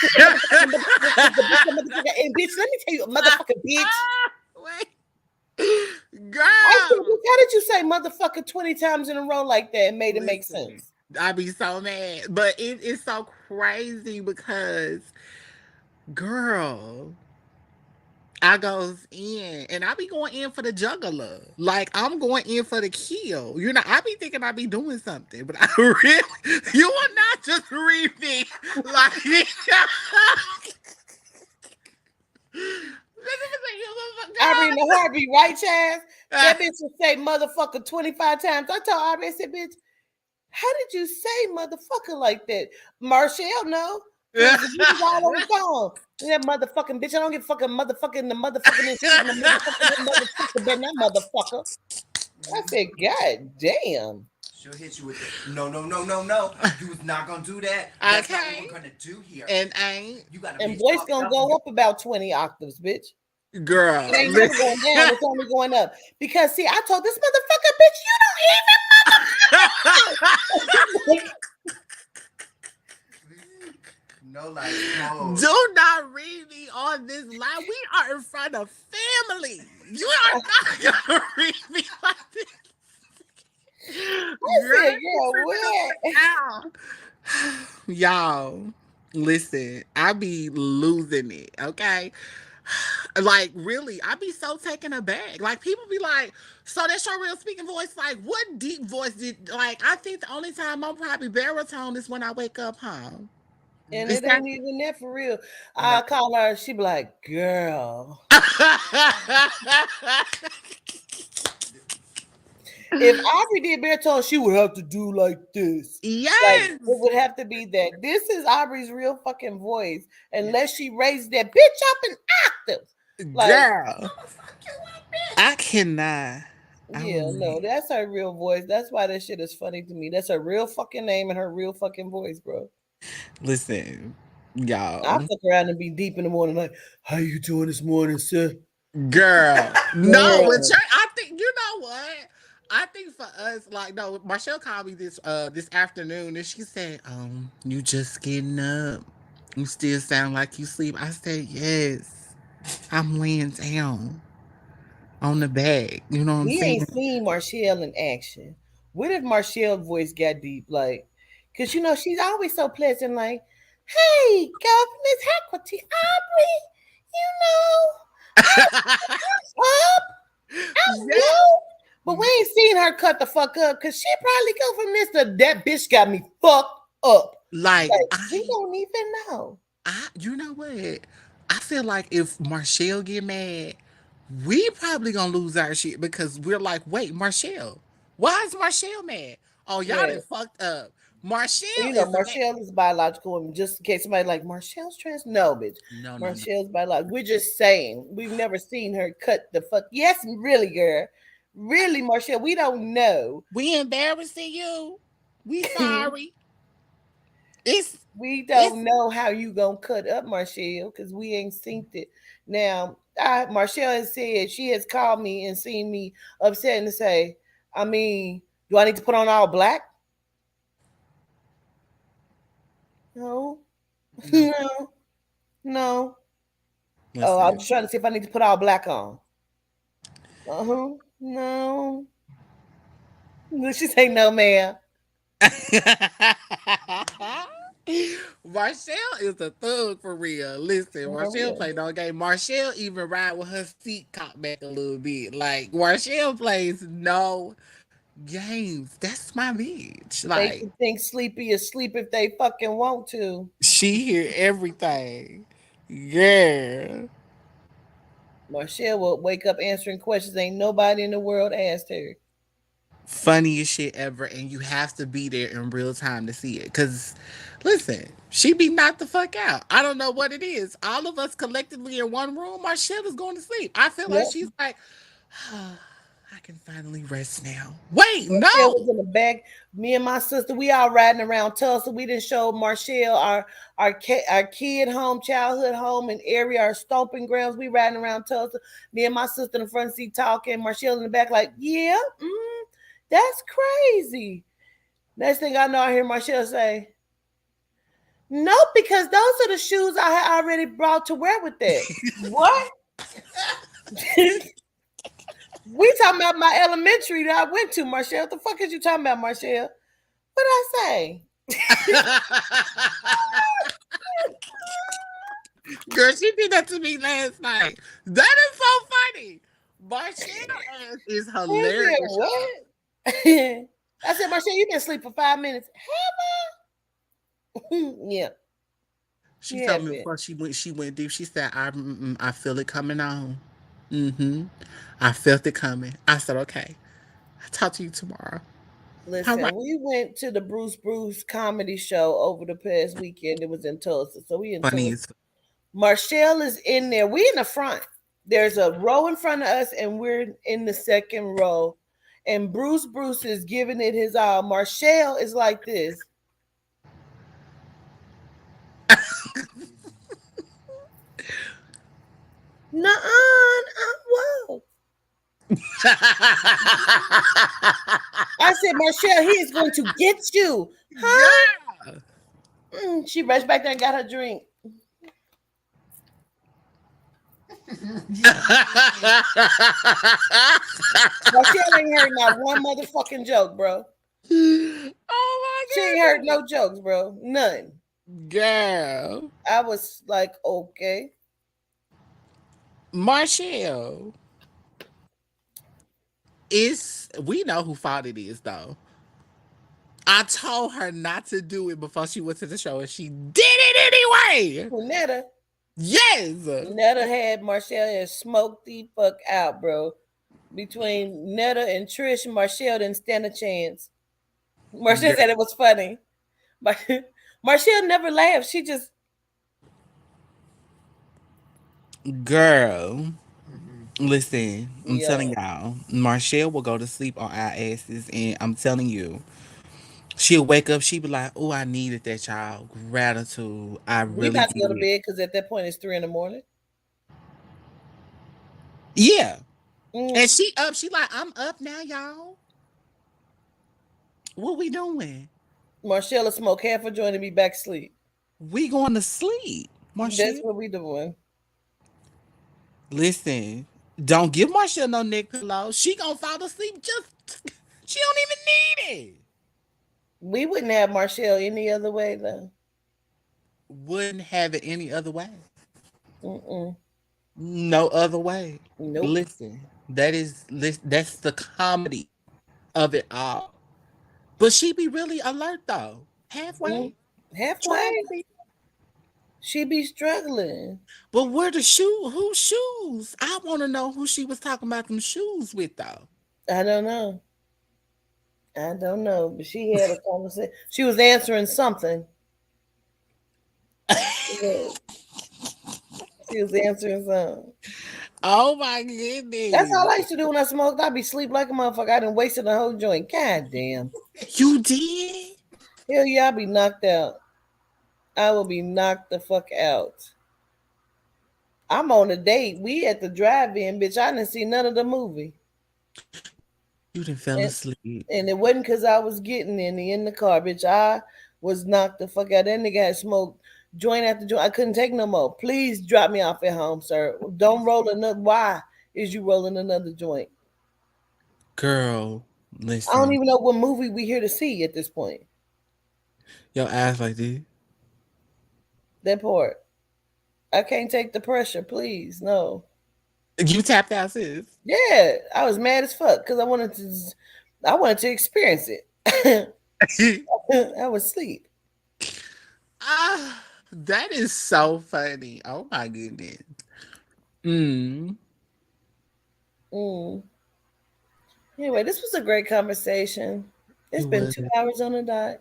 Speaker 1: And bitch, let me tell you a motherfucking bitch.
Speaker 2: wait, girl.
Speaker 1: How did you say motherfucker 20 times in a row like that and made it make sense?
Speaker 2: I be so mad, but it is so crazy because, girl, I goes in and I be going in for the juggler. Like I'm going in for the kill. I be thinking I be doing something, but I really, you will not just read me like.
Speaker 1: Aubrey in the heartbeat, right, Chaz? That bitch would say motherfucker 25 times. I told Aubrey, I said, bitch, how did you say motherfucker like that? Marshall, no. Because you was all on the phone. That motherfucking bitch. I don't give a fucking motherfucking the motherfucking motherfucker, but not motherfucker. I said, God damn.
Speaker 3: She'll hit you with the no. You was not gonna do that. That's not what we're gonna do here.
Speaker 2: And ain't.
Speaker 3: You gotta
Speaker 1: and voice gonna go up about 20 octaves, bitch.
Speaker 2: Girl.
Speaker 1: It ain't never going down, it's only going up. Because see, I told this motherfucker, bitch, you don't even
Speaker 3: no, like, no.
Speaker 2: Do not read me on this line. We are in front of family. You are not gonna read me like this.
Speaker 1: I said, girl, what?
Speaker 2: Y'all, listen, I be losing it, okay? Like, really, I be so taken aback. Like, people be like, so that's your real speaking voice? Like, what deep voice I think the only time I'm probably baritone is when I wake up home.
Speaker 1: And it ain't even that for real. I call her, she be like, girl. If Aubrey did baritone, she would have to do like this.
Speaker 2: Yes.
Speaker 1: Like, it would have to be that. This is Aubrey's real fucking voice. Unless she raised that bitch up in octaves. Like,
Speaker 2: girl. I cannot.
Speaker 1: Yeah, no, that's her real voice. That's why that shit is funny to me. That's her real fucking name and her real fucking voice, bro.
Speaker 2: Listen, y'all.
Speaker 1: I fuck around and be deep in the morning like, how you doing this morning, sir?
Speaker 2: Girl. No, I think, you know what? I think for us, like, no, Marshall called me this afternoon and she said, you just getting up. You still sound like you sleep. I said, yes. I'm laying down on the bag. You know what I'm saying?
Speaker 1: We ain't seen Marshall in action. What if Marshall's voice got deep? Like, because, you know, she's always so pleasant, like, hey, Governess Hecklety, Aubrey, you know, up. But we ain't seen her cut the fuck up because she probably go from this to that bitch got me fucked up.
Speaker 2: Like
Speaker 1: we don't even know.
Speaker 2: You know what? I feel like if Marshall get mad, we probably gonna lose our shit because we're like, wait, Marshall, why is Marshall mad? Oh, y'all
Speaker 1: Right.
Speaker 2: done fucked up. Marshall
Speaker 1: You know,
Speaker 2: is the bad.
Speaker 1: Marshall is biological woman. Just in case somebody like Marshall's trans, no, bitch.
Speaker 2: No, no, no.
Speaker 1: Marshall's biological. We're just saying we've never seen her cut the fuck. Yes, really, girl. Really, Marshall. We don't know.
Speaker 2: We embarrassing you. We sorry. It's
Speaker 1: We
Speaker 2: it's
Speaker 1: don't know how you gonna cut up Marshall because we ain't seen it. Now, Marshall has said she has called me and seen me upset and say, I mean, do I need to put on all black? No,
Speaker 2: no.
Speaker 1: no, no. Oh, I'm
Speaker 2: Listen.
Speaker 1: just trying to see if I need to put all black on. Uh-huh. No. No, she say no, ma'am.
Speaker 2: Marshall is a thug for real. Listen,
Speaker 1: For
Speaker 2: Marshall
Speaker 1: real.
Speaker 2: play no game. Marshall even ride with her seat cocked back a little bit. Like Marshall plays no games. That's my bitch.
Speaker 1: They
Speaker 2: Like
Speaker 1: can think sleepy is sleep if they fucking want to.
Speaker 2: she hear everything. Girl.
Speaker 1: Marshall will wake up answering questions ain't nobody in the world asked her.
Speaker 2: Funniest shit ever, and you have to be there in real time to see it. Cause listen, she be knocked the fuck out. I don't know what it is. All of us collectively in one room, our shit is going to sleep. I feel like
Speaker 1: Yep.
Speaker 2: she's like, oh, I can finally rest now. Wait,
Speaker 1: Marshall was
Speaker 2: no.
Speaker 1: in the back. Me and my sister, we all riding around Tulsa. We didn't show Marshall our kid home, childhood home, and area, our stomping grounds. We riding around Tulsa. Me and my sister in the front seat talking. Marshall in the back, like, yeah, that's crazy. Next thing I know, I hear Marshall say, "No, because those are the shoes I had already brought to wear with that." What? We talking about my elementary that I went to, Marshall. What the fuck is you talking about, Marshall? What I say?
Speaker 2: Girl, she did that to me last night. That is so funny. Marshall ass is
Speaker 1: He said,
Speaker 2: hilarious, y'all.
Speaker 1: what? I said, Marshall, you been asleep for 5 minutes. Yeah,
Speaker 2: She
Speaker 1: yeah,
Speaker 2: told me
Speaker 1: bitch.
Speaker 2: before she went deep. She said, I feel it coming on. Mm-hmm. I felt it coming. I said, okay. I'll talk to you tomorrow. All right.
Speaker 1: Listen, we went to the Bruce comedy show over the past weekend. It was in Tulsa. So we in
Speaker 2: Funny
Speaker 1: Tulsa.
Speaker 2: as
Speaker 1: Marshall is in there. We in the front. There's a row in front of us, and we're in the second row. And Bruce is giving it his all. Marshall is like this. Nuh-uh, whoa. I said, Marshall, he is going to get you. Huh?
Speaker 2: Girl.
Speaker 1: She rushed back there and got her drink. Marshall ain't heard not one motherfucking joke, bro.
Speaker 2: Oh
Speaker 1: She ain't
Speaker 2: my
Speaker 1: heard no jokes, bro. None.
Speaker 2: goodness. Girl.
Speaker 1: I was like, okay.
Speaker 2: Marshall. We know who fault it is though. I told her not to do it before she went to the show and she did it anyway.
Speaker 1: Netta,
Speaker 2: Yes.
Speaker 1: Netta had Marshall and smoked the fuck out, bro. Between Netta and Trish, Marshall didn't stand a chance. Marshall said it was funny. But Marshall never laughed. She just,
Speaker 2: Girl.
Speaker 3: Mm-hmm.
Speaker 2: Listen, I'm telling
Speaker 1: yo.
Speaker 2: y'all, Marshall will go to sleep on our asses, and I'm telling you, she'll wake up, she'll be like, "Oh, I needed that, child. Gratitude. I
Speaker 1: We
Speaker 2: really
Speaker 1: about to go to
Speaker 2: did."
Speaker 1: bed because at that point it's 3 in the morning.
Speaker 2: Yeah.
Speaker 1: Mm.
Speaker 2: And she up, she like, "I'm up now, y'all. What we doing?
Speaker 1: Marshall will smoke half a joint and be back asleep.
Speaker 2: We going to sleep,
Speaker 1: That's
Speaker 2: Marshall."
Speaker 1: what we doing.
Speaker 2: Listen, don't give Marshall no neck pillow. She gonna fall asleep just, she don't even need it.
Speaker 1: We wouldn't have Marshall any other way though.
Speaker 2: Wouldn't have it any other way.
Speaker 1: Mm-mm.
Speaker 2: No other way.
Speaker 1: Nope.
Speaker 2: Listen, that's the comedy of it all. But she be really alert though.
Speaker 1: Mm.
Speaker 2: Halfway, trying to
Speaker 1: Halfway.
Speaker 2: be.
Speaker 1: She be struggling.
Speaker 2: But where the shoe? Whose shoes? I want to know who she was talking about them shoes with, though.
Speaker 1: I don't know. I don't know, but she had a conversation. She was answering something. Yeah, she was answering something.
Speaker 2: Oh my
Speaker 1: That's all
Speaker 2: goodness.
Speaker 1: I used to do when I smoked. I'd be sleep like a motherfucker. I done wasted the whole joint. God damn.
Speaker 2: You did?
Speaker 1: Hell yeah, I'd be knocked out. I will be knocked the fuck out. I'm on a date. We at the drive-in, bitch. I didn't see none of the movie.
Speaker 2: You done fell
Speaker 1: And
Speaker 2: asleep.
Speaker 1: and it wasn't because I was getting in the car, bitch. I was knocked the fuck out. That nigga had smoked joint after joint. I couldn't take no more. Please drop me off at home, sir. Don't roll another. Why is you rolling another joint?
Speaker 2: Girl,
Speaker 1: I don't
Speaker 2: listen.
Speaker 1: even know what movie we here to see at this point.
Speaker 2: Your ass like this.
Speaker 1: That part. I can't take the pressure, please. No.
Speaker 2: You tapped out, sis.
Speaker 1: Yeah, I was mad as fuck because I wanted to experience it. I was asleep.
Speaker 2: Ah, that is so funny. Oh my goodness. Mm,
Speaker 1: Mm. Anyway, this was a great conversation.
Speaker 2: it
Speaker 1: It's been
Speaker 2: was.
Speaker 1: 2 hours on the dot.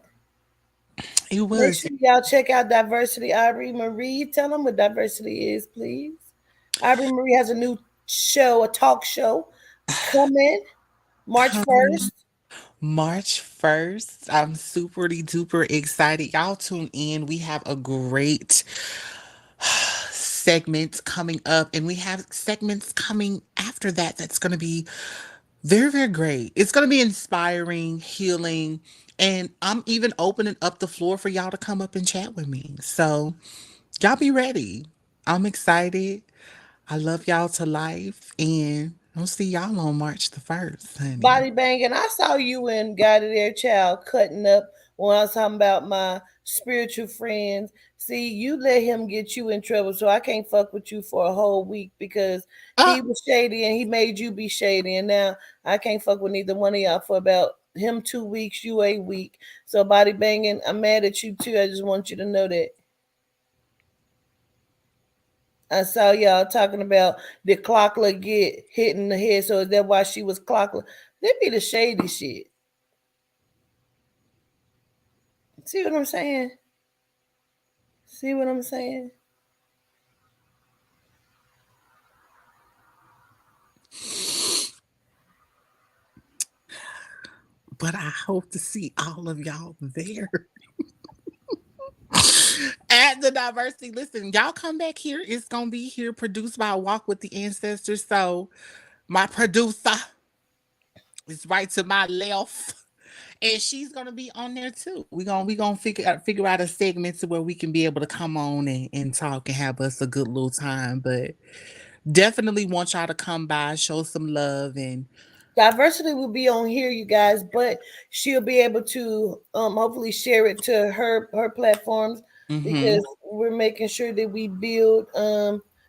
Speaker 2: It
Speaker 1: Make
Speaker 2: was.
Speaker 1: sure y'all check out Diversity. Aubrey Marie, tell them what diversity is, please. Aubrey Marie has a new show, a talk show coming March
Speaker 2: Coming
Speaker 1: 1st.
Speaker 2: March 1st. I'm super duper excited. Y'all tune in. We have a great segment coming up, and we have segments coming after that that's going to be very, very great. It's going to be inspiring, healing, and I'm even opening up the floor for y'all to come up and chat with me. So, y'all be ready. I'm excited. I love y'all to life, and I'll see y'all on March the 1st, honey.
Speaker 1: Body banging. I saw you and Got It There Child cutting up when I was talking about my spiritual friends. See, you let him get you in trouble, so I can't fuck with you for a whole week because he
Speaker 2: Uh,
Speaker 1: was shady and he made you be shady, and now I can't fuck with neither one of y'all for about him 2 weeks, you a week. So body banging, I'm mad at you too. I just want you to know that. I saw y'all talking about the clockler get hit in the head, so is that why she was clockler? That be the shady shit. See what I'm saying? See what I'm saying?
Speaker 2: but I hope to see all of y'all there. At the diversity, listen, y'all come back here. It's gonna be here, produced by Walk with the Ancestors. So my producer is right to my left, and she's gonna be on there too. We gonna figure out a segment to where we can be able to come on and talk and have us a good little time. But definitely want y'all to come by, show some love, and
Speaker 1: Diversity will be on here, you guys, but she'll be able to hopefully share it to her platforms
Speaker 2: mm-hmm.
Speaker 1: because we're making sure that we build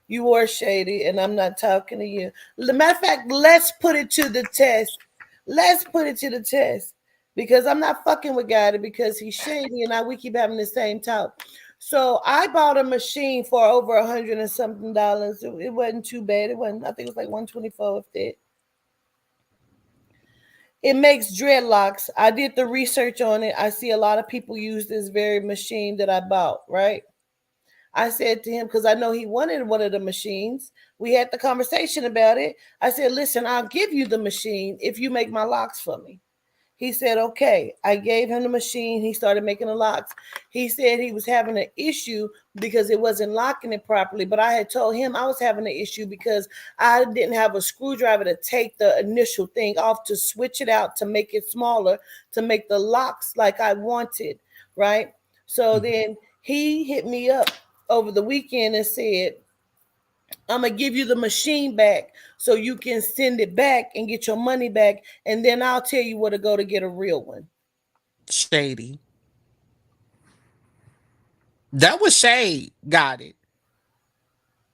Speaker 1: you are shady and I'm not talking to you. Matter of fact, let's put it to the test. Let's put it to the test. Because I'm not fucking with God because he's shady and we keep having the same talk. So I bought a machine for over 100 and something dollars. It wasn't too bad. It wasn't, I think it was like 124 if that. It makes dreadlocks. I did the research on it. I see a lot of people use this very machine that I bought, right? I said to him, because I know he wanted one of the machines. We had the conversation about it. I said, listen, I'll give you the machine if you make my locks for me. He said, okay. I gave him the machine. He started making the locks. He said he was having an issue because it wasn't locking it properly. But I had told him I was having an issue because I didn't have a screwdriver to take the initial thing off to switch it out to make it smaller, to make the locks like I wanted. Right. So then he hit me up over the weekend and said, I'm gonna give you the machine back so you can send it back and get your money back, and then I'll tell you where to go to get a real one.
Speaker 2: Shady. That was shade. Got it.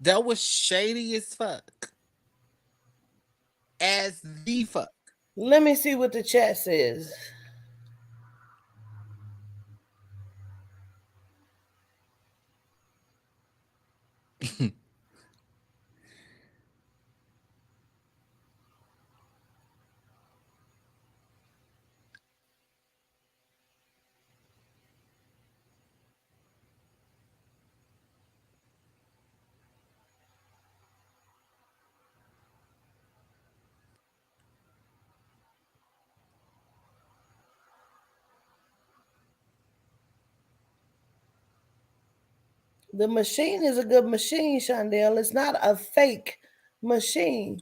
Speaker 2: That was shady as fuck. As the fuck.
Speaker 1: Let me see what the chat says. The machine is a good machine, Shondell. It's not a fake machine.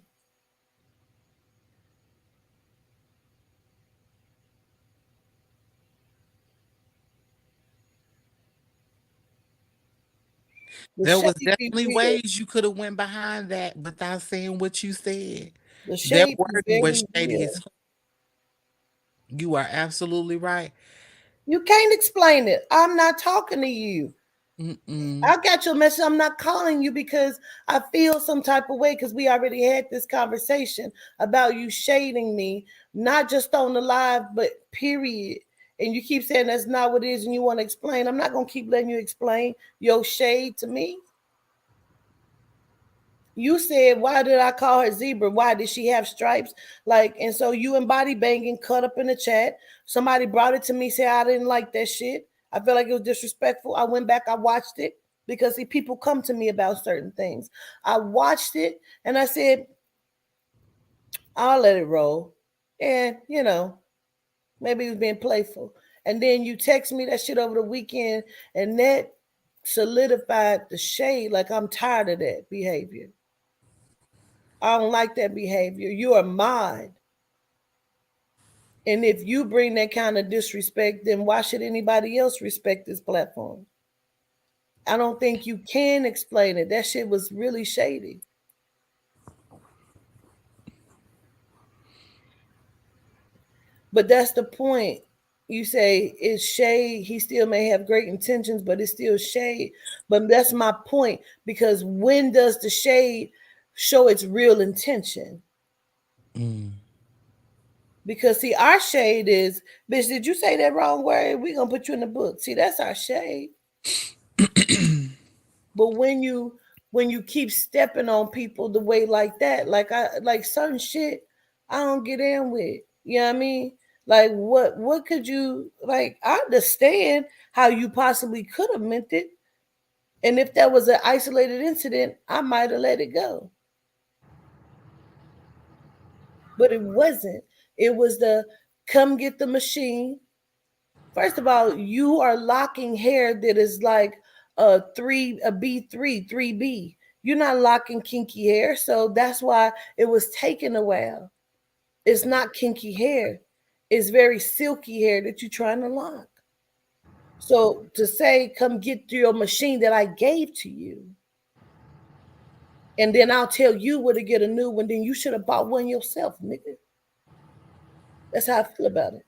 Speaker 1: The
Speaker 2: There was
Speaker 1: shade be
Speaker 2: definitely
Speaker 1: real.
Speaker 2: ways you could have went behind that without saying what you said.
Speaker 1: The
Speaker 2: Their
Speaker 1: shade be
Speaker 2: wording was
Speaker 1: very
Speaker 2: shady
Speaker 1: real.
Speaker 2: as you are absolutely right.
Speaker 1: You can't explain it. I'm not talking to you.
Speaker 2: Mm-mm.
Speaker 1: I got your message. I'm not calling you because I feel some type of way because we already had this conversation about you shading me, not just on the live, but period. And you keep saying that's not what it is and you want to explain. I'm not going to keep letting you explain your shade to me. You said, why did I call her zebra? Why did she have stripes? Like, and so you and body banging cut up in the chat. Somebody brought it to me, said I didn't like that shit. I felt like it was disrespectful. I went back, I watched it because see, people come to me about certain things. I watched it and I said, I'll let it roll. And, maybe he was being playful. And then you text me that shit over the weekend, and that solidified the shade. Like, I'm tired of that behavior. I don't like that behavior. You are mine. And if you bring that kind of disrespect, then why should anybody else respect this platform? I don't think you can explain it. That shit was really shady. But that's the point. You say it's shade. He still may have great intentions, but it's still shade. But that's my point because when does the shade show its real intention?
Speaker 2: Mm.
Speaker 1: Because see, our shade is, bitch, did you say that wrong word? We gonna put you in the book. See, that's our shade. But when you keep stepping on people the way like that, like I like certain shit, I don't get in with. You know what I mean? Like what could you like? I understand how you possibly could have meant it, and if that was an isolated incident, I might have let it go. But it wasn't. It was the come get the machine. First of all, you are locking hair that is like a B3 3B. You're not locking kinky hair, so that's why it was taking a while. It's not kinky hair. It's very silky hair that you're trying to lock. So to say, come get your machine that I gave to you, and then I'll tell you where to get a new one, then you should have bought one yourself, nigga. That's how I feel about it.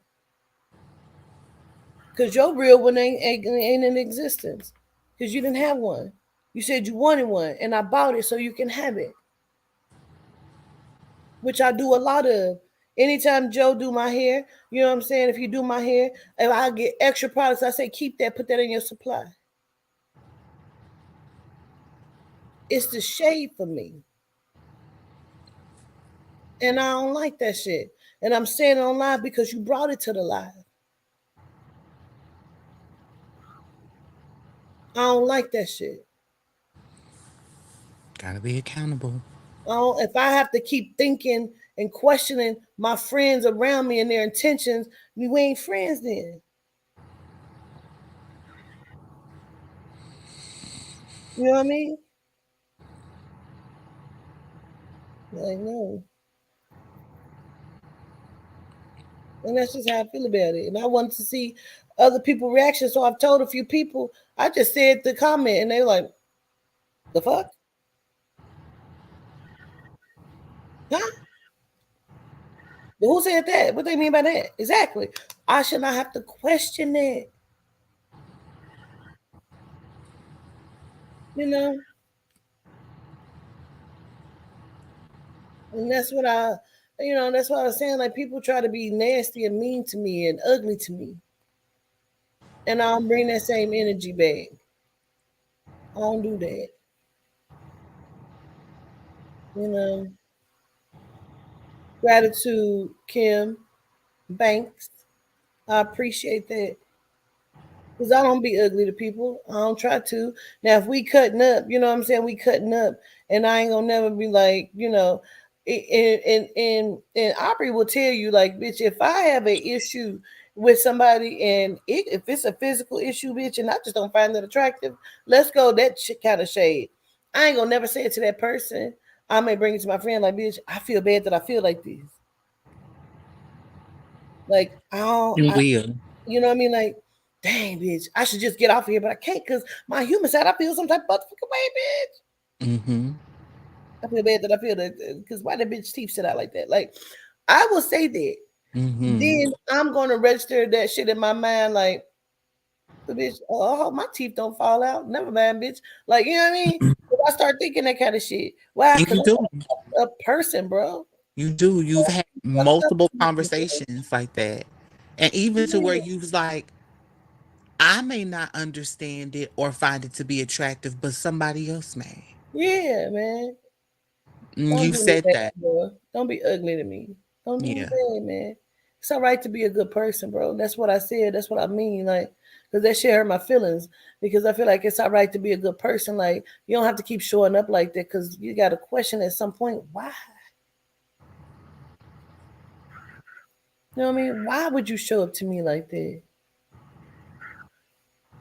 Speaker 1: Because your real one ain't in existence. Because you didn't have one. You said you wanted one, and I bought it so you can have it, which I do a lot of. Anytime Joe do my hair, you know what I'm saying? If you do my hair, if I get extra products, I say keep that, put that in your supply. It's the shade for me, and I don't like that shit. And I'm saying it on live because you brought it to the live. I don't like that shit.
Speaker 2: Gotta be accountable.
Speaker 1: If I have to keep thinking and questioning my friends around me and their intentions, we ain't friends then. You know what I mean? Like, no. And that's just how I feel about it. And I wanted to see other people's reactions. So I've told a few people, I just said the comment and they were like, the fuck? Huh? But who said that? What they mean by that? Exactly. I should not have to question it. You know? And that's what I was saying. Like people try to be nasty and mean to me and ugly to me. And I don't bring that same energy back. I don't do that. You know, gratitude, Kim Banks. I appreciate that because I don't be ugly to people. I don't try to. Now, if we cutting up, you know what I'm saying? We cutting up, and I ain't gonna never be like, and Aubrey will tell you, like, bitch, if I have an issue with somebody, and if it's a physical issue, bitch, and I just don't find it attractive, let's go that shit kind of shade. I ain't gonna never say it to that person. I may bring it to my friend, like, bitch, I feel bad that I feel like this. Like, I don't,
Speaker 2: You will.
Speaker 1: you know what I mean? Like, dang, bitch, I should just get off of here, but I can't because my human side, I feel some type of motherfucking way, bitch.
Speaker 2: Mm-hmm.
Speaker 1: I feel bad that I feel that because why the bitch teeth shit out like that? Like, I will say that.
Speaker 2: Mm-hmm.
Speaker 1: Then I'm gonna register that shit in my mind, like, but bitch, oh, I hope my teeth don't fall out. Never mind, bitch. Like, you know what I mean? If I start thinking that kind of shit, why?
Speaker 2: And
Speaker 1: Because
Speaker 2: you do.
Speaker 1: I'm a person, bro.
Speaker 2: You do. You've had
Speaker 1: Fucked up
Speaker 2: multiple
Speaker 1: people, bro.
Speaker 2: conversations like that. And even to where
Speaker 1: Yeah,
Speaker 2: you was like, I may not understand it or find it to be attractive, but somebody else may.
Speaker 1: yeah, man. Don't
Speaker 2: You
Speaker 1: do me
Speaker 2: said
Speaker 1: bad,
Speaker 2: that.
Speaker 1: bro. Don't be ugly to me. Don't do me
Speaker 2: Yeah.
Speaker 1: bad, man. It's all right to be a good person, bro. That's what I said. That's what I mean. Like, because that shit hurt my feelings. Because I feel like it's all right to be a good person. Like, you don't have to keep showing up like that. Because you got to question at some point, why? You know what I mean? Why would you show up to me like that?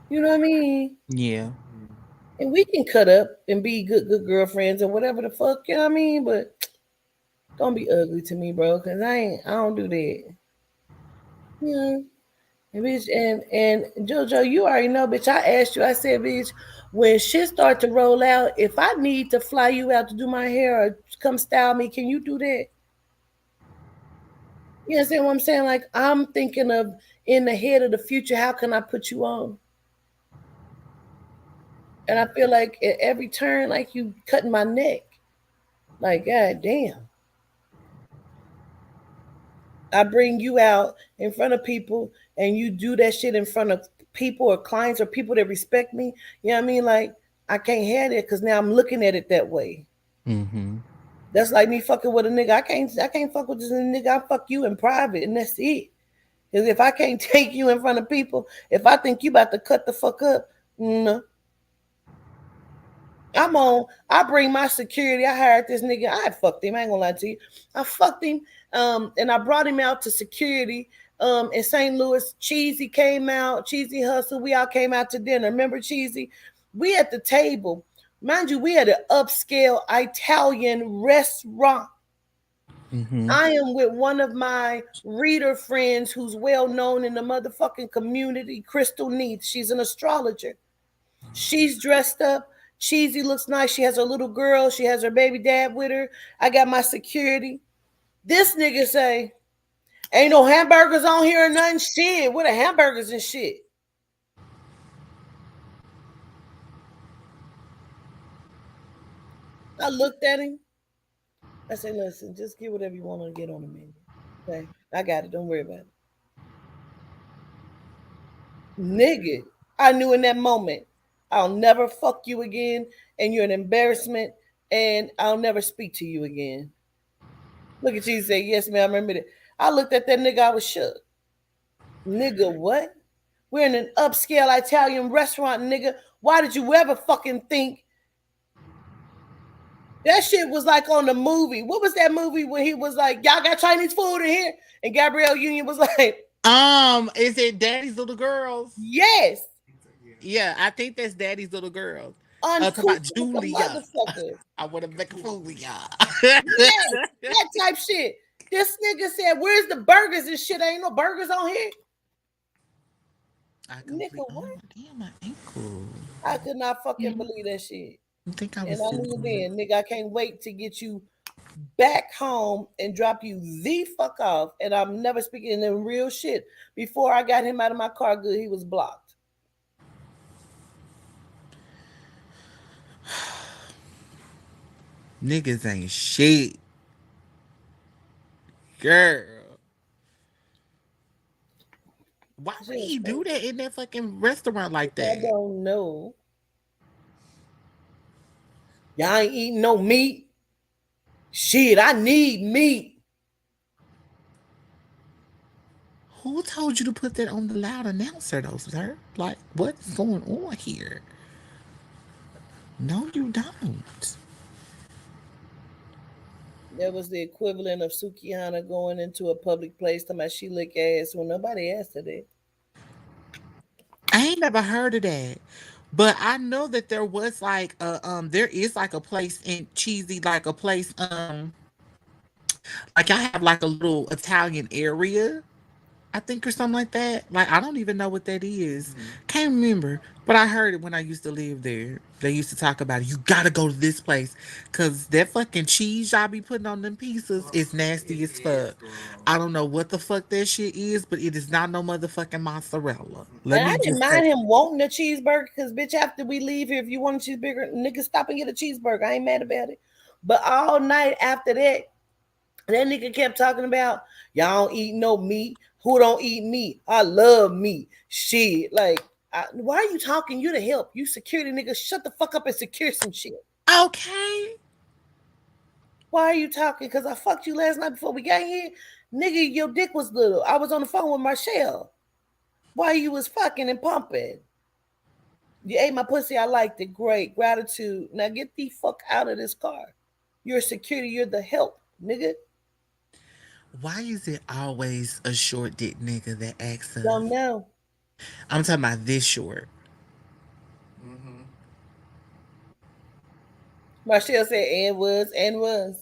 Speaker 1: You know what I mean?
Speaker 2: Yeah.
Speaker 1: And we can cut up and be good girlfriends or whatever the fuck. You know what I mean? But don't be ugly to me, bro. Because I don't do that. You know. And bitch, and Jojo, you already know, bitch. I asked you. I said, bitch, when shit start to roll out, if I need to fly you out to do my hair or come style me, can you do that? You understand what I'm saying? Like I'm thinking of in the head of the future. How can I put you on? And I feel like at every turn, like you cutting my neck. Like god damn, I bring you out in front of people, and you do that shit in front of people or clients or people that respect me. You know what I mean? Like I can't have it because now I'm looking at it that way.
Speaker 2: Mm-hmm.
Speaker 1: That's like me fucking with a nigga. I can't fuck with this nigga. I fuck you in private, and that's it. Because if I can't take you in front of people, if I think you about to cut the fuck up, no. I'm on. I bring my security. I hired this nigga. I fucked him. I ain't gonna lie to you. I fucked him. And I brought him out to security. In St. Louis, Cheesy came out. Cheesy Hustle. We all came out to dinner. Remember Cheesy? We at the table. Mind you, we at an upscale Italian restaurant.
Speaker 2: Mm-hmm.
Speaker 1: I am with one of my reader friends who's well known in the motherfucking community, Crystal Neath. She's an astrologer. She's dressed up. Cheesy looks nice. She has her little girl. She has her baby dad with her. I got my security. This nigga say, ain't no hamburgers on here or nothing. Shit, what are hamburgers and shit? I looked at him. I said, listen, just get whatever you want to get on the menu. Okay, I got it. Don't worry about it. Nigga, I knew in that moment, I'll never fuck you again, and you're an embarrassment, and I'll never speak to you again. Look at you say, yes, man, I remember that. I looked at that nigga, I was shook. Nigga, what? We're in an upscale Italian restaurant, nigga. Why did you ever fucking think that shit was like on the movie? What was that movie when he was like, y'all got Chinese food in here? And Gabrielle Union was like,
Speaker 2: Is it Daddy's Little Girls?
Speaker 1: yes,
Speaker 3: Yeah.
Speaker 2: Yeah, I think that's Daddy's Little Girls. Talk
Speaker 1: uncouth
Speaker 2: about
Speaker 1: like a
Speaker 2: Julia.
Speaker 1: motherfucker.
Speaker 2: I want to make a fool of y'all.
Speaker 1: Yes, that type shit. This nigga said, where's the burgers and shit? Ain't no burgers on here.
Speaker 2: I
Speaker 1: Nigga,
Speaker 2: complete. Oh
Speaker 1: what?
Speaker 2: my damn, my ankle.
Speaker 1: I could not fucking
Speaker 2: You
Speaker 1: believe that shit.
Speaker 2: think I
Speaker 1: And
Speaker 2: was
Speaker 1: I knew
Speaker 2: feeling
Speaker 1: then, nigga, I can't wait to get you back home and drop you the fuck off. And I'm never speaking in real shit. Before I got him out of my car, good, he was blocked.
Speaker 2: niggas ain't shit, girl. Why
Speaker 1: Shit
Speaker 2: would
Speaker 1: was
Speaker 2: he do
Speaker 1: crazy.
Speaker 2: that in that fucking restaurant like
Speaker 1: I
Speaker 2: that?
Speaker 1: don't know. Y'all ain't eating no meat. Shit, I need meat.
Speaker 2: Who told you to put that on the loud announcer, though, sir? Like, what's going on here? No, you don't.
Speaker 1: That was the equivalent of Sukihana going into a public place talking about she lick ass when nobody asked her that.
Speaker 2: I ain't never heard of that. But I know that there was like a there is like a place in cheesy, like a place like I have like a little Italian area, I think, or something like that. Like I don't even know what that is.
Speaker 3: Mm-hmm.
Speaker 2: Can't remember. But I heard it when I used to live there. They used to talk about it. You gotta go to this place. Cause that fucking cheese y'all be putting on them pizzas
Speaker 3: Oh,
Speaker 2: is
Speaker 3: it
Speaker 2: nasty as
Speaker 3: is,
Speaker 2: fuck.
Speaker 3: girl.
Speaker 2: I don't know what the fuck that shit is, but it is not no motherfucking mozzarella. Let
Speaker 1: And I
Speaker 2: me
Speaker 1: didn't
Speaker 2: just say,
Speaker 1: mind him wanting a cheeseburger because, bitch, after we leave here, if you want a cheeseburger, nigga, stop and get a cheeseburger. I ain't mad about it. But all night after that nigga kept talking about, y'all don't eat no meat. Who don't eat meat? I love meat. Shit. Like, why are you talking? You the help. You security nigga. Shut the fuck up and secure some shit.
Speaker 2: okay.
Speaker 1: Why are you talking? Because I fucked you last night before we got here. Nigga, your dick was little. I was on the phone with Marshall. Why you was fucking and pumping? You ate my pussy. I liked it. Great. Gratitude. Now get the fuck out of this car. You're security. You're the help, nigga.
Speaker 2: Why is it always a short dick nigga that asks
Speaker 1: Don't
Speaker 2: us?
Speaker 1: know.
Speaker 2: I'm talking about this short.
Speaker 3: Mm-hmm.
Speaker 1: Marshall said, and was.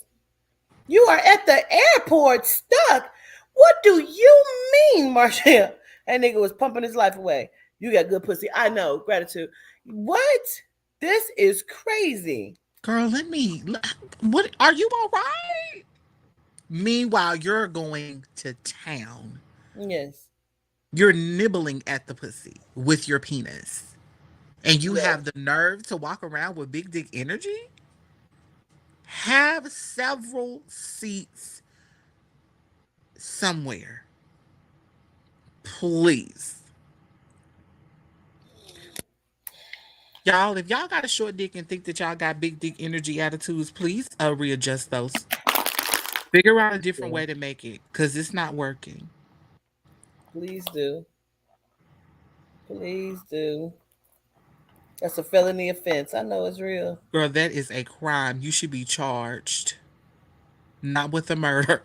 Speaker 1: You are at the airport stuck. What do you mean, Marshall? That nigga was pumping his life away. You got good pussy. I know. Gratitude. What? This is crazy.
Speaker 2: Girl, what are you all right? Meanwhile, you're going to town.
Speaker 1: Yes.
Speaker 2: You're nibbling at the pussy with your penis. And you
Speaker 1: Yes.
Speaker 2: have the nerve to walk around with big dick energy? Have several seats somewhere. Please. Y'all, if y'all got a short dick and think that y'all got big dick energy attitudes, please readjust those. Figure out a
Speaker 1: Please
Speaker 2: different
Speaker 1: do.
Speaker 2: way to make it because it's not working.
Speaker 1: Please do. Please do. That's a felony offense. I know it's real.
Speaker 2: Girl, that is a crime. You should be charged. Not with a murder,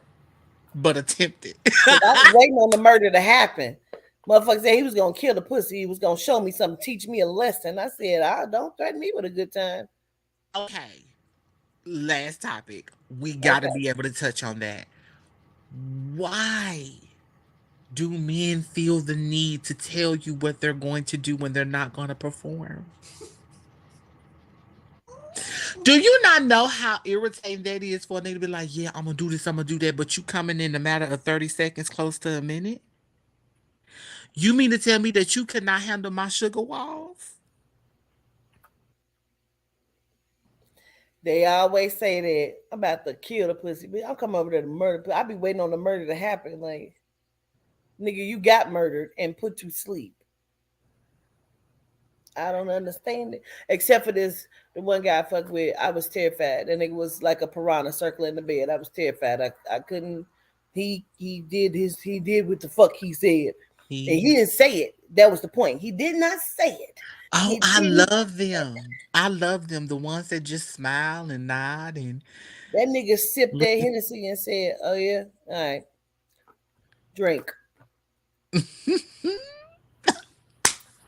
Speaker 2: but attempted.
Speaker 1: Because I was waiting on the murder to happen. Motherfucker said he was gonna kill the pussy. He was gonna show me something, teach me a lesson. I said, don't threaten me with a good time.
Speaker 2: Okay, last topic. We got to
Speaker 1: Okay.
Speaker 2: be able to touch on that. Why do men feel the need to tell you what they're going to do when they're not going to perform? Do you not know how irritating that is for a nigga to be like, yeah, I'm going to do this, I'm going to do that, but you coming in a matter of 30 seconds, close to a minute? You mean to tell me that you cannot handle my sugar walls?
Speaker 1: They always say that I'm about to kill the pussy, but I'm coming over there to murder. I be waiting on the murder to happen. Like, nigga, you got murdered and put to sleep. I don't understand it. Except for the one guy I fucked with, I was terrified. And it was like a piranha circling the bed. I was terrified. I couldn't. He did what the fuck he said, and he
Speaker 2: He,
Speaker 1: didn't say it. That was the point. He did not say it.
Speaker 2: oh,
Speaker 1: He
Speaker 2: I
Speaker 1: didn't.
Speaker 2: love them. I love them. The ones that just smile and nod and
Speaker 1: That nigga sipped
Speaker 2: look.
Speaker 1: that Hennessy and said, "Oh yeah, all right, drink."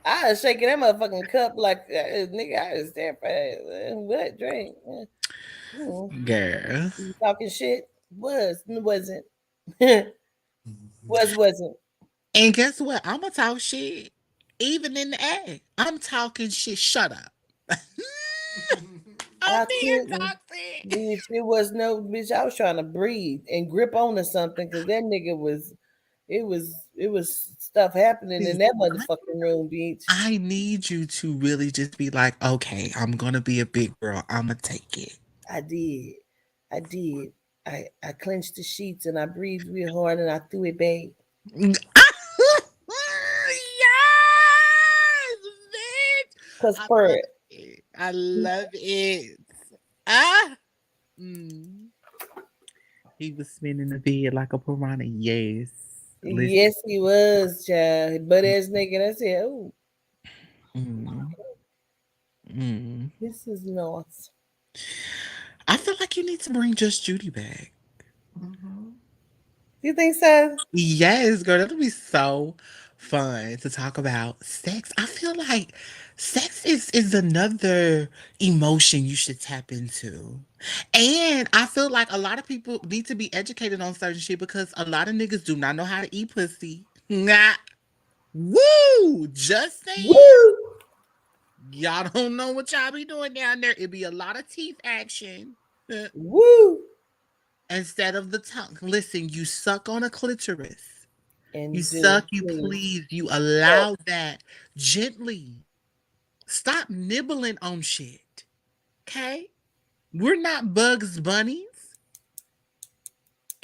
Speaker 1: I was shaking that motherfucking cup like nigga. I was terrified. What drink? Mm.
Speaker 2: Girl.
Speaker 1: You talking shit? Wasn't wasn't.
Speaker 2: And guess what? I'm gonna talk shit. Even in the act. I'm talking shit. Shut up. I'm
Speaker 1: I
Speaker 2: being
Speaker 1: couldn't.
Speaker 2: toxic.
Speaker 1: Bitch, it was no bitch. I was trying to breathe and grip onto something because that nigga was. It was stuff happening in
Speaker 2: Listen,
Speaker 1: that motherfucking room, bitch.
Speaker 2: I need you to really just be like, okay, I'm gonna be a big girl. I'm gonna take it.
Speaker 1: I did. I did. I clenched the sheets and I breathed real hard and I threw it back.
Speaker 2: Yes, bitch.
Speaker 1: Cause
Speaker 2: I
Speaker 1: for
Speaker 2: love it. I love it. Ah. Mm. He was spinning the bed like a piranha. Yes. Listen.
Speaker 1: yes, he was, child. But as nigga, I said, oh,
Speaker 2: Mm. Mm.
Speaker 1: this is nice.
Speaker 2: I feel like you need to bring Just Judy back.
Speaker 3: Mm-hmm.
Speaker 1: You think so?
Speaker 2: Yes, girl, that'll be so fun to talk about sex. I feel like sex is another emotion you should tap into. And I feel like a lot of people need to be educated on certain shit because a lot of niggas do not know how to eat pussy. Nah. Woo! Just saying.
Speaker 1: Woo!
Speaker 2: Y'all don't know what y'all be doing down there. It be a lot of teeth action.
Speaker 1: Woo!
Speaker 2: Instead of the tongue. Listen, you suck on a clitoris. You
Speaker 1: And do
Speaker 2: suck, you
Speaker 1: please.
Speaker 2: please, you
Speaker 1: Oh,
Speaker 2: allow that gently. Stop nibbling on shit. Okay? We're not Bugs Bunnies.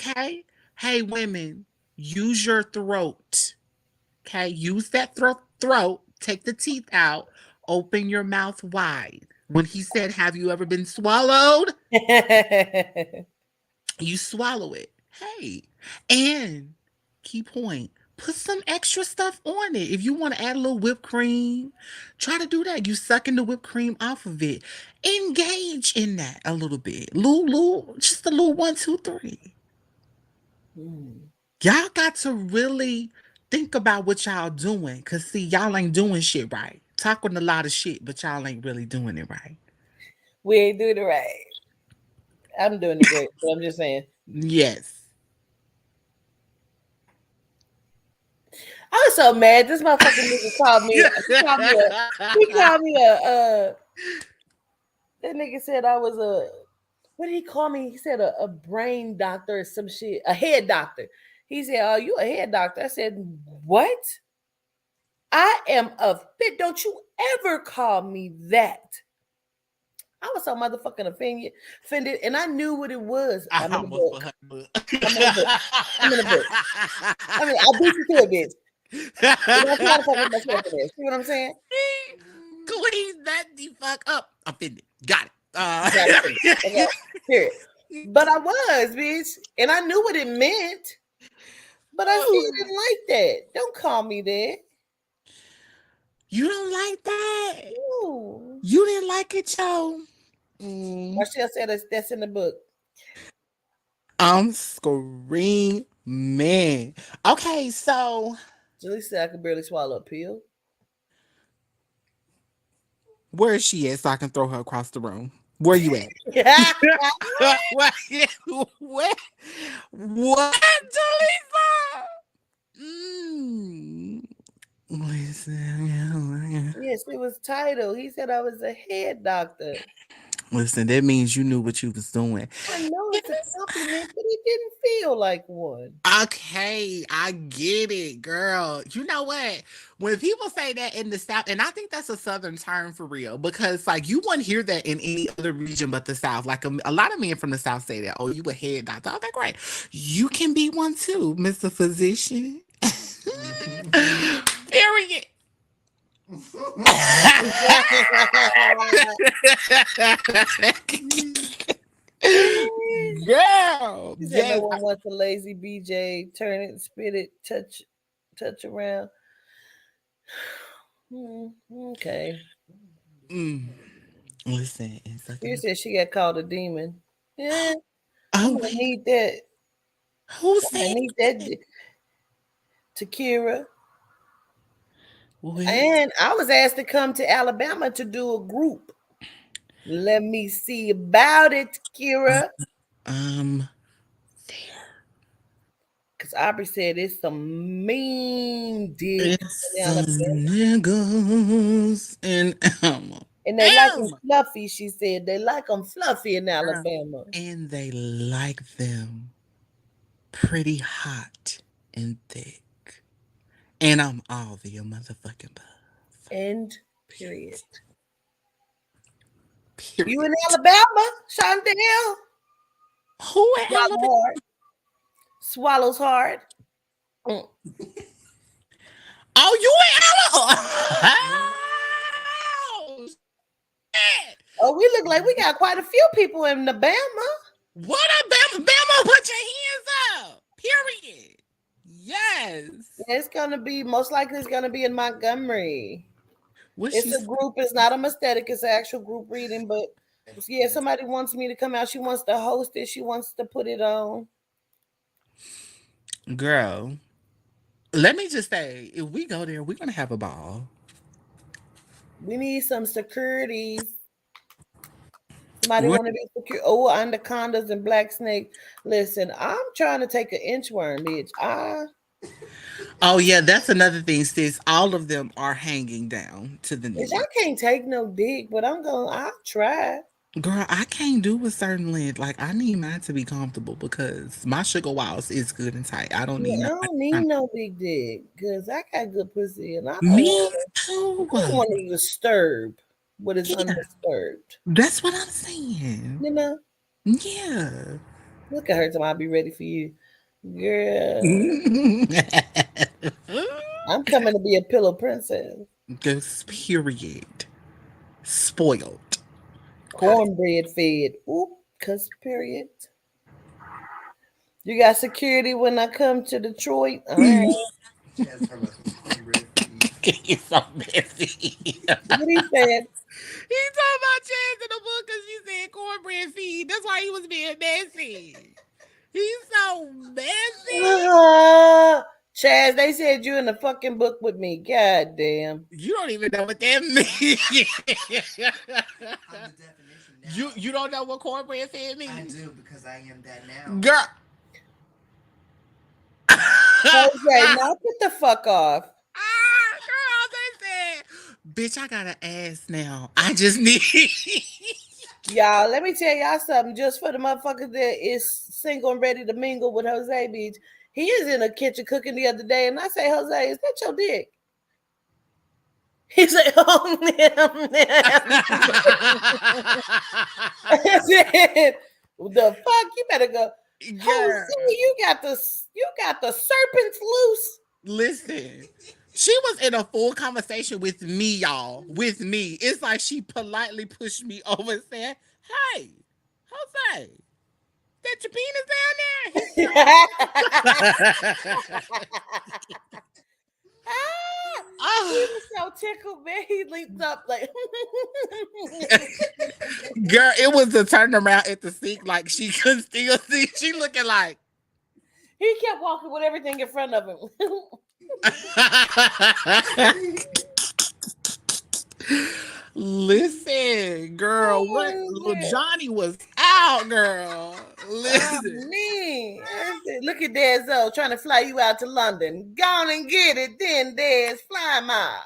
Speaker 2: Okay? Hey, women, use your throat. Okay? Use that throat. Take the teeth out. Open your mouth wide. When he said, "Have you ever been swallowed?" You swallow it. Hey, and key point, put some extra stuff on it. If you want to add a little whipped cream, try to do that. You sucking the whipped cream off of it. Engage in that a little bit. Just a little one, two, three.
Speaker 1: Hmm.
Speaker 2: Y'all got to really think about what y'all doing. Cause see, y'all ain't doing shit right. Talking a lot of shit, but y'all ain't really doing it right.
Speaker 1: We ain't doing it right. I'm doing it great, but I'm just saying.
Speaker 2: Yes.
Speaker 1: I was so mad. This motherfucking nigga called me. He called me that nigga said I was a, what did he call me? He said a brain doctor or some shit, a head doctor. He said, "Oh, you a head doctor?" I said, "What? I am a fit. Don't you ever call me that." I was so motherfucking offended, and I knew what it was.
Speaker 2: I
Speaker 1: I'm in the
Speaker 2: almost
Speaker 1: book.
Speaker 2: put her in the
Speaker 1: I'm in the book. I'm in the book. I mean, I beat you to it, bitch. You know, I try to fuck with myself for this. See what I'm saying?
Speaker 2: Clean that the fuck up. Offended. Got it.
Speaker 1: You got to finish. Okay. Period. But I was, bitch, and I knew what it meant. But I still didn't like that. Don't call me that.
Speaker 2: You don't like that?
Speaker 1: No.
Speaker 2: You didn't like it, Joe? Mm.
Speaker 1: Marcel said that's in the book.
Speaker 2: I'm screaming. Okay, so
Speaker 1: Julie said I could barely swallow a pill.
Speaker 2: where is she at so I can throw her across the room? Where you at? What? What? What, Jalisa? Mm. Listen,
Speaker 1: Yes, it was titled. He said I was a head doctor.
Speaker 2: listen. That means you knew what you was doing.
Speaker 1: I know it's a
Speaker 2: Yes.
Speaker 1: compliment, but it didn't feel like one.
Speaker 2: Okay, I get it, girl. You know what? When people say that in the South, and I think that's a Southern term for real, because like you wouldn't hear that in any other region but the South. Like a lot of men from the South say that. Oh, you a head doctor? Okay, great. You can be one too, Mister Physician. Period. Girl,
Speaker 1: He said no
Speaker 2: yes.
Speaker 1: one wants a lazy BJ. Turn it, spit it, touch around. Okay.
Speaker 2: Mm. Listen, and
Speaker 1: Here
Speaker 2: sucking.
Speaker 1: said she got called a demon. Yeah, I'm
Speaker 2: Oh
Speaker 1: gonna
Speaker 2: wait,
Speaker 1: need that.
Speaker 2: who
Speaker 1: I'm gonna
Speaker 2: said
Speaker 1: need that
Speaker 2: that?
Speaker 1: Takira.
Speaker 2: Well,
Speaker 1: And I was asked to come to Alabama to do a group. Let me see about it, Kira.
Speaker 2: um, there.
Speaker 1: Because Aubrey said it's some mean dicks
Speaker 2: It's
Speaker 1: in
Speaker 2: some
Speaker 1: Alabama.
Speaker 2: niggas in Alabama.
Speaker 1: And they like them fluffy, she said. They like them fluffy in
Speaker 2: Girl.
Speaker 1: Alabama.
Speaker 2: And they like them pretty hot and thick. And I'm all the motherfucking buff.
Speaker 1: End period. You
Speaker 2: Period.
Speaker 1: in Alabama, Shondell?
Speaker 2: Who in Alabama?
Speaker 1: Swallow hard. Swallows hard. Mm.
Speaker 2: Oh, you in Alabama? Oh, shit.
Speaker 1: Oh, we look like we got quite a few people in Alabama.
Speaker 2: What up, Bama? Bama, put your hands up. Period. Yes.
Speaker 1: It's gonna be most likely it's gonna be in Montgomery.
Speaker 2: What
Speaker 1: It's
Speaker 2: she
Speaker 1: a group, it's not a aesthetic, it's an actual group reading, but Yeah, somebody wants me to come out. She wants to host it. She wants to put it on.
Speaker 2: Girl, let me just say, if we go there, we're gonna have a ball.
Speaker 1: We need some securities. Somebody
Speaker 2: What?
Speaker 1: want to be secure. Oh, anacondas and black snake. Listen, I'm trying to take an inchworm, bitch.
Speaker 2: Oh yeah, that's another thing, sis. All of them are hanging down to the
Speaker 1: Bitch, I
Speaker 2: knee.
Speaker 1: can't take no dick, but I'll try.
Speaker 2: Girl, I can't do a certain length. Like I need mine to be comfortable because my sugar walls is good and tight. I don't need
Speaker 1: Yeah, I
Speaker 2: nobody
Speaker 1: don't need
Speaker 2: trying.
Speaker 1: no big dick because I got good pussy and
Speaker 2: Me
Speaker 1: I
Speaker 2: too.
Speaker 1: don't want to disturb what is
Speaker 2: Yeah,
Speaker 1: undisturbed.
Speaker 2: that's what I'm saying.
Speaker 1: You know,
Speaker 2: Yeah.
Speaker 1: look at her till I'll be ready for you. Girl, I'm coming to be a pillow princess.
Speaker 2: This period. Spoiled.
Speaker 1: Cornbread fed. Oop, cause period. You got security when I come to Detroit? All right.
Speaker 3: Chaz talking about some cornbread feed.
Speaker 2: He's so messy.
Speaker 1: What he said?
Speaker 2: He talking about Chance in the book because you said cornbread feed. That's why he was being messy. He's so messy.
Speaker 1: Chaz, they said you in the fucking book with me. God damn.
Speaker 2: You don't even know what that means.
Speaker 3: I'm the definition
Speaker 2: you
Speaker 3: now.
Speaker 2: don't know what cornbread feed
Speaker 3: I
Speaker 2: means,
Speaker 3: do because I am that now.
Speaker 2: girl.
Speaker 1: Jose, now get the fuck off.
Speaker 2: Girl, they said, bitch, I got an ass now. I just need.
Speaker 1: Y'all, let me tell y'all something. Just for the motherfuckers that is single and ready to mingle with Jose Beach. He is in the kitchen cooking the other day, and I say, Jose, is that your dick? He said, oh, I said, the fuck? You better go. Jose,
Speaker 2: Girl,
Speaker 1: you got the serpents loose.
Speaker 2: listen. She was in a full conversation with me, y'all. With me. It's like she politely pushed me over and said, hey, Jose, that your penis down there?
Speaker 1: He
Speaker 2: Oh,
Speaker 1: was so tickled, man. He leaped up like
Speaker 2: girl, it was the turn around at the sink like she couldn't still see. She looking like.
Speaker 1: he kept walking with everything in front of him.
Speaker 2: Listen, girl, what
Speaker 1: Oh,
Speaker 2: little
Speaker 1: shit.
Speaker 2: Johnny was out, girl.
Speaker 1: Oh,
Speaker 2: Listen,
Speaker 1: man. I said, look at Dezzo trying to fly you out to London. Go on and get it then, Dez. Fly him out.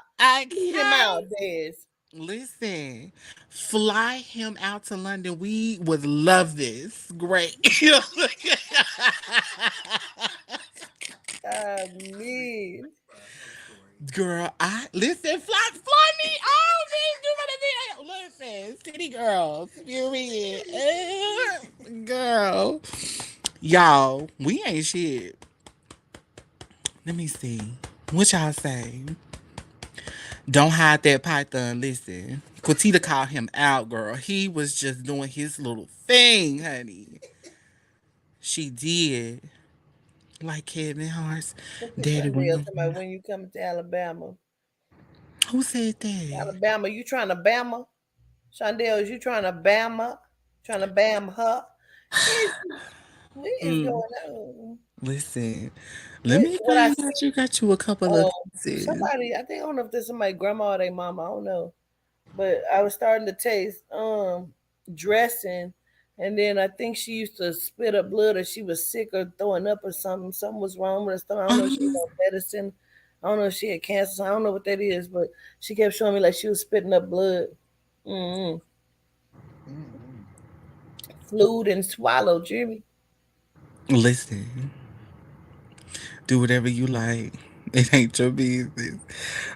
Speaker 1: Feed him
Speaker 2: okay.
Speaker 1: out, Dez.
Speaker 2: Listen, fly him out to London. We would love this. Great.
Speaker 1: Oh, man.
Speaker 3: Whole story.
Speaker 2: Girl, I listen, fly me all these you wanna be listen, city girls, period. Girl. Y'all, we ain't shit. Let me see. What y'all say? Don't hide that python. Listen. Quatita called him out, girl. He was just doing his little thing, honey. She did. Like Kevin Hart's
Speaker 1: Look at
Speaker 2: daddy
Speaker 1: Shondell
Speaker 2: went
Speaker 1: talking about
Speaker 2: on.
Speaker 1: when you come to Alabama.
Speaker 2: Who said that?
Speaker 1: Alabama, you trying to Bama? Shondell, is you trying to Bama? Trying to Bam her? Is what is going
Speaker 2: Mm,
Speaker 1: on?
Speaker 2: listen. Let
Speaker 1: What
Speaker 2: me
Speaker 1: what I
Speaker 2: find
Speaker 1: see?
Speaker 2: out you got you a couple of pieces.
Speaker 1: Somebody, I think I don't know if this is somebody grandma or their mama. I don't know, but I was starting to taste dressing, and then I think she used to spit up blood, or she was sick or throwing up or something. Something was wrong with her stomach. I don't know if she was
Speaker 2: Um,
Speaker 1: on medicine. I don't know if she had cancer. So I don't know what that is, but she kept showing me like she was spitting up blood. Mm-hmm.
Speaker 3: Mm-mm.
Speaker 1: Fluid and swallowed, Jimmy.
Speaker 2: listen. Do whatever you like. It ain't your business.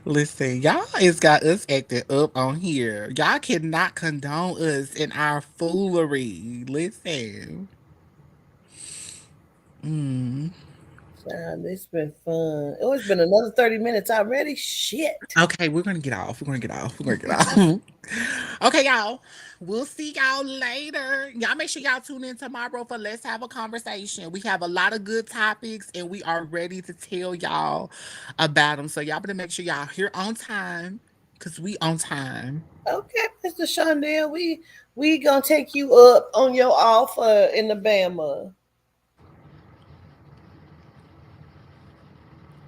Speaker 2: Listen, y'all has got us acting up on here. Y'all cannot condone us in our foolery. Listen. Mm.
Speaker 1: Child, it's been fun. Oh, it's been another 30 minutes already. Shit.
Speaker 2: Okay, we're gonna get off. We're gonna get off. We're gonna get off. Okay, y'all. We'll see y'all later. Y'all make sure y'all tune in tomorrow for Let's Have a Conversation. We have a lot of good topics and we are ready to tell y'all about them. So y'all better make sure y'all here on time. Cause we on time.
Speaker 1: Okay, Mr. Shondell, we gonna take you up on your offer in the Bama.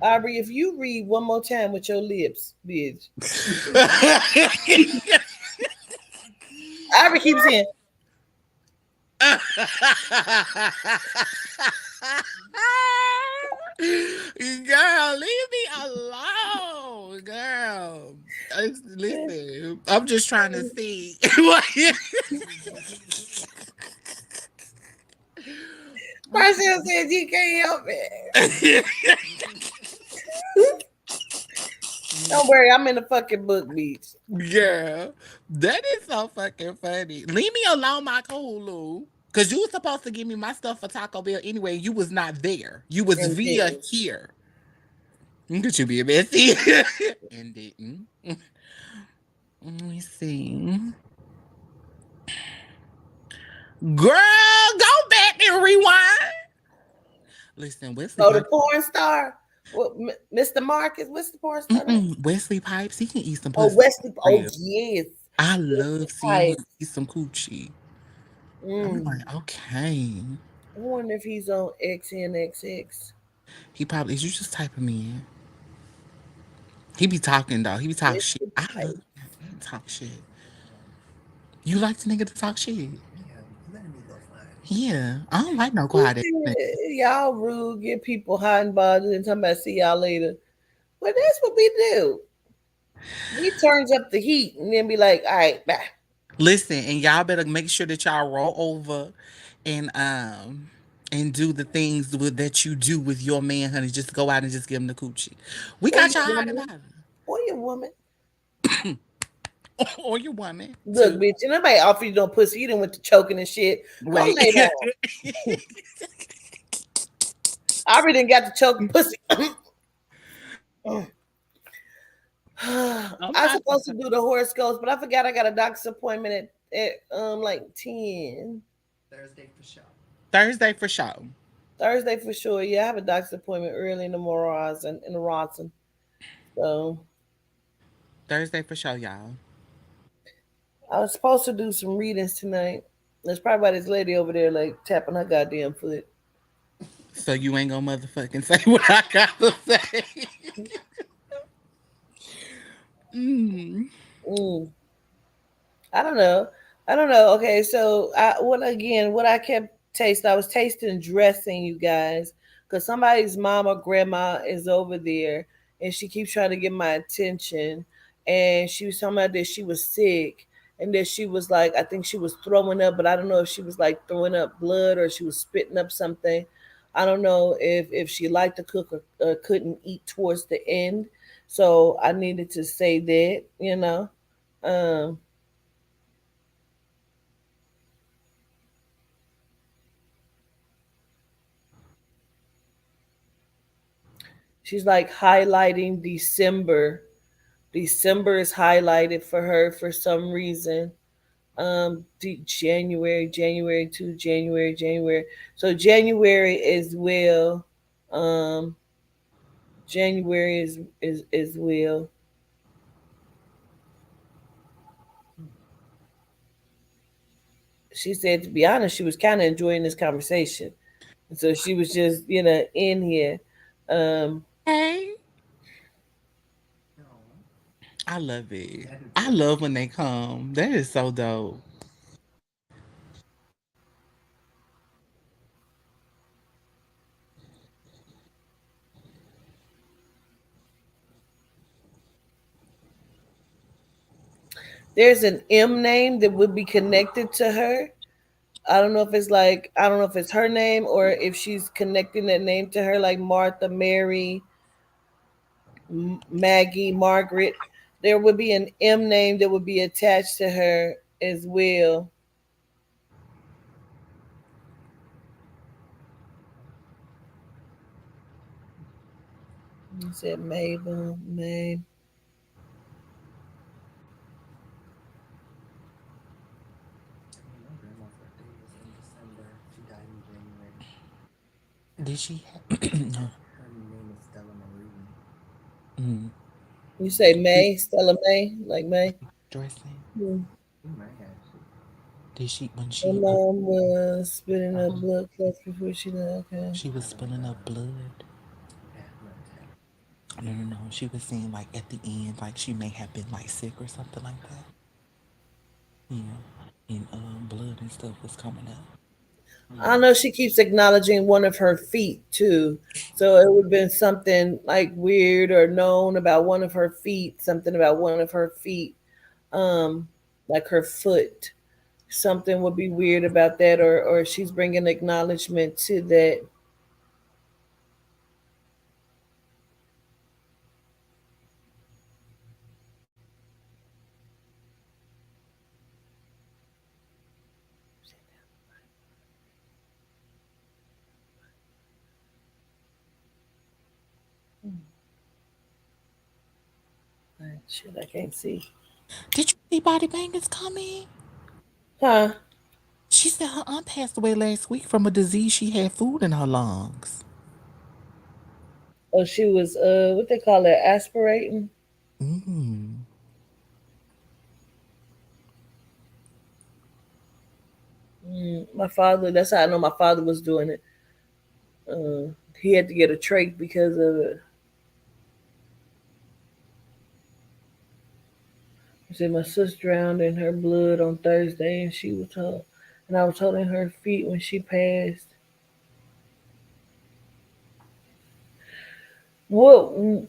Speaker 1: Aubrey, if you read one more time with your lips, bitch. Aubrey keeps saying,
Speaker 2: Girl, leave me alone, girl. Listen, I'm just trying to see.
Speaker 1: Marcel said you can't help it. Don't worry, I'm in the fucking book, bitch.
Speaker 2: Girl, that is so fucking funny. Leave me alone, my Hulu. Cause you was supposed to give me my stuff for Taco Bell anyway. You was not there. You was
Speaker 1: And
Speaker 2: via
Speaker 1: didn't.
Speaker 2: here. Could you be a messy? And didn't. Let me see. Girl, go back and rewind. Listen, Wesley
Speaker 1: Oh, the
Speaker 2: Pipes.
Speaker 1: porn star? What, Mr. Marcus? What's the porn star name?
Speaker 2: Wesley Pipes, he can eat some
Speaker 1: Oh,
Speaker 2: pussy.
Speaker 1: Wesley. Oh,
Speaker 2: Real.
Speaker 1: yes.
Speaker 2: I
Speaker 1: Wesley
Speaker 2: love seeing him
Speaker 1: Pipes.
Speaker 2: eat some coochie. I'm
Speaker 1: Mm.
Speaker 2: like, okay.
Speaker 1: I wonder if he's on XNXX.
Speaker 2: He probably is. You just type him in. He be talking though. He be talking shit.
Speaker 1: Wesley
Speaker 2: I love
Speaker 1: Pipes.
Speaker 2: him. He talk shit. You like the nigga to talk shit?
Speaker 3: Yeah, letting me go fine.
Speaker 2: Yeah. I don't like no
Speaker 1: Who
Speaker 2: quiet ass nigga.
Speaker 1: said y'all rude, get people hot and bothered and talking about see y'all later? Well, that's what we do. We turns up the heat and then be like, all right, bye.
Speaker 2: Listen, and y'all better make sure that y'all roll over and do the things that you do with your man, honey. Just go out and just give him the coochie. We
Speaker 1: Or
Speaker 2: got
Speaker 1: your
Speaker 2: y'all hot and
Speaker 1: woman.
Speaker 2: bothered.
Speaker 1: Or your woman.
Speaker 2: Or your woman
Speaker 1: Look,
Speaker 2: too.
Speaker 1: bitch, and nobody offer you no pussy. You done went to choking and shit. Go
Speaker 2: Wait.
Speaker 1: lay down. I already done got the choking pussy.
Speaker 2: I'm
Speaker 1: I
Speaker 2: not
Speaker 1: supposed to do the horoscopes, but I forgot I got a doctor's appointment at like 10.
Speaker 3: Thursday for sure.
Speaker 2: Thursday for sure.
Speaker 1: Thursday for sure. Yeah, I have a doctor's appointment early in the morning in the Ronson. So
Speaker 2: Thursday for sure, y'all.
Speaker 1: I was supposed to do some readings tonight. There's probably why this lady over there like tapping her goddamn foot.
Speaker 2: So you ain't gonna motherfucking say what I gotta say. Mm.
Speaker 1: Mm. I don't know. I don't know. Okay, so what I kept tasting, I was tasting dressing, you guys, because somebody's mom or grandma is over there, and she keeps trying to get my attention, and she was talking about that she was sick, and that she was like, I think she was throwing up, but I don't know if she was like throwing up blood or she was spitting up something. I don't know if she liked to cook or couldn't eat towards the end, so I needed to say that, you know. Um, She's like highlighting December. December is highlighted for her for some reason. January 2, January. So January as well. Um, January is well. She said to be honest, she was kind of enjoying this conversation. And so she was just, in here. Um,
Speaker 2: Hey,
Speaker 3: No,
Speaker 2: I love it.
Speaker 3: I do
Speaker 2: I
Speaker 3: too.
Speaker 2: love when they come. That is so dope.
Speaker 1: there's an M name that would be connected to her. I don't know if it's her name or if she's connecting that name to her, like Martha, Mary, Maggie, Margaret. There would be an M name that would be attached to her as well. You said Mabel, May.
Speaker 3: My grandma's birthday was in December. She died in January.
Speaker 2: Did she?
Speaker 3: Her name is Stella Marie.
Speaker 2: Mm.
Speaker 1: You say
Speaker 2: Did,
Speaker 1: May, Stella May, like May.
Speaker 2: dressing?
Speaker 1: Hmm.
Speaker 3: He might have to.
Speaker 2: Did she when
Speaker 1: Her
Speaker 2: she
Speaker 1: mom was spitting up
Speaker 2: uh,
Speaker 1: blood clots before she died. Okay.
Speaker 2: she was spilling up blood?
Speaker 3: Athletic.
Speaker 2: No. She was saying like at the end, like she may have been like sick or something like that. Yeah, and blood and stuff was coming out.
Speaker 1: I
Speaker 2: Yeah.
Speaker 1: know she keeps acknowledging one of her feet too. So it would have been something like weird or known about one of her feet, something about one of her feet, um, like her foot. Something would be weird about that, or she's bringing acknowledgement to that. Shit, I can't see.
Speaker 2: Did you see Body Bang is coming?
Speaker 1: Huh?
Speaker 2: She said her aunt passed away last week from a disease she had food in her lungs.
Speaker 1: Oh, she was what they call it, aspirating.
Speaker 2: Mm.
Speaker 1: My father. That's how I know my father was doing it. He had to get a trach because of it. He said my sister drowned in her blood on Thursday, and she was told, and I was holding her feet when she passed. Well,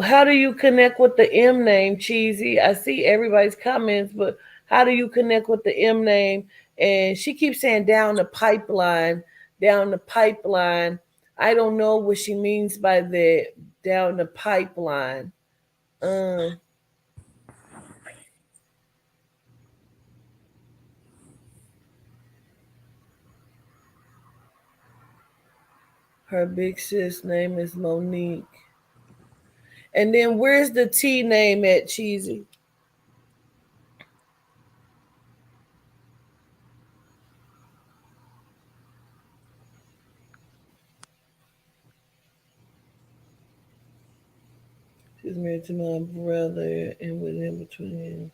Speaker 1: how do you connect with the M name, Cheesy? I see everybody's comments, but how do you connect with the M name? And she keeps saying down the pipeline, down the pipeline. I don't know what she means by that, down the pipeline. Um, her big sis name is Monique. And then where's the T name at, Cheesy? She's married to my brother and within between.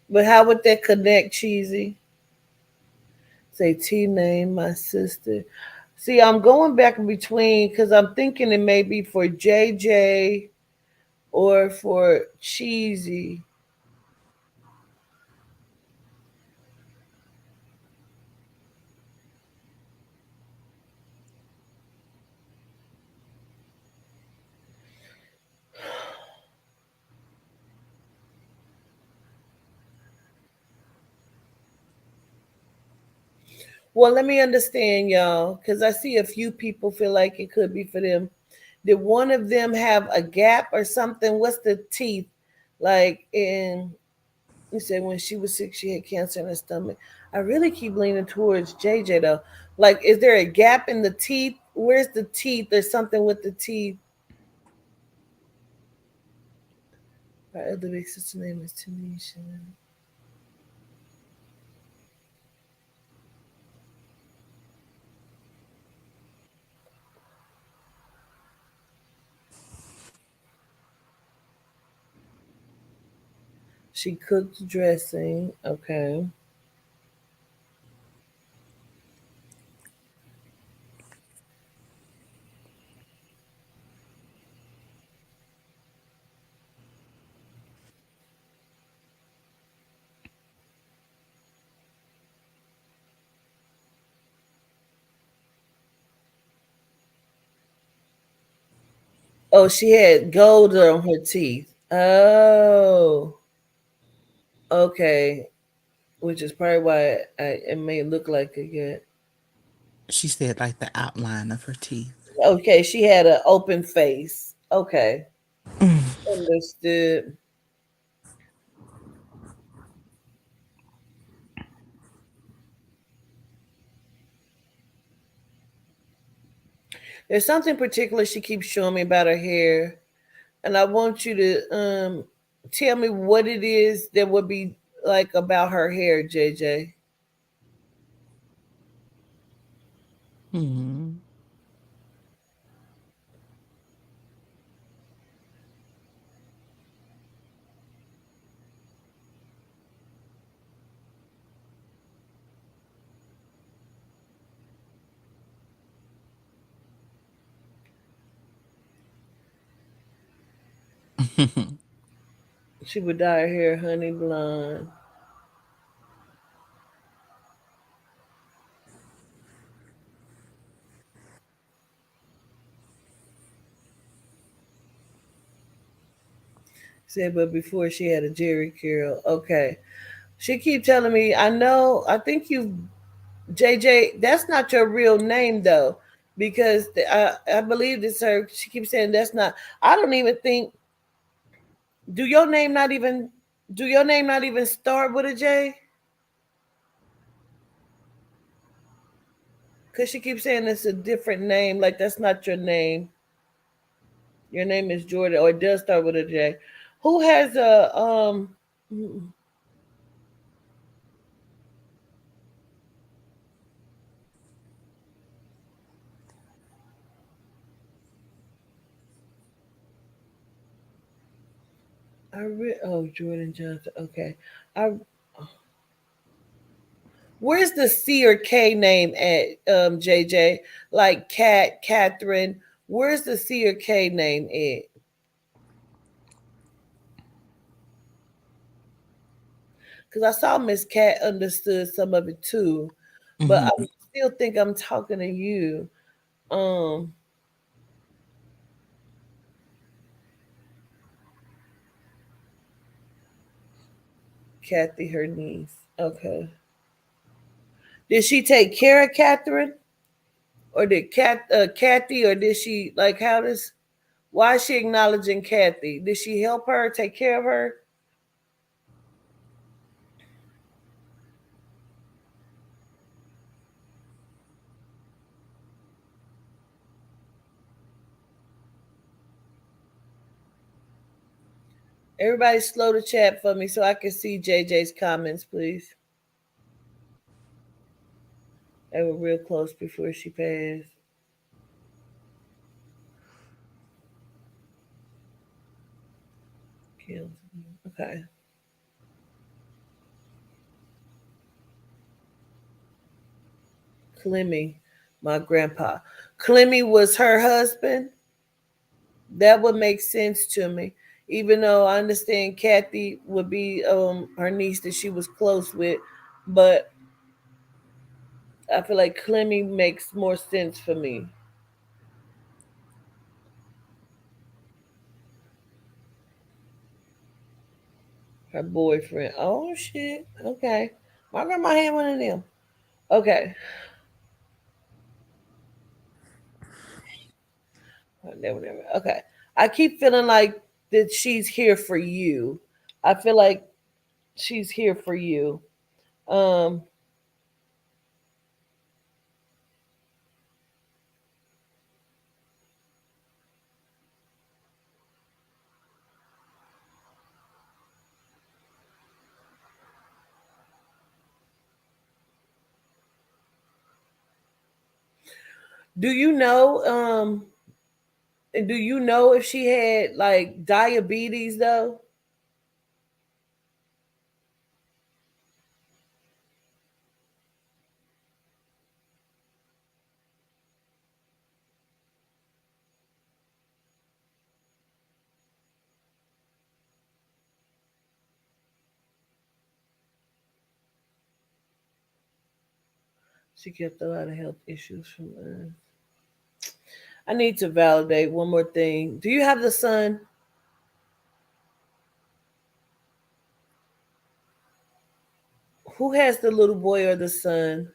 Speaker 1: But how would that connect, Cheesy? Say T name, my sister. See, I'm going back in between because I'm thinking it may be for JJ or for Cheesy. Well, let me understand, y'all, because I see a few people feel like it could be for them. Did one of them have a gap or something? What's the teeth? Like in, you said when she was sick, she had cancer in her stomach. I really keep leaning towards JJ though. Like, is there a gap in the teeth? Where's the teeth? There's something with the teeth. Our other big sister name is Tanisha. She cooked dressing. Okay. Oh, she had gold on her teeth. Oh, okay. Which is probably why it may look like a gut.
Speaker 2: She said like the outline of her teeth.
Speaker 1: Okay, she had an open face. Okay, understood. There's something particular she keeps showing me about her hair, and I want you to tell me what it is that would be like about her hair, JJ.
Speaker 2: Hmm.
Speaker 1: She would dye her hair honey blonde. Said, but before she had a Jerry curl. Okay. She keep telling me, I know, I think you, JJ, that's not your real name though, because I believe this her. She keeps saying that's not. I don't even think. Do your name not even? Do your name not even start with a J? Cause she keeps saying it's a different name. Like that's not your name. Your name is Jordan, or it does start with a J. Who has a oh, Jordan Johnson. Okay. I Where's the C or K name at, JJ? Like Cat, Catherine. Where's the C or K name at? Because I saw Miss Cat understood some of it too, but I
Speaker 2: Hmm.
Speaker 1: still think I'm talking to you. Um, Kathy, her niece. Okay. Did she take care of Catherine, or did Kathy, or did she like how does? Why is she acknowledging Kathy? Did she help her take care of her? Everybody, slow the chat for me so I can see JJ's comments, please. They were real close before she passed. Okay. Clemmy, my grandpa. Clemmy was her husband. That would make sense to me. Even though I understand Kathy would be her niece that she was close with, but I feel like Clemmy makes more sense for me. Her boyfriend. Oh shit. Okay. My grandma had one of them. Okay. Never, never. Okay. I keep feeling like that she's here for you. I feel like she's here for you. Um, do you know? Do you know if she had like diabetes though? She kept a lot of health issues from us. I need to validate one more thing. Do you have the son? Who has the little boy or the son?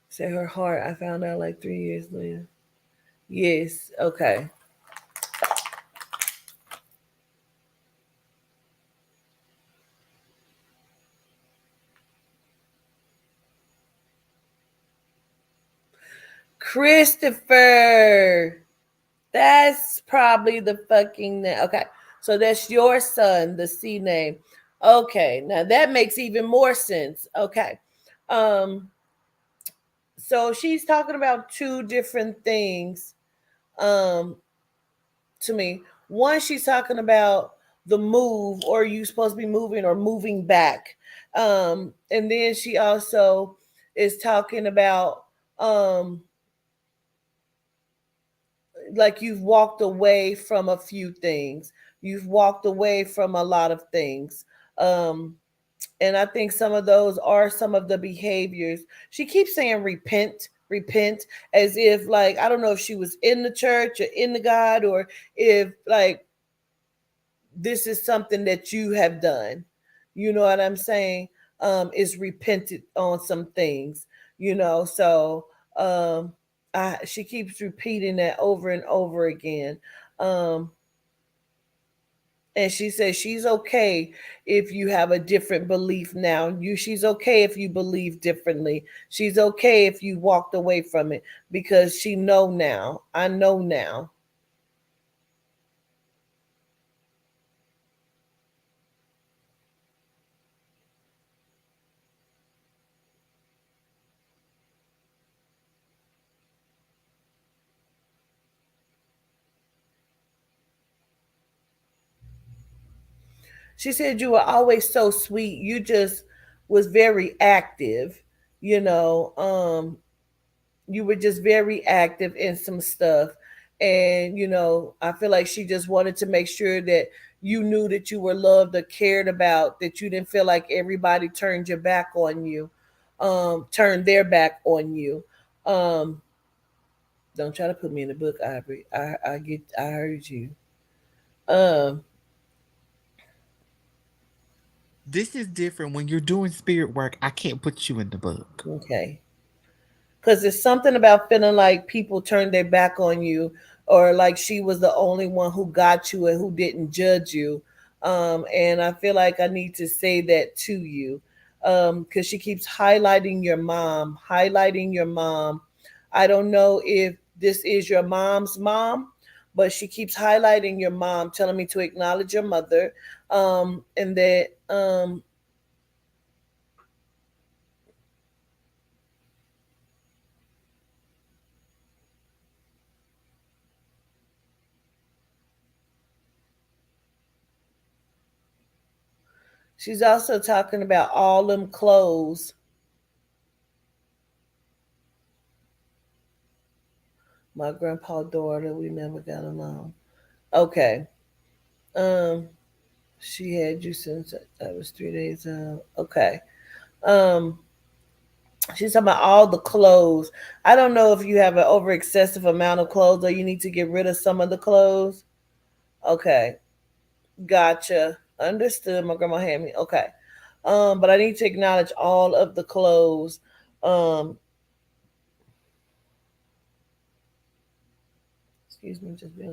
Speaker 1: Say her heart. I found out like 3 years later. Yes. Okay. Christopher. That's probably the fucking name. Okay. So that's your son, the C name. Okay, now that makes even more sense. Okay. Um, so she's talking about two different things um to me. One, she's talking about the move, or you supposed to be moving or moving back. And then she also is talking about um like you've walked away from a few things. You've walked away from a lot of things. Um and I think some of those are some of the behaviors. She keeps saying repent, repent, as if like I don't know if she was in the church or in the God, or if like this is something that you have done. You know what I'm saying? Is repented on some things, so um she keeps repeating that over and over again. Um and she says she's okay if you have a different belief now. She's okay if you believe differently. She's okay if you walked away from it, because she know now. I know now. She said you were always so sweet. You just was very active, you know. You were just very active in some stuff. And, I feel like she just wanted to make sure that you knew that you were loved or cared about, that you didn't feel like everybody turned your back on you, turned their back on you. Um, don't try to put me in the book, Aubrey. I heard you. Um,
Speaker 2: This is different. When you're doing spirit work, I can't put you in the book.
Speaker 1: okay. Because there's something about feeling like people turned their back on you, or like she was the only one who got you and who didn't judge you. And I feel like I need to say that to you, because she keeps highlighting your mom, highlighting your mom. I don't know if this is your mom's mom, but she keeps highlighting your mom, telling me to acknowledge your mother, and that she's also talking about all them clothes. My grandpa daughter, we never got along. Okay. Um, she had you since that was 3 days. Okay. Um, she's talking about all the clothes. I don't know if you have an over excessive amount of clothes or you need to get rid of some of the clothes. Okay. Gotcha. Understood. My grandma had me. Okay. But I need to acknowledge all of the clothes. Um, excuse me, just be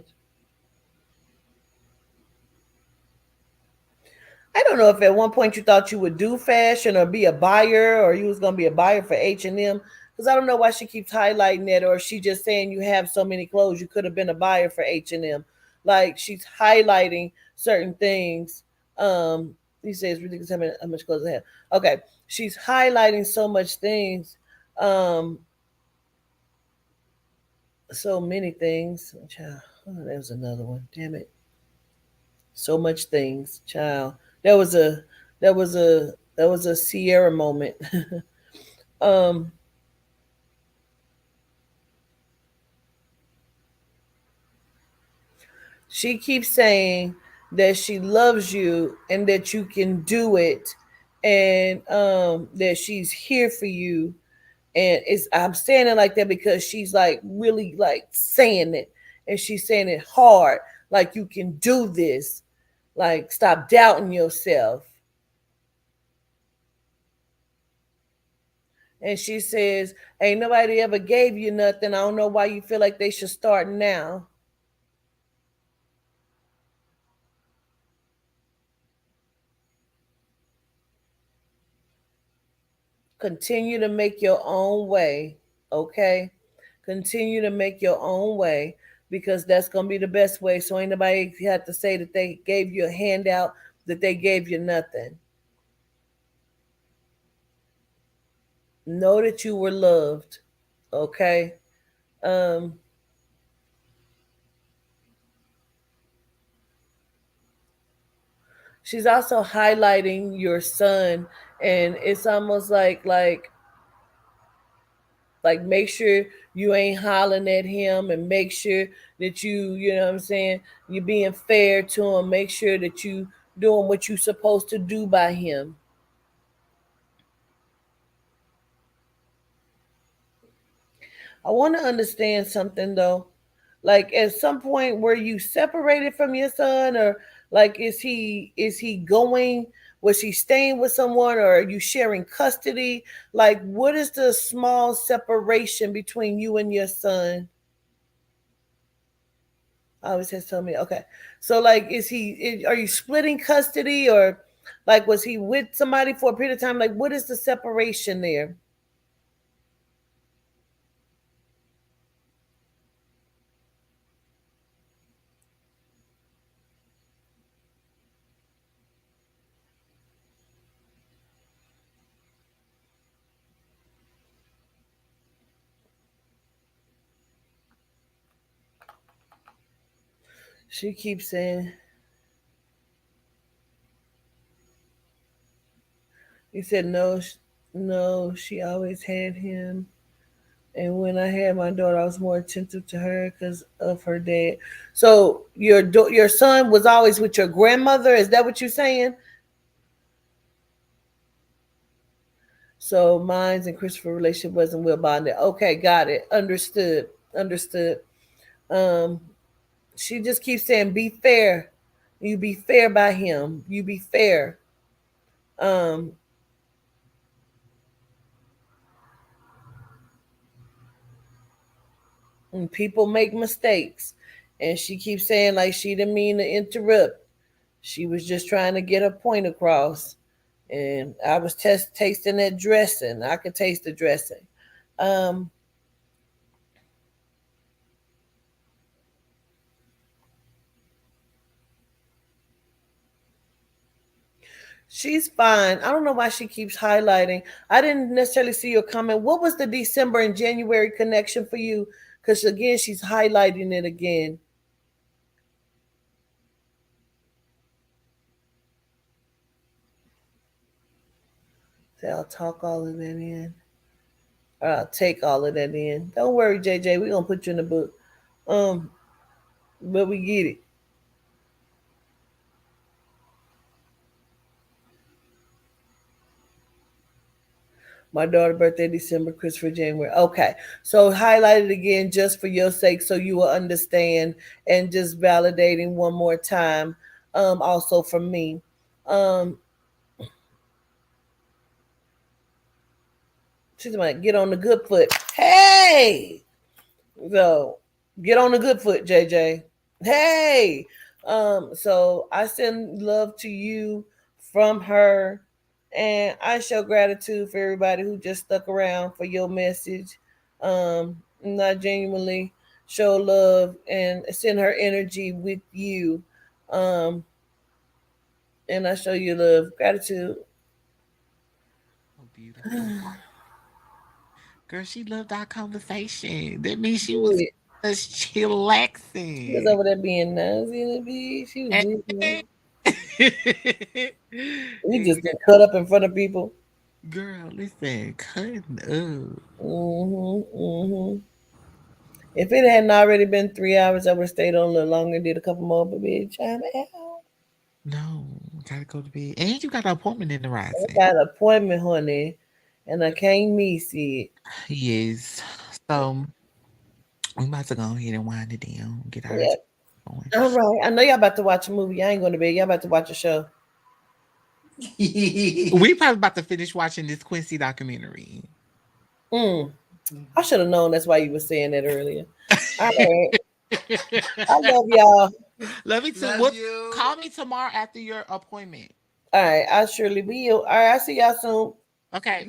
Speaker 1: I don't know if at one point you thought you would do fashion or be a buyer, or you was gonna be a buyer for H&M. Because I don't know why she keeps highlighting that, or she just saying you have so many clothes you could have been a buyer for H&M. Like she's highlighting certain things. He says ridiculous how much clothes I have. Okay, she's highlighting so much things. Um, so many things. Child, oh, there was another one. Damn it. So much things, child. That was a that was a Sierra moment. um, she keeps saying that she loves you and that you can do it, and that she's here for you. And it's I'm saying it like that because she's like really like saying it, and she's saying it hard, like you can do this. Like stop doubting yourself. And she says, ain't nobody ever gave you nothing. I don't know why you feel like they should start now. Continue to make your own way. Okay? Continue to make your own way. because that's gonna be the best way. So ain't nobody have to say that they gave you a handout, that they gave you nothing. Know that you were loved. Okay. Um, she's also highlighting your son, and it's almost like make sure you ain't hollering at him, and make sure that you know what I'm saying, you're being fair to him. Make sure that you doing what you supposed to do by him. I want to understand something though. Like at some point were you separated from your son, or like is he going, was he staying with someone, or are you sharing custody? Like what is the small separation between you and your son? I always has told me, okay. So like are you splitting custody, or like was he with somebody for a period of time? Like what is the separation there? She keeps saying, he said no, no, she always had him. And when I had my daughter, I was more attentive to her because of her dad. So your son was always with your grandmother. Is that what you're saying? So mine's and Christopher relationship wasn't well bonded. Okay, got it. Understood. Understood. Um, she just keeps saying, "Be fair. You be fair by him. You be fair." Um, and people make mistakes, and she keeps saying like she didn't mean to interrupt. She was just trying to get her point across. And I was tasting that dressing. I could taste the dressing. Um, she's fine. I don't know why she keeps highlighting. I didn't necessarily see your comment. What was the December and January connection for you? Because again, she's highlighting it again. So I'll talk all of that in. Or I'll take all of that in. Don't worry, JJ. We're gonna put you in the book. Um, but we get it. My daughter's birthday December, Christopher January. Okay. So highlight it again just for your sake so you will understand, and just validating one more time. Also from me. Um she's like, get on the good foot. Hey! So get on the good foot, JJ. Hey! So I send love to you from her, and I show gratitude for everybody who just stuck around for your message. And I genuinely show love and send her energy with you. Um, and I show you love, gratitude.
Speaker 2: So beautiful. Girl, she loved our conversation. That means she was just
Speaker 1: She was
Speaker 2: chillaxing.
Speaker 1: over there being nosy in the beach. She was just, we just get cut up in front of people.
Speaker 2: Girl, listen, cutting up.
Speaker 1: Mm-hmm. If it hadn't already been 3 hours, I would have stayed on a little longer and did a couple more, but bitch, I'm out.
Speaker 2: No, gotta go to bed. And you got an appointment in the
Speaker 1: I
Speaker 2: rising.
Speaker 1: got an appointment, honey, and I can't miss it.
Speaker 2: Yes. So we about to go ahead and wind it down. Get our
Speaker 1: Yep.
Speaker 2: going.
Speaker 1: All right. I know y'all about to watch a movie. I ain't going to bed. Y'all about to watch a show.
Speaker 2: We probably about to finish watching this Quincy documentary.
Speaker 1: Mm. I should have known that's why you were saying that earlier. All right. I love y'all.
Speaker 2: Love you too.
Speaker 3: Love
Speaker 2: What?
Speaker 3: you.
Speaker 2: Call me tomorrow after your appointment.
Speaker 1: All right. I surely will. All right. I'll see y'all soon.
Speaker 2: Okay.